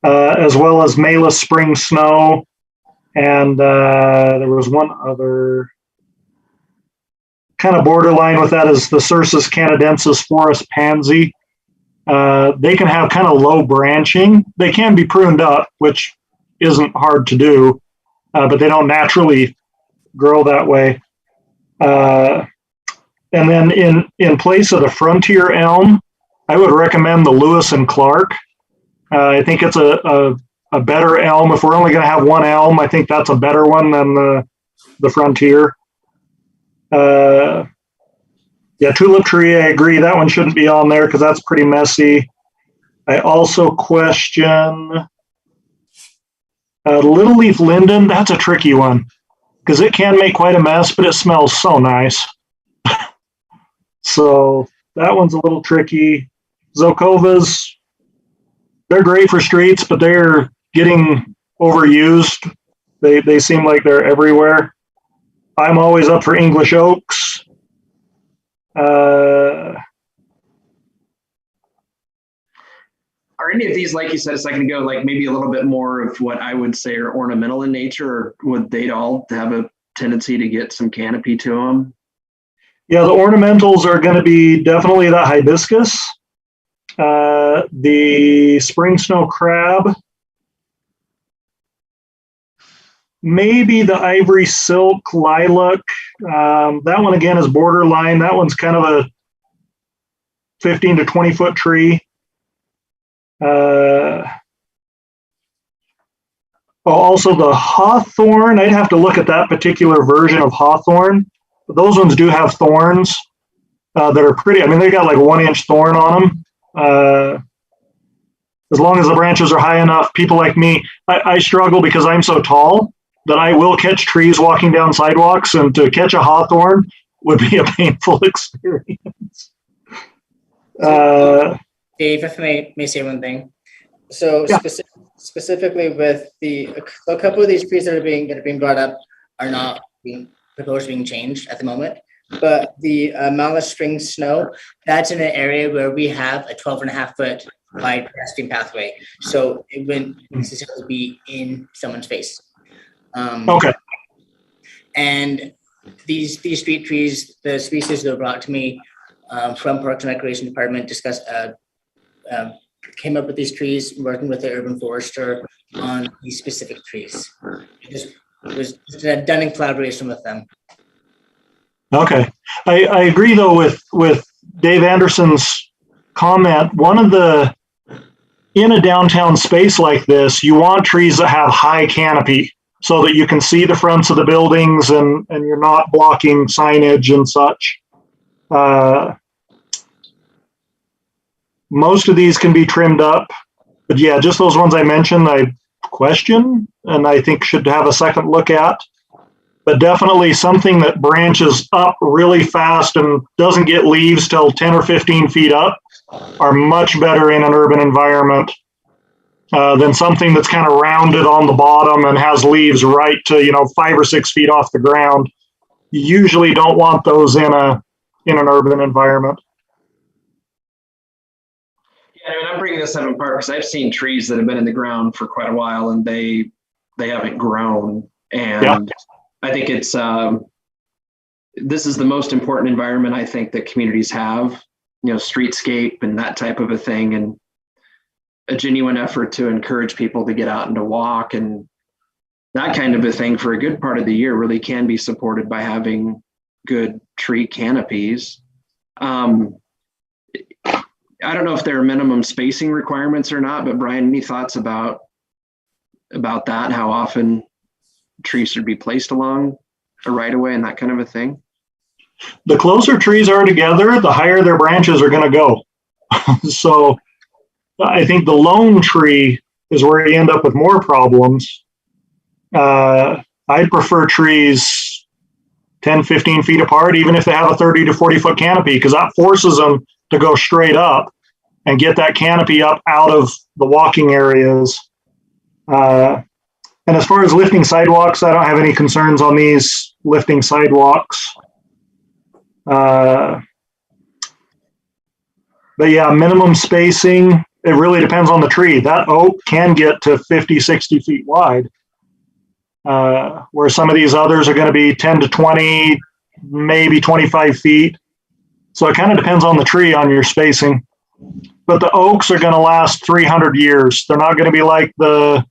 as well as Malus spring snow. And there was one other kind of borderline with that is the Cercis canadensis forest pansy. They can have kind of low branching. They can be pruned up, which isn't hard to do, but they don't naturally grow that way. And then in place of the frontier elm, I would recommend the Lewis and Clark. I think it's a better elm. If we're only going to have one elm, I think that's a better one than the frontier. Tulip tree, I agree. That one shouldn't be on there because that's pretty messy. I also question little leaf linden. That's a tricky one. because it can make quite a mess, but it smells so nice. So that one's a little tricky. Zelkovas, they're great for streets, but they're getting overused. They seem like they're everywhere. I'm always up for English oaks. Are any of these, like you said a second ago, like maybe a little bit more of what I would say are ornamental in nature, or would they all have a tendency to get some canopy to them? Yeah, the ornamentals are going to be definitely the hibiscus, the spring snow crab, maybe the ivory silk lilac. That one again is borderline. That one's kind of a 15 to 20 foot tree. Also the hawthorn, I'd have to look at that particular version of hawthorn. But those ones do have thorns that are pretty. I mean, they got like a 1-inch thorn on them. As long as the branches are high enough, people like me, I struggle because I'm so tall that I will catch trees walking down sidewalks, and to catch a hawthorn would be a painful experience. Dave, if I may say one thing. So yeah. Specifically with a couple of these trees that are being brought up are not being proposed being changed at the moment. But the Mala Spring Snow, that's in an area where we have a 12.5-foot wide pedestrian pathway. So it wouldn't necessarily be in someone's face. Okay. And these street trees, the species that were brought to me from Parks and Recreation Department, came up with these trees, working with the urban forester on these specific trees. It was done in collaboration with them. Okay. I agree though with Dave Anderson's comment. In a downtown space like this, you want trees that have high canopy so that you can see the fronts of the buildings and you're not blocking signage and such. Most of these can be trimmed up, but yeah, just those ones I mentioned, I question and I think should have a second look at. But definitely something that branches up really fast and doesn't get leaves till 10 or 15 feet up are much better in an urban environment than something that's kind of rounded on the bottom and has leaves right to 5 or 6 feet off the ground. You usually don't want those in an urban environment. Yeah, I mean, I'm bringing this up in part because I've seen trees that have been in the ground for quite a while and they haven't grown. And yeah. I think it's this is the most important environment I think that communities have, streetscape and that type of a thing, and a genuine effort to encourage people to get out and to walk, and that kind of a thing for a good part of the year really can be supported by having good tree canopies. I don't know if there are minimum spacing requirements or not, but Brian, any thoughts about that? How often trees should be placed along a right of way and that kind of a thing? The closer trees are together, the higher their branches are going to go. So I think the lone tree is where you end up with more problems. I'd prefer trees 10, 15 feet apart, even if they have a 30 to 40 foot canopy, because that forces them to go straight up and get that canopy up out of the walking areas. And as far as lifting sidewalks, I don't have any concerns on these lifting sidewalks. But yeah, minimum spacing, it really depends on the tree. That oak can get to 50, 60 feet wide, where some of these others are going to be 10 to 20, maybe 25 feet. So it kind of depends on the tree on your spacing. But the oaks are going to last 300 years. They're not going to be like the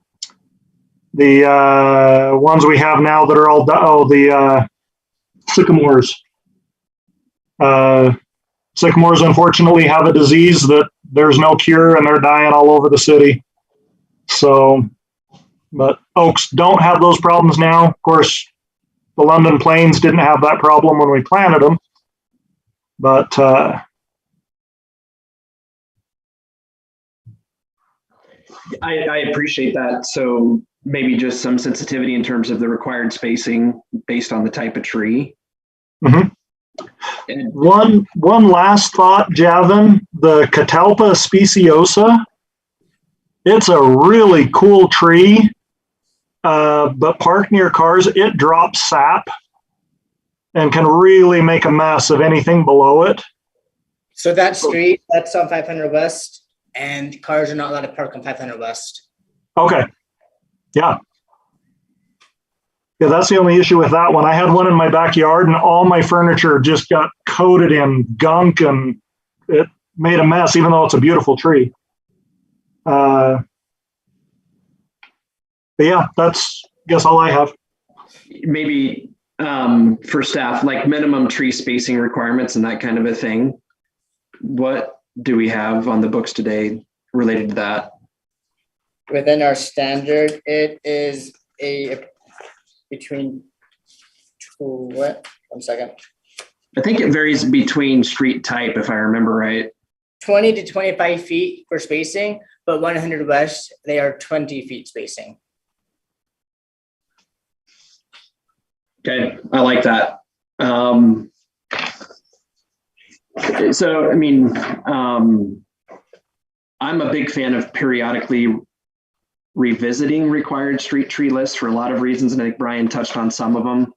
ones we have now that are all the sycamores. Sycamores unfortunately have a disease that there's no cure and they're dying all over the city. So, but oaks don't have those problems now. Of course, the London Plains didn't have that problem when we planted them, but I appreciate that. So maybe just some sensitivity in terms of the required spacing based on the type of tree. Mhm. One last thought, Javin, the Catalpa speciosa, it's a really cool tree, but parked near cars, it drops sap and can really make a mess of anything below it. So that street, that's on 500 West, and cars are not allowed to park on 500 West. Okay. Yeah. Yeah, that's the only issue with that one. I had one in my backyard and all my furniture just got coated in gunk and it made a mess, even though it's a beautiful tree. But yeah, that's, I guess, all I have. Maybe for staff, like minimum tree spacing requirements and that kind of a thing. What do we have on the books today related to that? Within our standard, it is between what? 1 second. I think it varies between street type, if I remember right. 20 to 25 feet for spacing, but 100 West, they are 20 feet spacing. Okay, I like that. So, I mean, I'm a big fan of periodically revisiting required street tree lists for a lot of reasons, and I think Brian touched on some of them.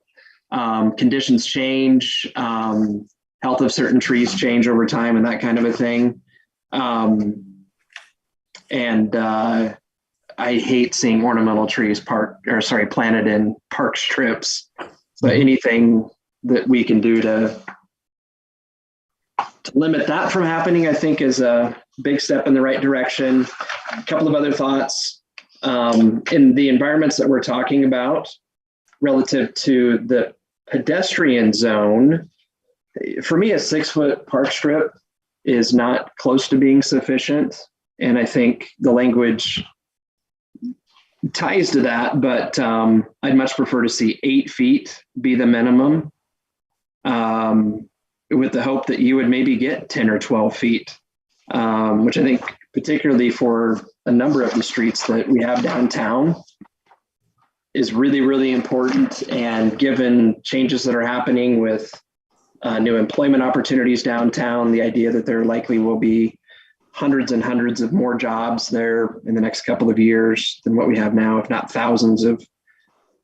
Conditions change, health of certain trees change over time, and that kind of a thing. I hate seeing ornamental trees planted in park strips. So anything that we can do to limit that from happening, I think, is a big step in the right direction. A couple of other thoughts. In the environments that we're talking about relative to the pedestrian zone, for me, a 6-foot park strip is not close to being sufficient. And I think the language ties to that, but I'd much prefer to see 8 feet be the minimum, with the hope that you would maybe get 10 or 12 feet, which I think particularly for a number of the streets that we have downtown is really, really important. And given changes that are happening with new employment opportunities downtown, the idea that there likely will be hundreds and hundreds of more jobs there in the next couple of years than what we have now, if not thousands of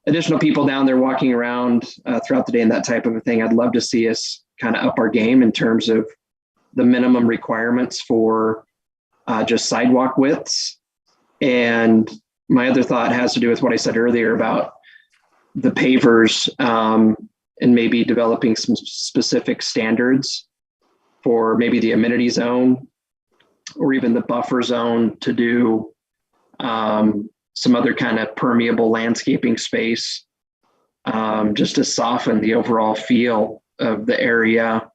additional people down there walking around throughout the day and that type of a thing. I'd love to see us kind of up our game in terms of the minimum requirements for just sidewalk widths. And my other thought has to do with what I said earlier about the pavers, and maybe developing some specific standards for maybe the amenity zone or even the buffer zone to do some other kind of permeable landscaping space, just to soften the overall feel of the area,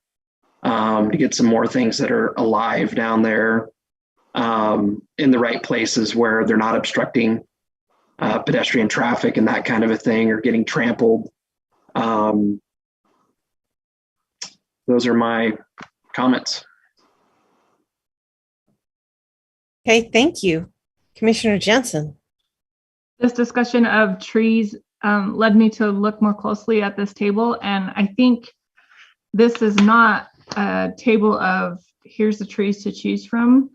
to get some more things that are alive down there, in the right places where they're not obstructing pedestrian traffic and that kind of a thing, or getting trampled. Those are my comments. Okay, thank you. Commissioner Jensen. This discussion of trees led me to look more closely at this table, and I think this is not a table of here's the trees to choose from.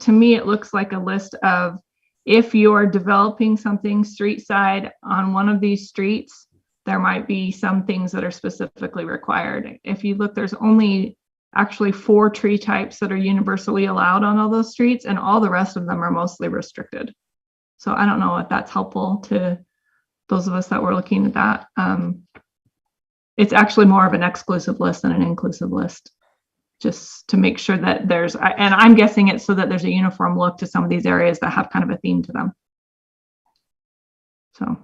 To me, it looks like a list of if you're developing something street side on one of these streets, there might be some things that are specifically required. If you look, there's only actually 4 tree types that are universally allowed on all those streets, and all the rest of them are mostly restricted. So I don't know if that's helpful to those of us that were looking at that. It's actually more of an exclusive list than an inclusive list, just to make sure that there's, and I'm guessing it's so that there's a uniform look to some of these areas that have kind of a theme to them. So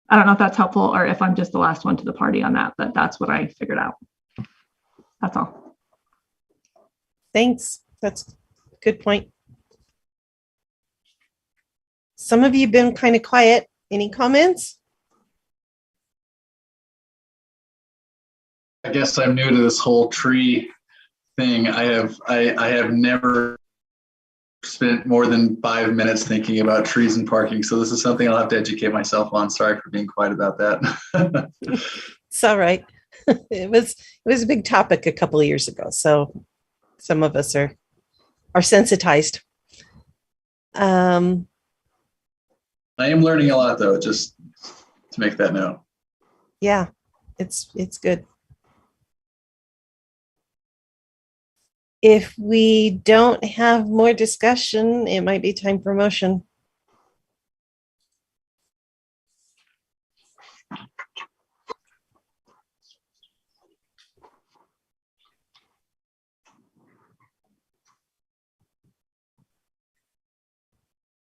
I don't know if that's helpful or if I'm just the last one to the party on that, but that's what I figured out. That's all. Thanks. That's a good point. Some of you have been kind of quiet. Any comments? I guess I'm new to this whole tree thing. I have never spent more than 5 minutes thinking about trees and parking. So this is something I'll have to educate myself on. Sorry for being quiet about that. It's all right. It was a big topic a couple of years ago, so some of us are sensitized. I am learning a lot, though, just to make that note. Yeah, it's good. If we don't have more discussion, it might be time for motion.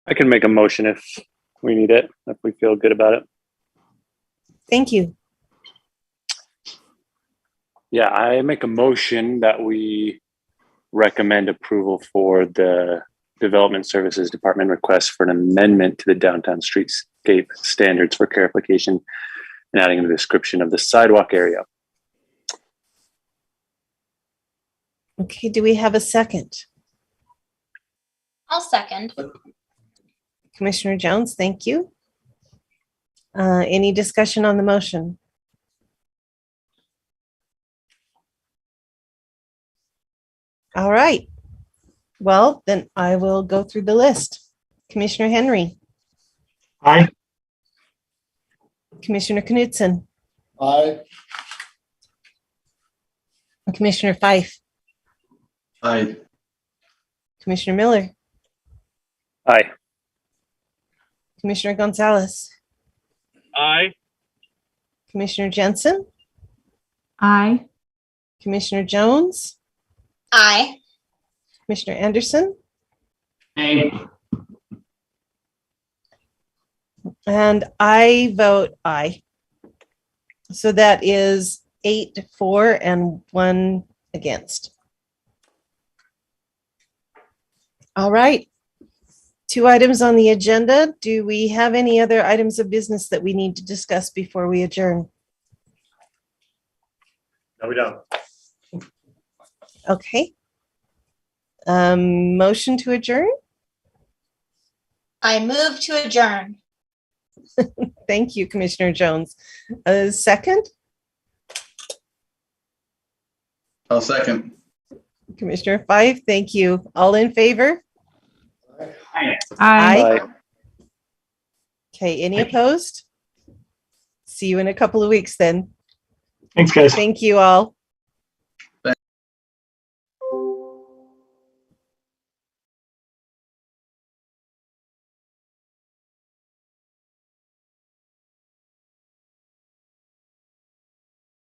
I can make a motion if we need it, if we feel good about it. Thank you. Yeah, I make a motion that we recommend approval for the Development Services Department request for an amendment to the downtown streetscape standards for clarification and adding the description of the sidewalk area. Okay, do we have a second? I'll second. Commissioner Jones, thank you. Any discussion on the motion? All right. Well, then I will go through the list. Commissioner Henry. Aye. Commissioner Knudsen. Aye. Commissioner Fife. Aye. Commissioner Miller. Aye. Commissioner Gonzalez. Aye. Commissioner Jensen. Aye. Commissioner Jones. Aye. Commissioner Anderson. Aye. And I vote aye. So that is 8-4 and 1 against. All right. 2 items on the agenda. Do we have any other items of business that we need to discuss before we adjourn? No, we don't. Okay. Motion to adjourn? I move to adjourn. Thank you, Commissioner Jones. Second? I'll second. Commissioner Fife, thank you. All in favor? Aye. Aye. Okay, any opposed? See you in a couple of weeks then. Thanks, guys. Thank you all.